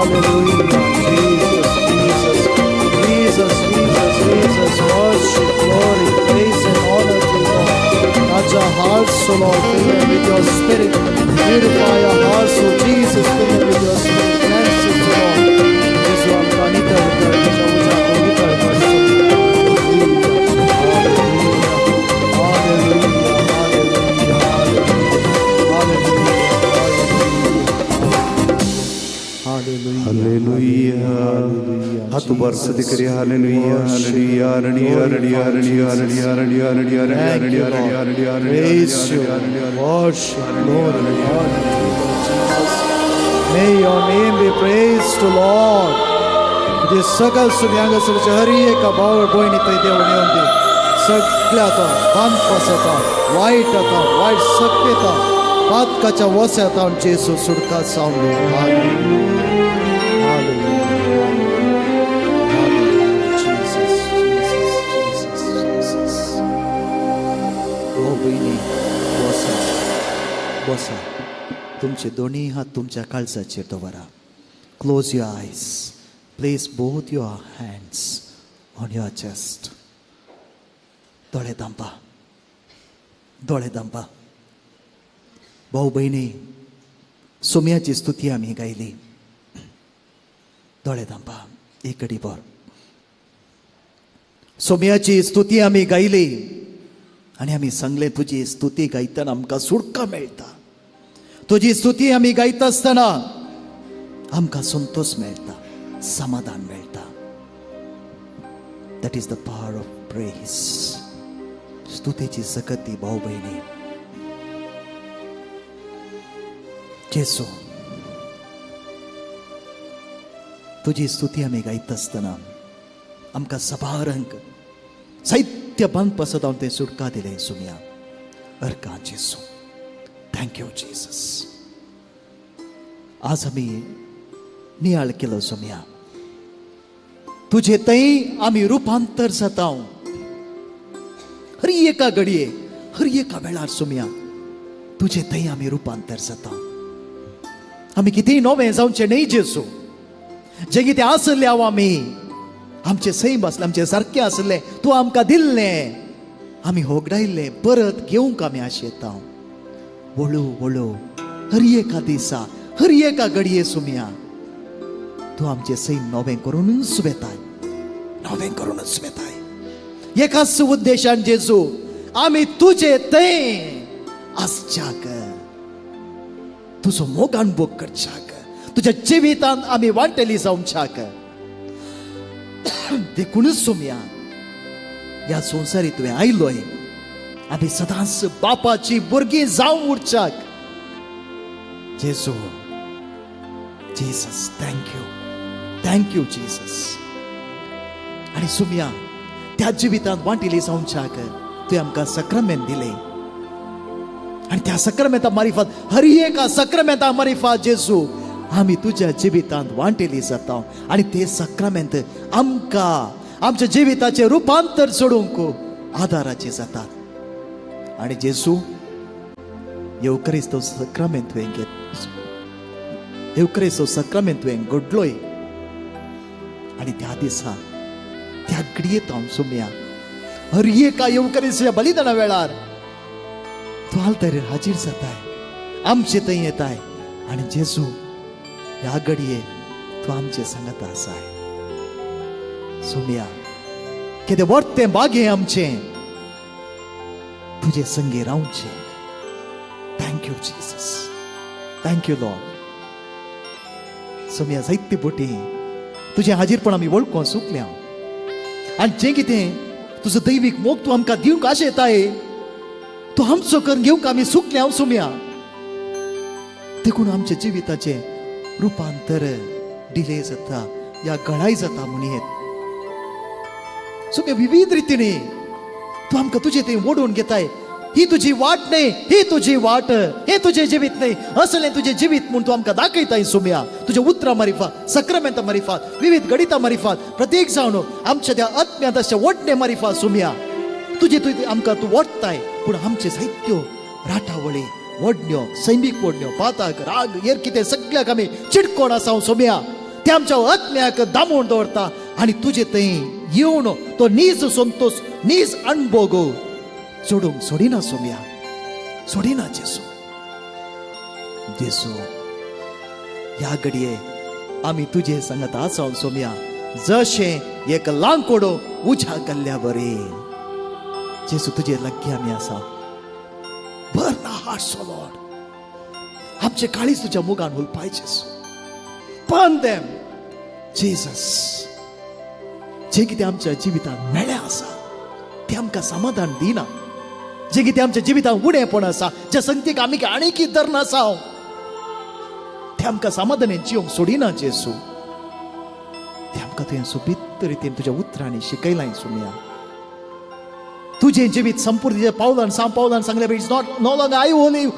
Purify our hearts, O Jesus, fill them with your spirit. Cleanse us, Lord. Yesu आमकां नितळ कर, तुझ्या उजाडातून नितळ कर. हालेलुया हाथ ऊपर से दिख रही hallelujah hallelujah hallelujah hallelujah hallelujah hallelujah hallelujah hallelujah hallelujah Praise you, worship, Lord, and honor to you, Jesus. May your name be praised, Lord. तुझे सगळ सुम्यांगासरच्या हरी एका भाव भयणी थंय देवून येवन दी. सगळ्याता दानपासता वाईट सत्यता पातकाच्या वस्यातावन जेसू सुडका सावली. बसा तुमचे दोन्ही हात तुमच्या काळजाचेर दवरा. क्लोज युअर आयज. Place both your hands on your chest. दोळे धांपा. भाऊ बहिणी, सोम्याची स्तुती आम्ही गायली. दोळे धांपा. एक घडी भर सोम्याची स्तुती आम्ही गायली आणि आम्ही सांगले तुझी स्तुती गायतना आमकां सुटका मेळटा. तुझी स्तुती आम्ही गायत असताना आमकां संतोष मेळटा, समाधान मेळटा. That is the power of praise. स्तुतीची सकती भाऊ बहिणी. जेसू तुझी स्तुती आम्ही गायत असताना आमकां सबारंक साहित्य बंद पसत हांव ते सुटका दिले. सुम्या अर्का जेसू. Thank you Jesus. आज आम्ही नियाळ केलो सोम्या. तुझे थंय आम्ही रुपांतर जाता. हर एका घडये हर एका वेळार सोम्या तुझे थंय आम्ही रुपांतर जाता. आम्ही कितेंय नवें जावचें न्हय जेसू. जे कितें आसले हांव आमी आमचे सैम आसले, आमचे सारके आसले, तूं आमकां दिल्लें, आमी होगडायल्ले परत घेवंक आमी आशेता. वळू वळू हर एका दिसा हर एका घडये सुम्या तूं आमचे सैम नवें करूनच वेताय, नवें करूनच वेताय. एकाच उद्देशान जेजू आमी तुजे थंय आसच्याक, तुजो मोग अनुभव करच्याक, तुज्या जिवितांत आमी वांटेली जावच्याक. देखूनच सोम्या ह्या संवसारीत तुवें आयलोय आमी सदांच बापाची भुरगीं जावं उरच्याक. जेजू जीसस थँक्यू जीसस. आनी सोम्या त्या जिवितांत वांटेली जावच्याक तुवें आमकां सक्रामेंत दिलें आनी त्या सक्रामेंता मारिफात हर एका सक्रामेंता मारिफात जेजू आमी तुज्या जिवितांत वांटेली जाता आनी ते सक्रामेंत आमकां आमच्या जिविताचे रुपांतर सोडूंक आदाराचे जातात. आनी जेजू येवकरिस्तो सक्रामेंत तुवें येवकरिस्तो सक्रामेंत तुवें घडलोय आनी त्या दिसा त्या घडयेंत हांव सोम्या हर एका येवकरिस्ताच्या बलिदाना वेळार तूं आल्तारीर हाजीर जाताय, आमचे थंय येताय. आनी जेजू ह्या घडये तूं आमचे सांगता आसाय. सोम्या कितें वर्तें बागे आमचें तुजे संगी रावचें. Thank you Jesus. Thank you Lord. सोम्या जायती बोटी तुजें हाजीरपण आमी वळखूंक चुकल्या आनी जें कितें तुजो दैवीक मोग तूं आमकां दिवंक आशेताय तूं आमचो करून घेवंक आमी चुकल्या. सोम्या देखून आमच्या जिविताचें रुपांतर डिले जाता या घडाय जाता म्हणयेत. सोम्या विविध रितीने तूं आमकां तुजे थंय ओडून घेताय. ही तुजी वाट न्हय, ही तुजी वाट, हे तुजें जिवीत न्हय, असलें तुजें जिवीत म्हूण तूं आमकां दाखयताय. सोम्या तुज्या उतरां मारिफात, सक्रामेंता मारिफात, विविध गणितां मारिफात, प्रत्येक जावन आमच्या त्या आत्म्यांत अशा वडणे मारिफात सोम्या तुजे तुवें आमकां तूं ओडताय. पूण आमचे साहित्य राटावळी वडण्यो, सैमीक वडण्यो, पाताक राग हेर कितें सगळ्याक आमी चिडकोण आसा सोम्या ते आमच्या आत्म्याक दामून दवरता. आनी तुजे थंय येवन तो नीज संतोष, नीज अणभव सोडूंक सोडिना सोम्या, सोडिना जेजू. जेसू ह्या घडये आमी तुजे सांगत आसा सोम्या जशें एक लांकोडो उज्या कल्ल्या बरे जेसू तुजे लग्गी आमी आसा बर्न हार्ट्स ओ लॉर्ड आमचे काळीज तुज्या मुगान उलपाय जेसू पण देम जेसस जे कितें आमच्या जिवितांत मेळ्ळें आसा ते आमकां समाधान दिना जे कितें आमच्या जिवितांत उणेपण आसा ज्या संगतीक आमी आनीक धरना आसा ते आमकां समाधान जिवंक सोडिना जेसू ते आमकां तुवें सोबीत रितीन तुज्या उतरांनी शिकयलां सुम्या तुझे जिवीत संपूर्ण तुझे पावलान सांगले it's not know longer I who live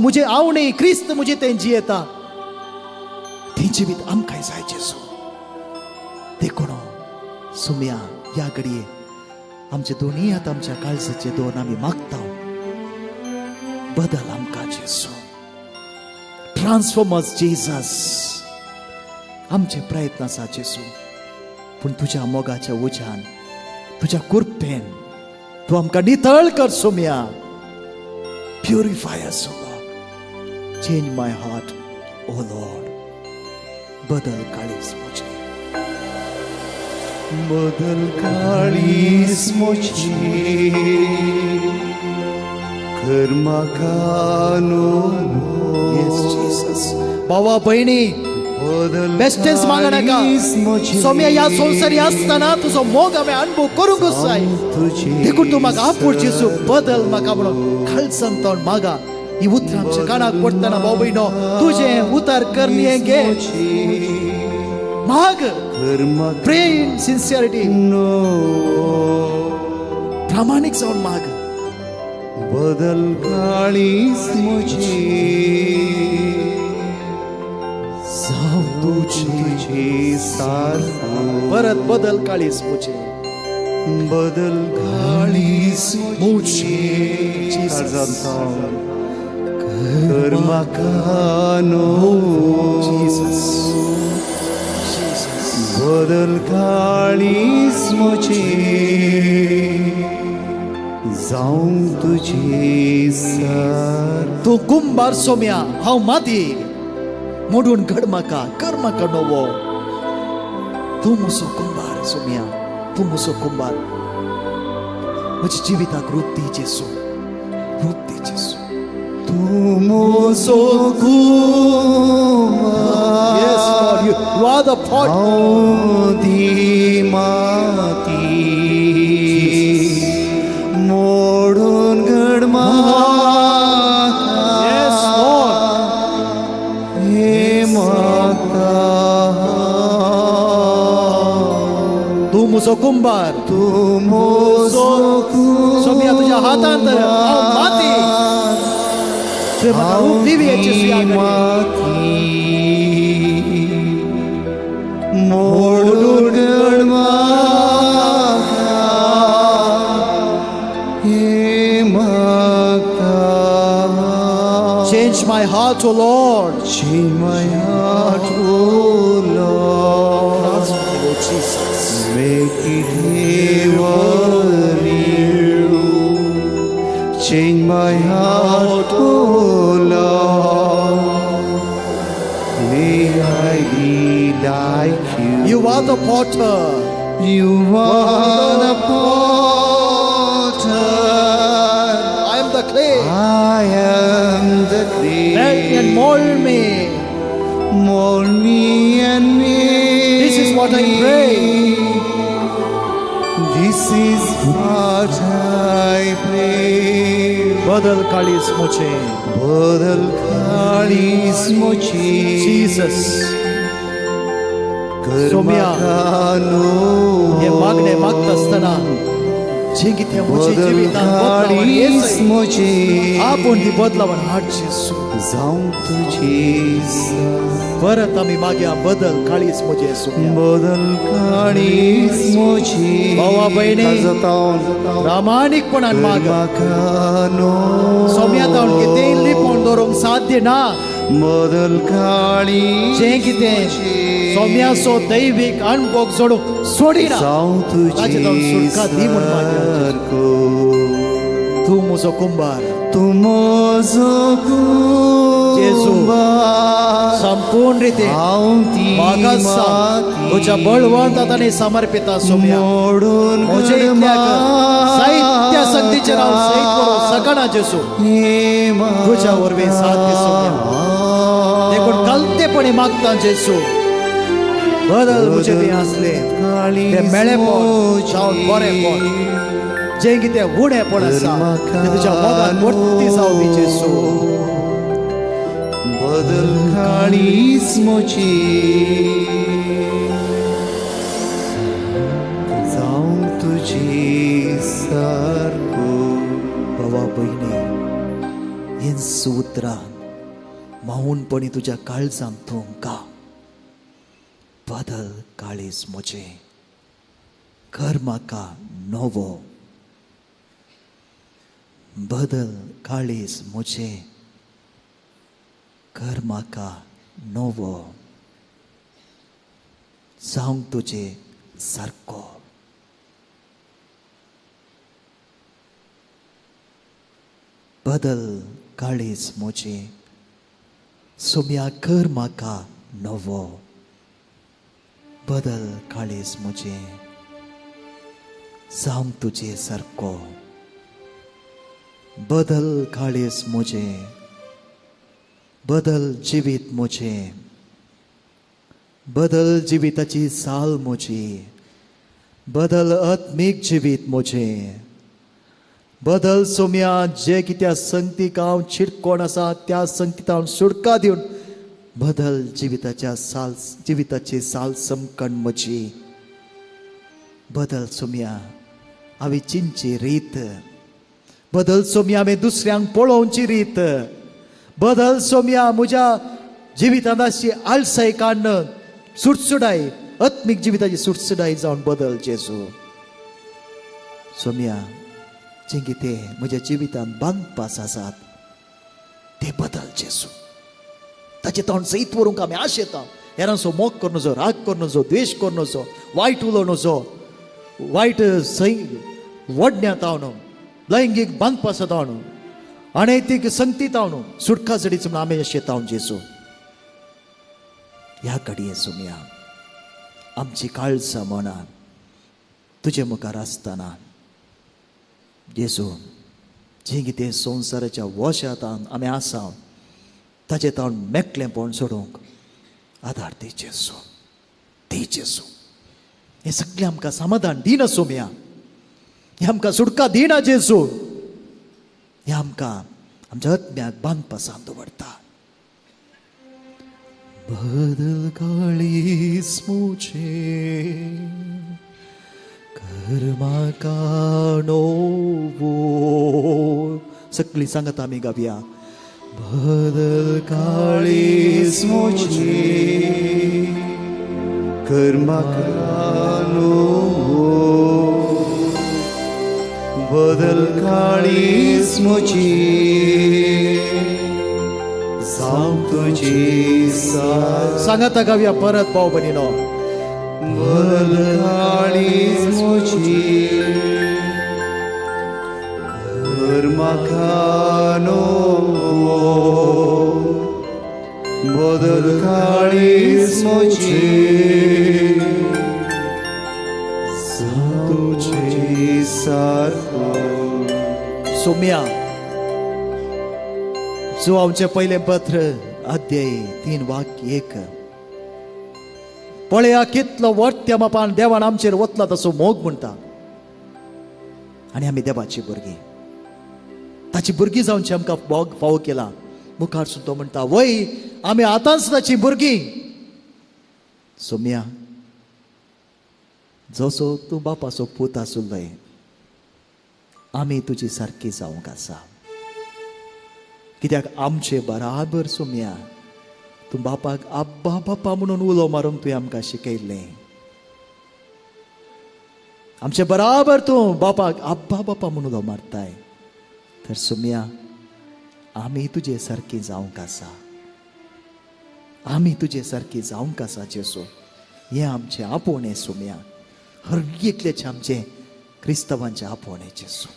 मुझे हांव न्ही क्रिस्त मुझे तें जियेता तें जिवीत आमकांय जाय जेसू देखून सुम्या ह्या घडये आमचे दोन्ही हात आमच्या काळजाचे दोन आमी मागता बदल आमकां जेसू ट्रान्सफॉर्म अस जीसस आमचे प्रयत्न आसा जेसू पूण तुज्या मोगाच्या उज्यान तुज्या कृपेन तू आमकां नितळ कर सोम्या प्युरिफाय अस ओ लॉर्ड चेंज माय हार्ट ओ लॉर्ड बदल काळीज म्हजें बदल काळीज म्हजें कर म्हाका येस जीसस भावा भयणी बेस्टेंस मागा नाका सोम्या ह्या संवसारी आसतना तुजो मोग हांवें अनुभव करूंकच जाय देखून तूं म्हाका आपूण जेसू बदल म्हाका म्हणून खालसान तोंड मागा ही उतरां आमच्या कानाक पडटना भाव भयणो तुजें उतार करणी घे माग प्रे इन सिन्सियरिटी प्रामाणीक जावन माग बदल काळीज म्हजें तुझे सारखो परत बदल काळीज म्हजें बदल काळीज म्हजें कर म्हाका जीसस बदल काळीज म्हजें जावं तुझे सार तूं कुंभार सोम्या हांव माती मोडून घड म्हाका कर म्हाका नवो तूं म्हजो कुंभार सोम्या तूं म्हजो कुंभार म्हज्या जिविताक रूप दी जेसू रूप दी जेसू तूं म्हजो कुंभार Yes Lord you are the pot हांव दी माती मोडून घड म्हाका Yes Lord तू म्हजो कुंभार तूं म्हजो सोम्या तुज्या हातांत हांव माती तुवें म्हाका रूप दिवी जेसू ह्या घडये मोडून घड म्हाका हे म्हाका Change my heart, O Lord. Change my heart, O Lord. Jesus. Make it ever new. Change my heart, O Lord. May I be like you. You are the potter. You are the potter. I am the clay. I am the clay. Melt and mold me. Mold me and make. This is what I pray. This is what I pray. बदल काळीज म्हजें. बदल काळीज म्हजें. Jesus. कर सोम्या, म्हाका हे मागणे मागता आसतना जे कितें म्हजें जिवितांत बदलावण येसय म्हजें आपूण ती बदलावण हाड जेसू जावं तुजें परत आमी मागया बदल काळीज म्हजें सोम्या. बदल काळीज म्हजें भावा भयणी प्रामाणीकपणान माग सोम्या जावन कितें इल्लीपण दवरूंक साध्य ना. बदल काळीज जें कितें सोम्याचो दैवीक अणभव सोडूंक सोडिना ताचे जावन सुटका दी म्हूण मागया. तूं म्हजो कुंभार तूं म्हजो जेजू संपूर्ण रीते म्हाका सांग तुझ्या बळवंत आनी समर्पिता सोम्या म्हजे इतल्या साहित्य संगतीचेर हांव सैत करूं सकना जेजू तुझ्या वरवीं साथ दे सोम्या देखून गलतेपणी मागता जेजू बदल म्हजे बी आसले ते मेळेपण जावन बरेपण जें कितें उणेपण आसा तें तुज्या मोगान भरती जावं दी जेजू बदल काळीच मोची जावं तुजी सारको बाबा भयणी हीं सुत्रां मौनपणी तुज्या काळजांत तुमकां बदल काळीज म्हजे कर म्हाका नवो बदल काळीज म्हजे कर म्हाका नवो जावंक तुजे सारको बदल काळीज म्हजे सोम्या कर म्हाका नवो बदल काळीज म्हजे जावंक तुजे सारको बदल काळीज म्हजे बदल जिवीत म्हजे बदल जिविताची साल म्हजी बदल आत्मीक जिवीत म्हजे बदल सोम्या जे कित्या संगतीक हांव चिडकोण आसा त्या संगतीत हांव सुडका दिवन बदल जिविताची साल समकण म्हजी बदल सोम्या हांवें चिंची रीत बदल सोम्या हांवें दुसऱ्यांक पळोवची रीत बदल सोम्या म्हज्या जिवितांत अशी आळसाय काडन सुटसुडाय आत्मीक जिविताची सुटसुडाय जावन बदल जेजू सोम्या जे कितें म्हज्या जिवितांत बांदपास आसात ते बदल जेजू ताचे तोंड सईत व्हरूंक आमी आशेता हेरांचो मोग कर नजो राग कर नजो द्वेश कर नजो वायट उलोव नजो वायट वडण्यात हांव न्हू लैंगीक बांदपासात हांव न्हू अनैतीक संगतीत हांव न्हू सुटका जडीच म्हूण आमी आशेता हांव जेजू ह्या घडये सोम्या आमची काळजां मनान तुजे मुखार आसतना जेजू जें कितें संवसाराच्या वशांत आमी आसा ताचे तोंड मेकळेपण सोडूंक आदार दी जेजू हें सगळें आमकां समाधान दिना सोम्या हें आमकां सुटका दिना जेजू हें आमकां आमच्या आत्म्याक बांदपासान दवरता बदल काळीज म्हजे कर म्हाका नवो सगळीं सांगत आमी गावया बदल काळीज म्हजे कर म्हाका नवो बदल काळीज म्हजी जावं तुजी सांगत गावया परत भाव भयणीनो बदल काळीज म्हजी कर म्हाका नवो बदल काळीज म्हजी तुझे सारको सोम्या जो आमचे पहिले पत्र अध्याय 3 वाक्य 1 पळया कितलो वर्त्य मापान देवान आमचेर वतला तसो मोग म्हणटा आनी आमी देवाची भुरगीं ताची भुरगीं जावनची आमकां मोग फावो केला मुखार सुद्दां म्हणटा वय आमी आतांच ताची भुरगीं सोम्या जसो तूं बापाचो पूत आसुल्लोय आमी तुजी सारकी जावंक आसा कित्याक आमचे बराबर सोम्या तूं बापाक आब्बा बापा म्हणून उलो मारूंक तुवें आमकां शिकयल्लें आमचे बराबर तूं बापाक आब्बा बापा म्हणून उलो मारताय तर सोम्या आमी तुजे सारकी जावंक आसा आमी तुजे सारकी जावंक आसा जेसू हें आमचें आपोवणें सोम्या हर एकल्याचें आमचें क्रिस्तवांचें आपोवणें जेसू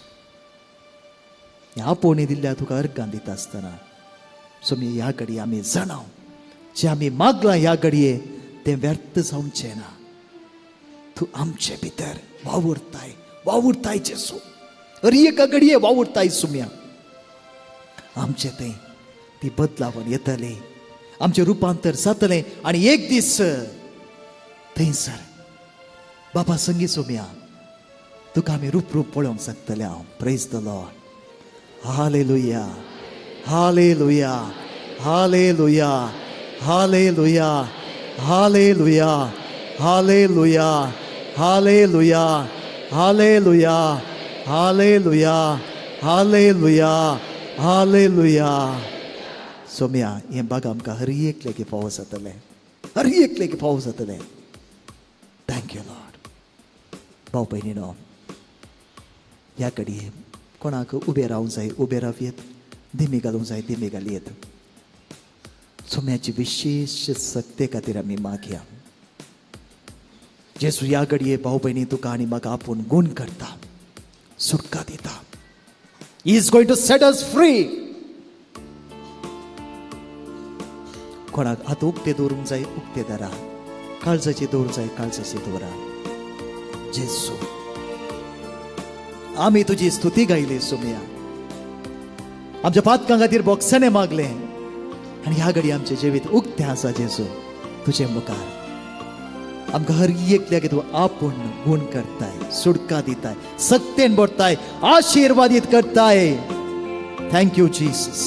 ह्या पोणी दिल्ल्या तुका अर्गां दिता आसतना सोमी ह्या घडये आमी जाणाव जे आमी मागलां ह्या घडये तें व्यर्थ जावचें ना. तूं आमचे भितर वावुरताय जेसू. हर एका घडये वावुरताय सुम्या. आमचे तें ती बदलावण येतले, आमचे रुपांतर जातलें आनी एक दीस थंयसर बाबा संगी सोम्या तुका आमी रूप पळोवंक शकतले हांव. Praise the Lord. Hallelujah, hallelujah, hallelujah, hallelujah, hallelujah, hallelujah, hallelujah, hallelujah, hallelujah, hallelujah, hallelujah. सोम्या हें बाग आमकां हर एक लेगी फावो जातलें, हर एक लेगी फावो जातलें. Thank you Lord. भाऊ भयणीनो, ह्या घडये कोणाक उबे रावंक जाय उबे रावयेत, धिमी घालूंक जाय धिमी घालयेत. सोम्याची विशेष सक्ते खातीर आमी मागया. जेसू ह्या घडये भाऊ भयणी तुका आनी म्हाका आपूण गूण करता, सुटका दिता. He is going to set us free. कोणाक हात उक्ते दवरूंक जाय उक्ते धरा, काळजाची दवरूंक जाय काळजाची दवरा. जेसू आमी तुजी स्तुती गायली सोम्या. आमच्या पातकां खातीर बोक्साने मागले आनी ह्या घडी आमचे जिवीत उक्ते आसा जेसू तुजे मुखार. आमकां हर एकल्याक तूं आपूण गूण करताय, सुटका दिताय, सक्तेन भरताय, आशीर्वादीत करताय. Thank you Jesus.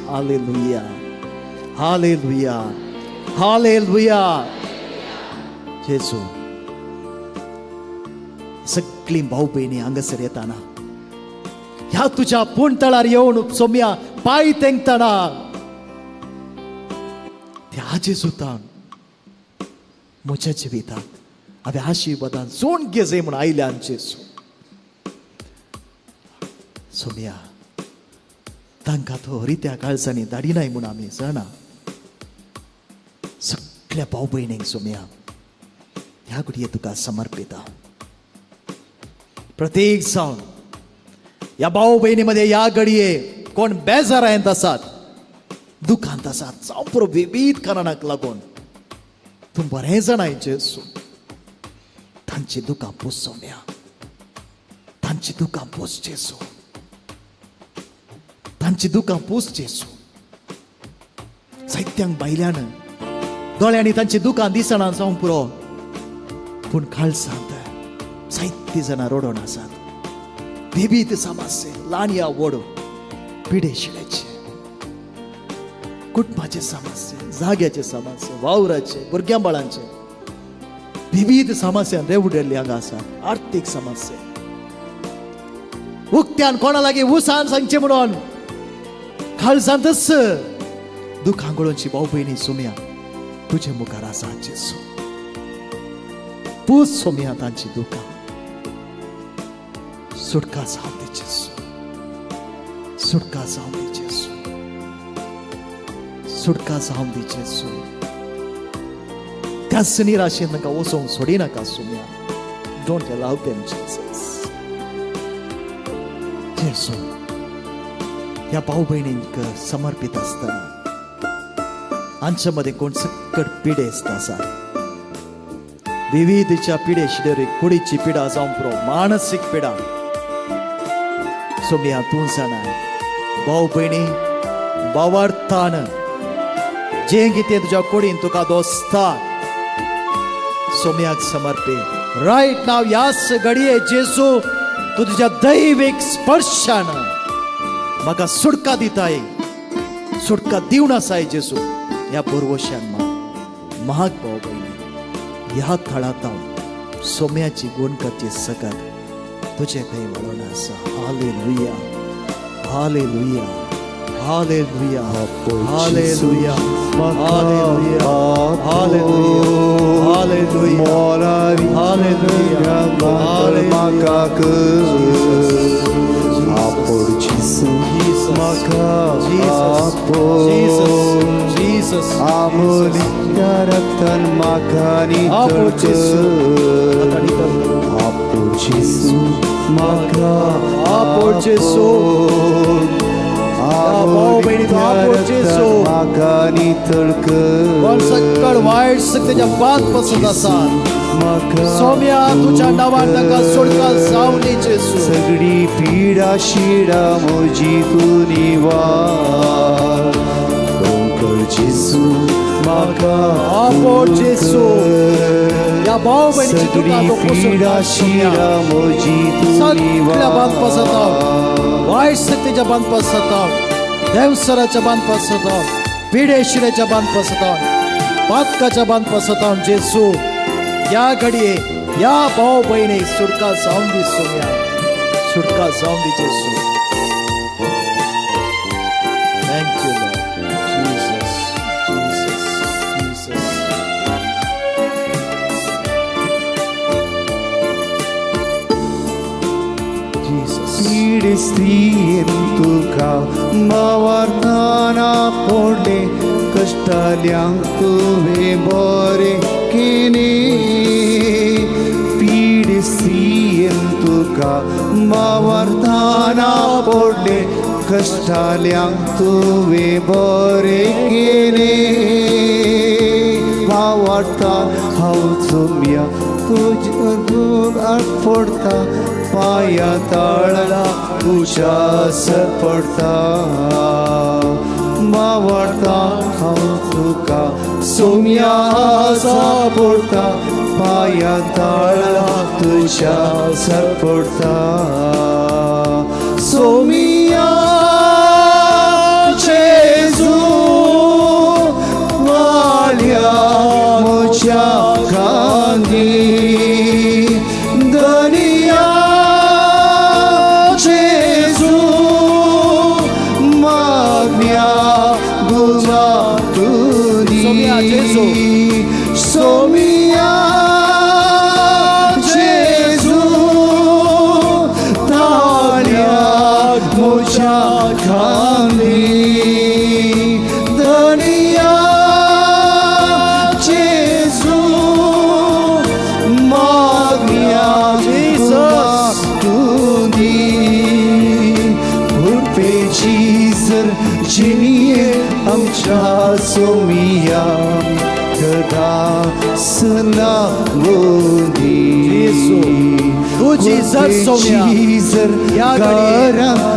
Hallelujah, hallelujah, hallelujah. जेसू सगळी भाऊ बहिणी हांगासर येताना ह्या तुझ्या पुणतळार येवन सोम्या पांय तेंकताना त्या जेजूतान म्हज्या जिवितांत हांवें आशिर्वादान जोड घे जाय म्हूण आयल्यान जेजू. सोम्या तांकां तो रित्या काळजांनी धाडिनाय म्हूण आमी जाणा. सगळ्या भाऊ भयणींक सोम्या ह्या घडये तुका समर्पिता. प्रत्येक जावन या भाऊ बहिणीमध्ये या घडये कोण बेजारायंत आसात, दुखांत आसात, जावं पुरो विविध कारणाक लागून तूं बरें जाणाय जेसू. तांची दुखां पुस सोम्या, तांची दुखां पुस जेसू, तांची दुखां पुस जेसू. साहित्यांक बायल्यान दोळ्यांनी तांची दुखां दिसना जावं पुरो, पूण काळजांत साहित्य जाणां रडोन आसात. विविध समस्ये, ल्हान या व्हड, पिडे शिडेचे, कुटुंबाचे समस्ये, जाग्याचे समस्ये, वावराचे, भुरग्यां बाळांचे, विविध समस्या रेवडलेली हांगा आसात. आर्थीक समस्या उक्त्यान कोणा लागीं उसान सांगचे म्हणून काळजांतच दुखांगळोची भाऊ भयणी सोम्या तुजे मुखार आसा जेसू. पूस सोम्या तांची दुखां, सुटका जावं दी जेसू, सुटका जावं दी जेसू, सुटका जावं दी जेसू. त्याच निराशेन तांकां वचोंक सोडिनाका सोम्या. Don't allow them Jesus. जेसू ह्या भाऊ भयणींक समर्पित आसतना हांच्या मदें कोण सकट पिडेस्त आसा, विविधच्या पिडे शिडेर कुडीची पिडा जावं पुरो मानसीक पिडा सोम्या तूं जाणाय. भाऊ भयणी भावार्थान जें कितें तुज्या कुडीन तुका दोस्ता सोम्याक समर्पी. रायट नाव ह्याच घडये जेसू तूं तुज्या दैवीक स्पर्शान म्हाका सुटका दिताय, सुटका दिवन आसाय जेसू. ह्या पुरवश्यान महाग भाऊ भयणी ह्या काळांत हांव सोम्याची गूण करची सकत तुजे थंय वळून आसा. Hallelujah, hallelujah, hallelujah, hallelujah, hallelujah, hallelujah, hallelujah, Jesus, रक्तन माखानी Jesu, भाऊ बहिणी तो आपोट जेसू म्हाका नितळ कोण कर सक्कळ वाईट सक्तीच्या बात पसंत आसात म्हाका सौम्या तुझ्या नावान ताका सुटका जावं दी जेसू सगळी पिडा शिडा म्हजी तूं निवार कर जेसू म्हाका आपोट जेसू या भाऊ बहिणीची सगळी तुका तो पुसून पिडा काड शिडा सौम्या. म्हजी तूं सगळ्या बांध पसंत निवार वाईट सक्तीच्या बांध पसंत देवसराच्या बांध पसंत पिढे शिरेच्या बांध पसंत पातकाच्या बांध पसंत जेसू या घडये या भाऊ बहिणी सुटका जाऊन दी सोम्या सुटका जाऊन दी जेसू थँक्यू जीसस जीसस जीसस पीड स्त्रीयेन तुका मावार्थाना पडले कष्टाल्यांक तुवें बरें केले पीड स्त्रीयेन तुका मावार्थाना पडले कष्टाल्यांक तुवें बरें केले वावडटा हांव चोम्या तुज्या दुराक पडटा पाया ताळला उशास पडटा मावडटा हांव तुका सोम्या पडटा पाया ताळला तुशास पडटा सोमिया जेजू वाल्या म्हज्या कांदी दर्या जेजू मागण्या गुमा सोम्या जेजू. तुनी सोमिया जेजू ताळ्या म्हज्या खांदी दर्या जेजू मागण्या गुमा तुनी उर्पेची जर जिनिये आमच्या सोमिया गदा सला येसू, तुझी जर सोम्या जर या घडये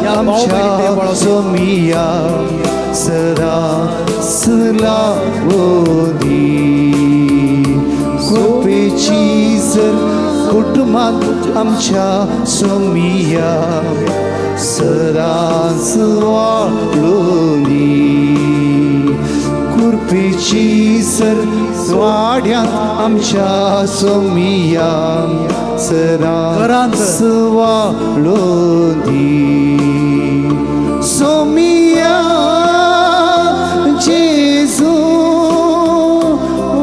या आमच्या भाऊ-बहिणी सोमिया सदा सला कृपेची जर कुटुंबात आमच्या सोमिया सदांच वाळोनी कृपेची सर वाड्यात आमच्या सोमिया सदांच वाळोनी सोमिया जेजू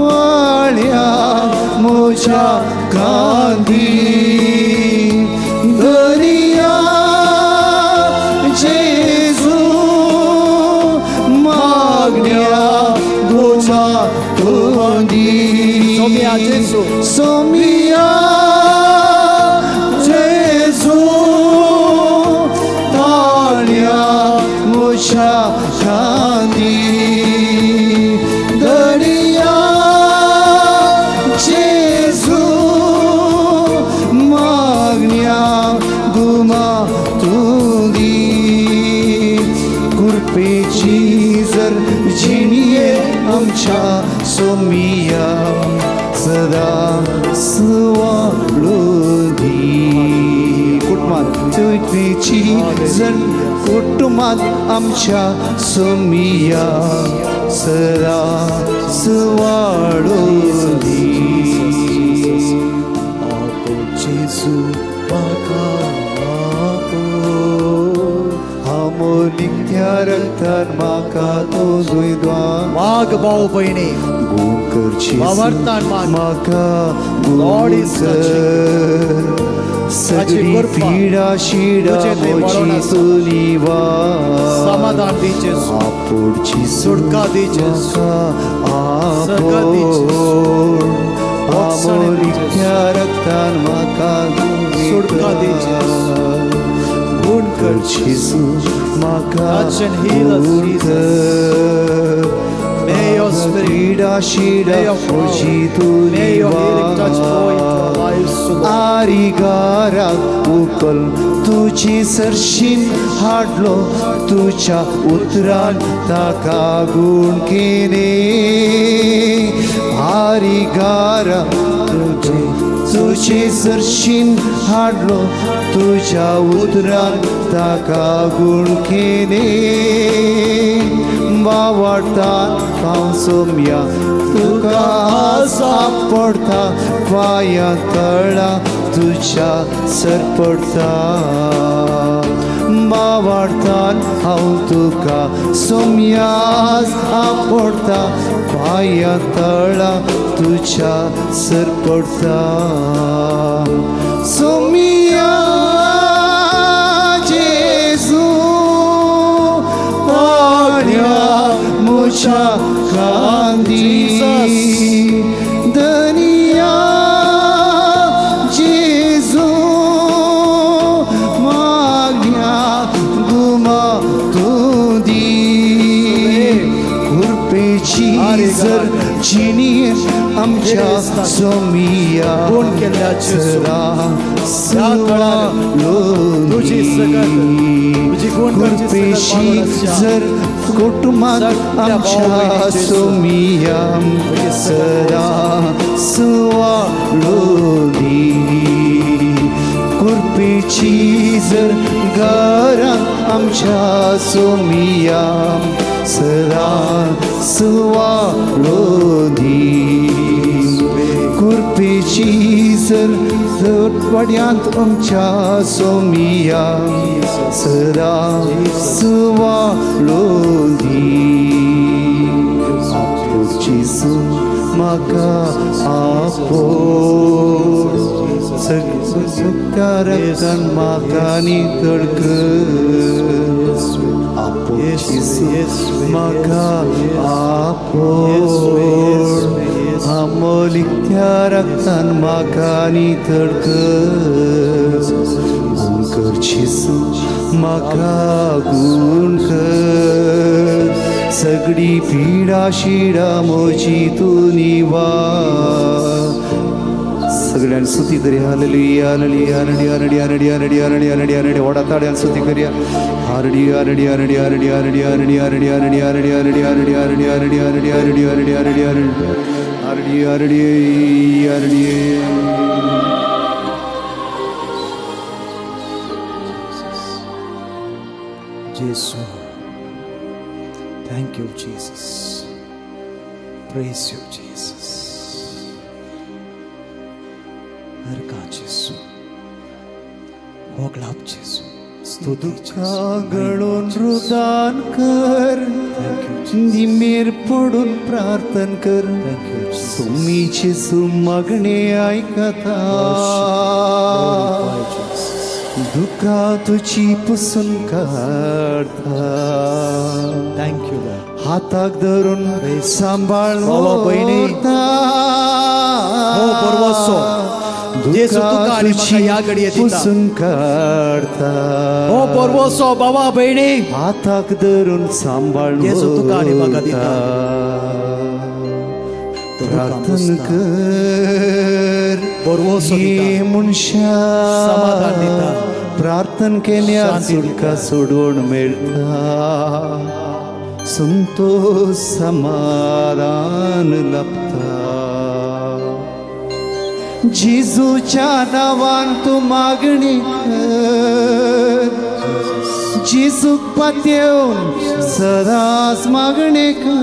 वाळ्या म्हज्या कांदी दर्या जेजू मागण्या गुमा तुनी सोम्या जेजू. सोमिया जेजू ताळ्या म्हज्या कांदी दर्या जेजू मागण्या गुमा तुनी कृपेची जर जिनिये आमच्या सोमिया सदा स्वाळोनी कुटुंबात कृपेची जर कुटुंबात आमच्या सोमिया सदा स्वाळोनी जेजू म्हाका अमोलीक त्या रक्तान म्हाका तो जुयद्वा माग भाऊ बहिणी गुण करची वावरतान माग. म्हाका Lord गुण is कर सगळी कृपा पिडा शिडा तुझे ते म्हजी बळोवन आसा. तुनिवा समाधान दी जेजू आपोडची सुटका दी जेजू म्हाका सगळं दी जेजू. अमोलीक त्या रक्तान म्हाका सुटका दी जेजू. गुण कर जेजू म्हाका Touch and heal us, Jesus. May your spirit, शिडा शिडा may your power, म्हजी may your healing touch flow into our lives, so Lord. आरिगाराक उकल तुजी सरशीन हाडलो तुझ्या उतरान ताका गुण केले आरिगारा तुझे सरशीन हाडलो तुझ्या उतरान ताका गुण केले वावरता पावसोम्या तुका सापडता पाया तळा तुझ्या सरपडता वावरतान हांव तुका सोम्यास आपडता पाया तळा तुझ्या सरपडता सोम्या जेजू मुझा कांदी दनिया जेजू मागण्या गुमा तू दी कुरपेची जर चिनी आमच्या सोमिया सरा सवा लोणी कुरपेशी जर कुटुंबात आमच्या सोमियाम सरा सवा लोणी कुरपेची जर घरात आमच्या सोमियाम सरा सवा लोणी कुरपेची जर पड्यांत आमच्या सोमियाम सरा सवा लोणी जेजू म्हाका आपोड सकारान म्हाका नितळ कर आपोड जेजू म्हाका आपोड अमोलीक त्या रक्तान म्हाका नितळ कर जेजू म्हाका गुण कर सगळी पिडा शिडा म्हजी तू निवा सगळ्यान स्तुती करी hallelujah hallelujah hallelujah hallelujah hallelujah hallelujah hallelujah hallelujah वडा ताळ्यान स्तुती करूया hallelujah hallelujah hallelujah hallelujah hallelujah hallelujah hallelujah hallelujah hallelujah hallelujah hallelujah hallelujah hallelujah hallelujah hallelujah hallelujah hallelujah hallelujah Jesus. Thank you, Jesus. Praise you, Jesus. हरका जेसू होगलाप जेसू स्तुती गळून रुदान कर निमेर पडून प्रार्थन कर तुम्हीचे सुमागणे ऐकता दुःखा तुझी पुसून काढता थँक्यू हाताक धरून सांभाळ बहिणी हो परवासो जेसू तुका आणि म्हाका या घडये दिता पुसून काढता हो परवासो बाबा बहिणी हाताक धरून सांभाळ जेसू तुका आणि म्हाका दिता प्रार्थन कर परवासो हे मनशा समाधान दिता प्रार्थन केल्यार सुटका सोडून मेळटा संतोष समाधान लाभता जेजूच्या नावान तूं मागणी कर जेजूक पातयेवन सदांच मागणी कर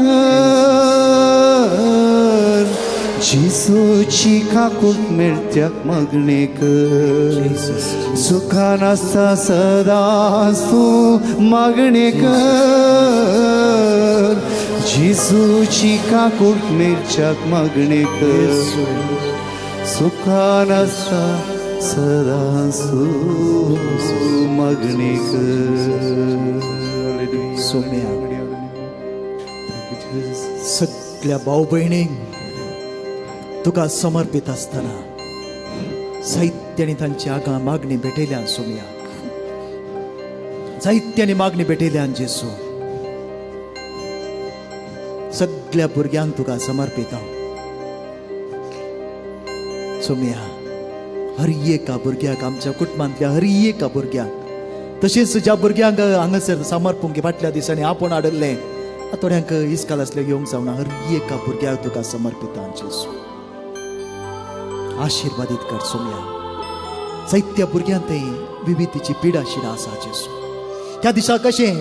जेजूची काकूट मेळत्याक मागणी कर सुखान आसता सदांच तूं मागणी कर जेजूची काकूट मेळच्याक मागणी कर सुखान आसता सदांच तूं मागणी कर सगळ्या भाऊ भयणींक तुका समर्पित असताना साहित्याने तांची आगा मागणी भेटयल्या सोम्या जायत्यांनी मागणी भेटयल्यान जेसू सगळ्या भुरग्यांक तुका समर्पित हांव. सोम्या हर एका भुरग्याक आमच्या कुटुंबांतल्या हर एका भुरग्याक तशेंच ज्या भुरग्यांक हांगासर समर्पूंक फाटल्या दिसांनी आपण हाडले थोड्यांक इस्काल असले घेवंक जावना. हर एका भुरग्याक तुका समर्पित हांव जेसू. आशीर्वादीत कर सोम्या. जायत्या भुरग्यांत विविधीची पिडा शिडा आसा जेसू. त्या दिसा कशें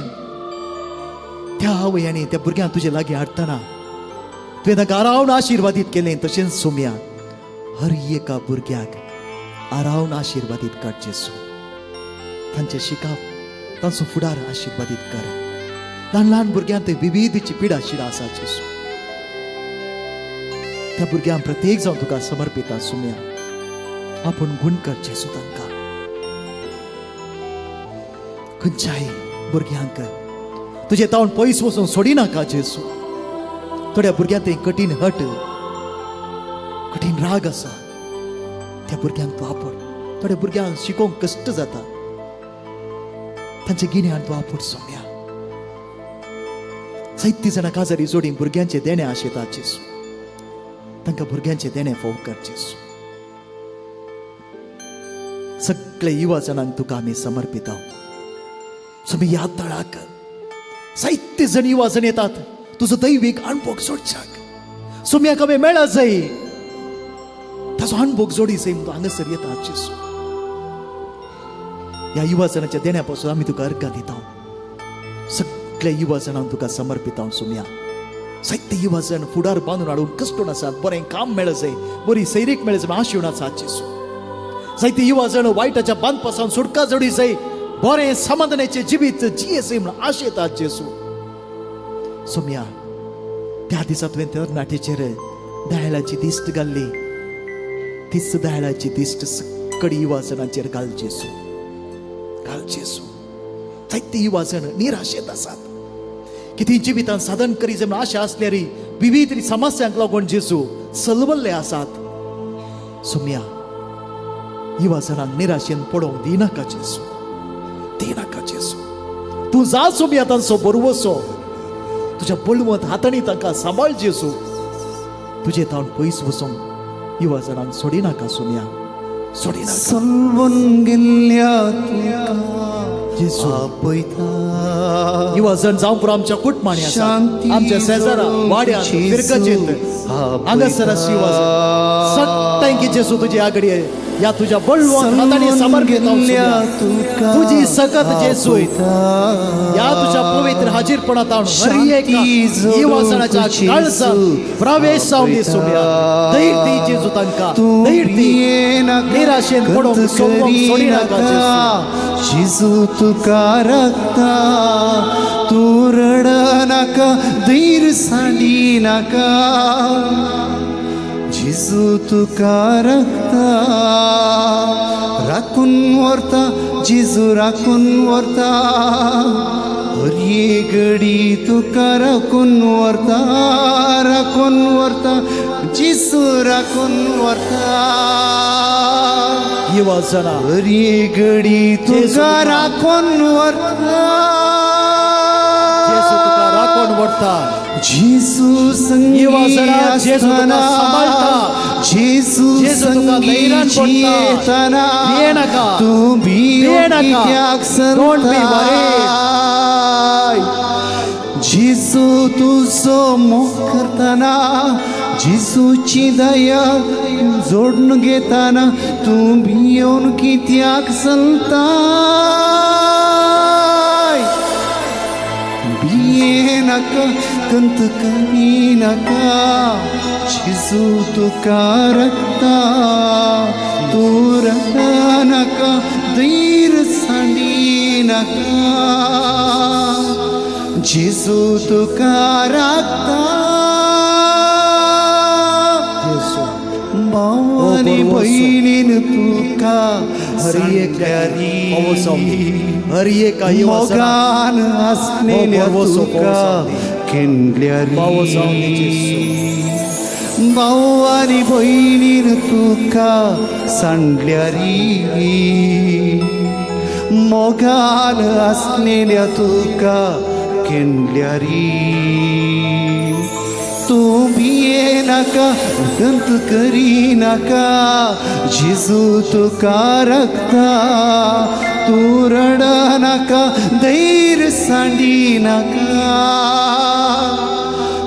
त्या आवयांनी त्या भुरग्यांक तुजे लागीं हाडटना तुवें ताका आरावन आशीर्वादीत केलें तशेंच सोम्या हर एका भुरग्याक आरावन आशीर्वादीत कर जेसू. तांचें शिकप तांचो फुडार आशीर्वादीत कर. ल्हान ल्हान भुरग्यांत विविधीची पिडा शिडा आसा जेसू. त्या भुरग्यांक प्रत्येक जावन तुका समर्पिता सोम्या. आपूण गुण कर जेसू. तांकां खंयच्याय भुरग्यांक तुजे तावन पयस वचून सोडिनाका जेसू. थोड्या भुरग्यांक कठीण हट कठीण राग आसा त्या भुरग्यांक तूं आपूण. थोड्या भुरग्यांक शिकोवंक कश्ट जाता तांचे गिन्यान तूं आपूण सोम्या. जायतीं जाणां काजारी जोडीन भुरग्यांचे देणे आशेतात जेसू. तांकां भुरग्यांचे देणे फोव कर जेसू. सगळे युवा जाणांक तुका आमी समर्पित हांव. सोमी ह्या तळाक जायते जण युवा जण येतात तुजो दैवीक अणभव सोडच्याक. सोम्याक हांवें मेळा जाय ताजो अणभव जोडी जाय म्हणून हांगासर येतात जेसू. ह्या युवा जणांच्या देण्या पासून आमी तुका अर्घ दिता. सगळ्या युवा जणांक तुका समर्पित हांव सोम्या. जायते युवा जण फुडार बांदून हाडून कश्टून आसात. बरें काम मेळ जाय बरी सैरीक मेळ जाय आशिवून आसात जेसू. जायते युवा जण वायटाच्या बांद पासून सुटका जोडी जाय बरें समाधानाचे जिवीत जियेसे म्हणून आशेतात जेसू. सोम्या त्या दिसा तुवें तरणाटेचेर दयाळाची दिश्ट घाल्ली तीच दयाळाची दिश्ट सकळी युवा जणांचेर घाल जेसू. घाल जेसू. जायते युवा जण निराशेत आसात कितें जिवितांत साधन करी जाय म्हणून आशा आसल्यार विविध समस्यांक लागून जेसू सलवल्ले आसात. सोम्या युवा जणांक निराशेन पडोवंक दिनाका जेसू. दिनाका जेसू. तूं जा सोम्या तांचो बरोवसो. तुज्या बळवंत हातांनी तांकां सांबाळ जेसू. तुजे तावन पयस वचोंक युवा जणांक सोडिनाका सोम्या. सोडिनाका. सलवून गेल्ल्या जेसू आपयता युवा जण जावं पुरो आमच्या कुटुंबांनी आसा आमच्या शेजारा वाड्यात फिरकचेत हांगासर आसा युवा जण सगळ्यांक जेसू तुजे आगडी या तुझ्या बळवंत हातांनी समर्पित तुझी सकत जेसू या तुझ्या पवित्र हाजीरपणात हर एका युवा जणाच्या काळजांत प्रवेश जावं दे सोम्या. धैर्य दी जेसू तांकां. धैर्य दी. निराशेन पडोवंक सोडिनाका जेसू. जेसू तुका रक्ता तू रड नाका धैर्य सांडी नाका. जेसू तुका रक्ता राखून व्हरता जेसू राखून व्हरता. हर एक घडी तुका राखून व्हरता राखून व्हरता जेसू राखून व्हरता. युवा जणां हर एक घडी तुका राखून व्हरता. जेसू तुका राखून व्हरता. जेसू युवा जणां जेसू तुका सांबाळटा. जेसू धैर्यान जियेतना भियेनाका. तूं भियेनाका. कित्याक Don't be worried. जेसू तुजो मोग करतना जेसूची दया जोडून घेताना तूं भियोन कित्याक चलता. भिये नाका कंत करी नाका. जेसू तुका रक्ता तू रडा नाका धैर्य सांडी नाका. जेसू तुका रक्ता. भावानी बहिणीन तुका हर एका मोगान असलेल्या तुका केंद्ल्यारी. भावानी बहिणीन तुका सांडल्यारी मोगाल असलेल्या तुका केंडल्यारी तू भिये नाका गंत करी नाका जेजू तुका रक्ता तू रड नाका धैर्य सांडी नाका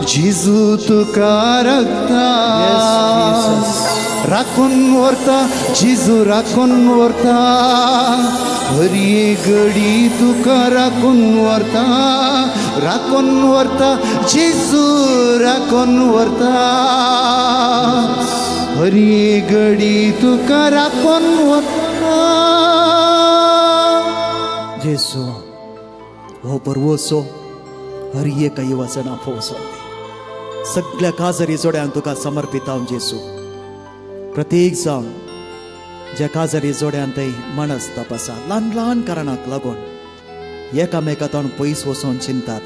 जेजू तुका रक्ता राखून व्हरता जेजू राखून व्हरता हरी घडी तुका राखून व्हरता जेजू राखून व्हरता हरी घडी तुका राखून व्हरता जेसू हो परवोसो हर एका युवाचना फोसो सगळ्या काजरी जोड्यांक तुका समर्पित हांव जेसू प्रत्येक जावन ज्या काजरी जोड्यान थंय मनस तपासा ल्हान ल्हान कारणाक लागून एकामेकातोन पयस वचून चिंतात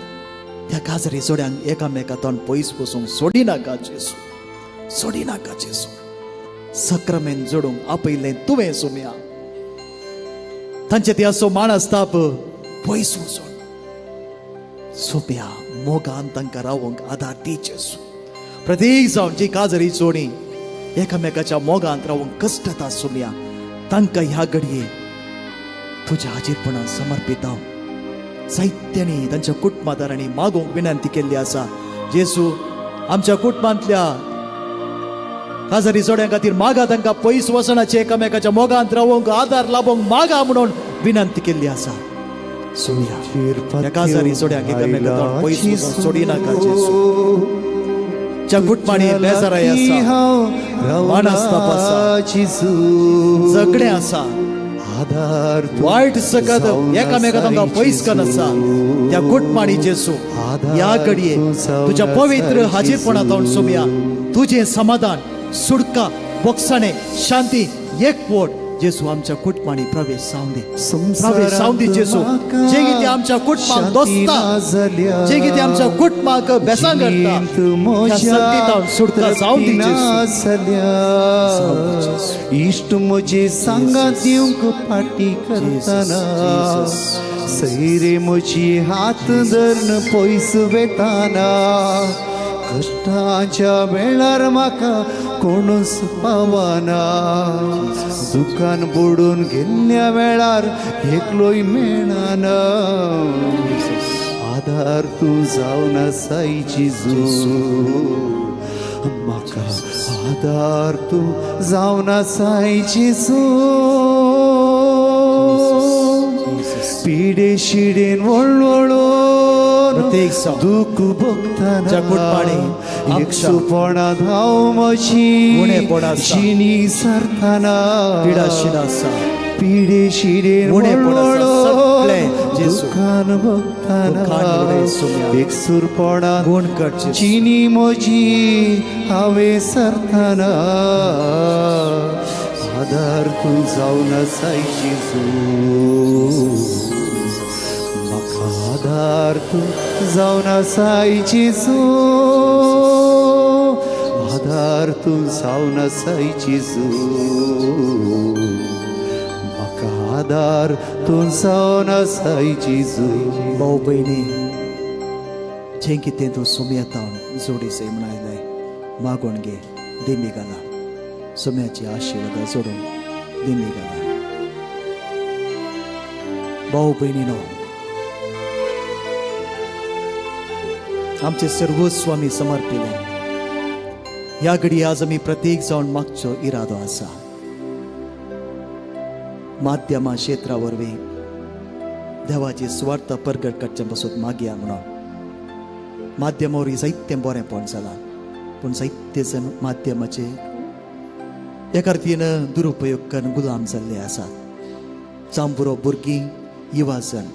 त्या काजरी जोड्यांक एकामेकातोन पयस वचूंक सोडिनाका जेसू सक्रामेंत जोडूंक आपयलें तुवें सुम्या तांचे ते असो माणस ताप पयस वचून सोप्या मोगान तांकां रावूंक आदार दी जेसू प्रत्येक जावन जी काजरी जोडी एकामेकाच्या मोगांत रावूंक कश्टता सुम्या तांकां ह्या घडये तुज्या हाजीरपणान समर्पित हांव साहित्यानी तांच्या कुटुंबादारांनी मागोवंक विनंती केल्ली आसा जेसू आमच्या कुटुंबांतल्या काजरी जोड्यां खातीर मागा तांकां पयस वचनाचे एकामेकाच्या मोगांत रावूंक आदार लाभूंक मागा म्हणून विनंती केल्ली आसा सुम्या त्या काजरी जोड्यांक एकामेकातोन पयस वचूंक सोडिनाका जेसू ज्या कुटुंबांनी बेजाराय आसा मानस तपासा झगडे आसा वायट सकत एकामेका तांकां पयस कन आसा त्या कुटुंबांनी जेसू ह्या घडये तुज्या पवित्र हाजीरपणांत सुम्या तुजें समाधान सुडका बोगसाणे शांती एकवट जेसू आमच्या कुटुंबांनी प्रवेश जावं दे जेसू जे कितें आमच्या कुटुंबाक दोस्ता जे कितें आमच्या कुटुंबाक बेसां घडटा त्या संकटांत सुटका जावं दी जेसू इष्ट म्हजे सांगात दिवंक फाटी करताना सैरे म्हजी हात धरन पयस वेताना कष्टाच्या वेळार म्हाका कोणूच पावाना दुकान बुडून गेल्ल्या वेळार एकलोय मेळना आधार तूं जावन आसाय जेजू म्हाका आधार तूं जावन आसाय जेजू पिडे शिडेन वळवळून दुःख भोगताना एकसुपणां धांव म्हजी जिणी सरताना पिडे शिडेन वळवळून दुःखान भोगताना एकसुरपणां जिणी म्हजी हांवें सरताना आधार तूं जावन आसाय जेजू आधार तूं जावन आसाय जेजू आधार तूं जावन आसाय जेजू म्हाका आधार तूं जावन आसाय जेजू भाऊ भयणी जें कितें तूं सुम्यातावन जोडीसय म्हूण आयलाय मागोवन घे दिमी घाला सुम्याची आशिर्वादा जोडून दिमी घाला भाऊ भयणीनो आमचे सर्वस्व आमी समर्पिले ह्या घडी आज आमी प्रत्येक जावन मागचो इरादो आसा माध्यमा क्षेत्रा वरवीं देवाची स्वार्थ परगट करचे पासून मागया म्हणून माध्यमा वरवीं जायतें बरेंपण जालां पूण जायते जण माध्यमाचे एका रितीन दुरुपयोग करून गुलाम जाल्ले आसात जावं पुरो भुरगीं युवा जण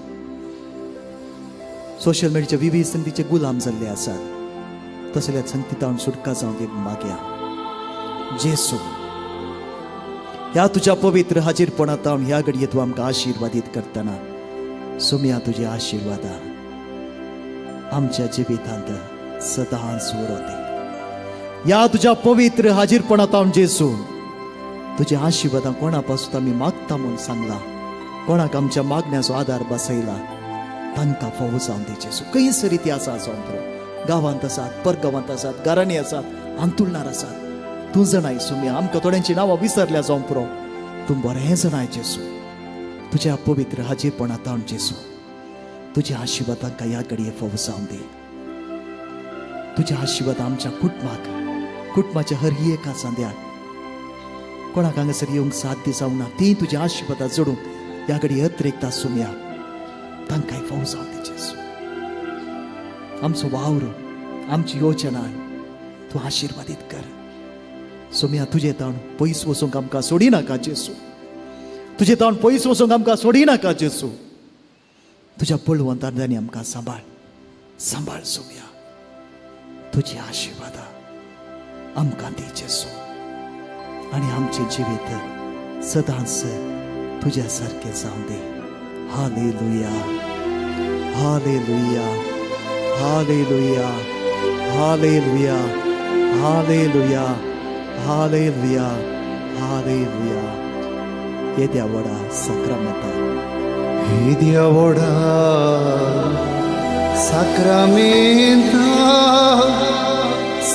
सोशल मिडियाच्या विविध संधीचे गुलाम जाल्ले आसात तसल्या संतीतावन सुटका जावं दी मागया जेसू ह्या तुज्या पवित्र हाजीरपणांत ह्या घडये तूं आमकां आशिर्वादीत करतना सुम्या तुजी आशिर्वादा आमच्या जिवितांत सदांच उरते ह्या तुज्या पवित्र हाजीरपणांत जेसू तुजी आशिर्वादां कोणा पासून आमी मागता म्हूण सांगला कोणाक आमच्या मागण्याचो आधार बसयला तांकां फोव जावन दी जेजू. खंयसर ती आसा सोंपरो, गांवांत आसात, परगांवांत आसात, घरांनी आसात, अंतुळणार आसात, तूं जाणाय सुमी. आमकां थोड्यांची नांवां विसरल्या सोंपरो, तूं बरें जाणाय जेजू. तुज्या पवित्र हाजीरपणांत हांव जेजू तुज्या आशिर्वाद तांकां ह्या घडये फोव जावन दी. तुज्या आशिर्वाद आमच्या कुटुंबाच्या हर एका सांद्याक कोणाक हांगासर येवंक साध्य जावंक ना, ती तुज्या आशिर्वादां जोडूंक ह्या घडये अत्रेकता सुम्या तांकांय फोव जावन दी जेजू. आमचो वावर, आमची योजना तूं आशिर्वादीत कर. सुम्या तुजे ताण पयस वचूंक आमकां सोडिनाका जेजू. तुजे ताण पयस वचूंक आमकां सोडिनाका जेजू. तुज्या पळवंतांनी आमकां सांबाळ सुम्या. तुजी आशिर्वाद आमकां दी जेजू. आनी आमचें जिवीत सदांच तुज्या सारकें जावं दी. Hallelujah, hallelujah, hallelujah, hallelujah, hallelujah, hallelujah, hallelujah. येद्या वडा सक्रामेंता, येद्या वडा सक्रामेंता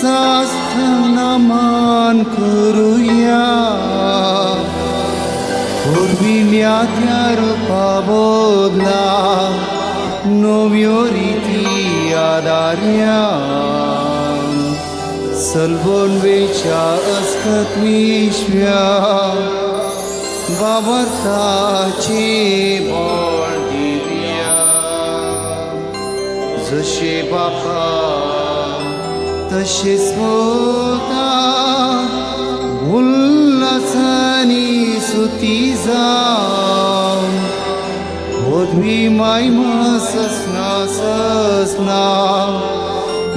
सास्थानामान करूया. पूर्विल्या त्या रूपा बदला नव्यो रिती आदार्या. सलबोनवेच्या अस्कत विश्व्या बाबर्थाचे बळ दिल्या. जशे बापा तशेच होता उल्हासानी सुती जावन. होदवी मायमा ससना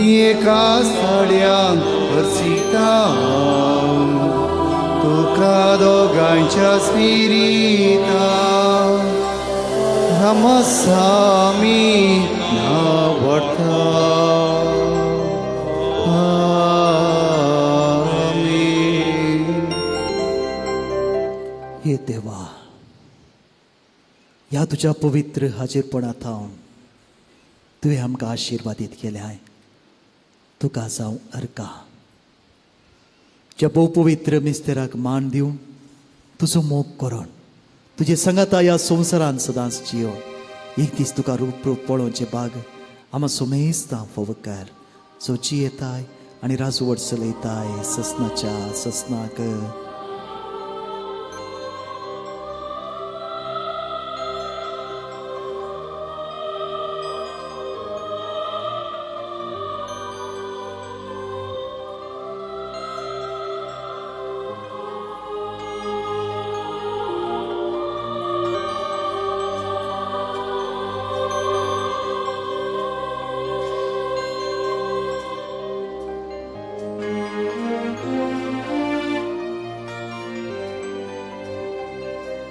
एका साड्यांक परसिता. तुका दोगांच्या स्पिरिता नमस्सामी नावडटा. हे देवा, ह्या तुज्या पवित्र हाजीरपणांत हांव तुवें आमकां आशिर्वादीत केल्याय. तुका जावं अर्का. ज्या भोव पवित्र मिस्तेराक मान दिवन तुजो मोग करून तुजे संगता ह्या संवसारांत सदांच जियोन एक दीस तुका रूप पळोवचे बाग आमा सुमेस्तां फोव कर. जो जियेताय आनी राजवट चलयताय ससनाच्या ससनाक.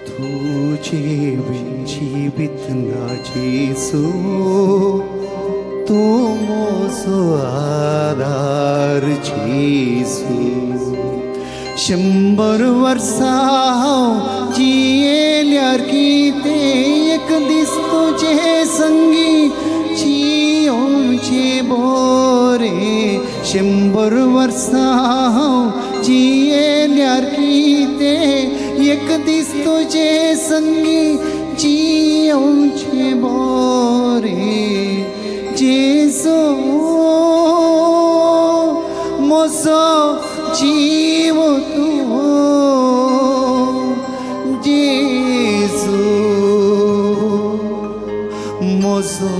तुझे जीवित ना जेसू तू मोजो आधार जेसू. 100 वर्सां हांव जियेल्यार कितें एक दीस तुजे संगी जियोंचे बोरे. 100 वर्सां हांव जियेल्यार कितें एक दीस तुजे संगी जियोंचे बोरे. जेजू मोजो जीव तूं. जेजू मोजो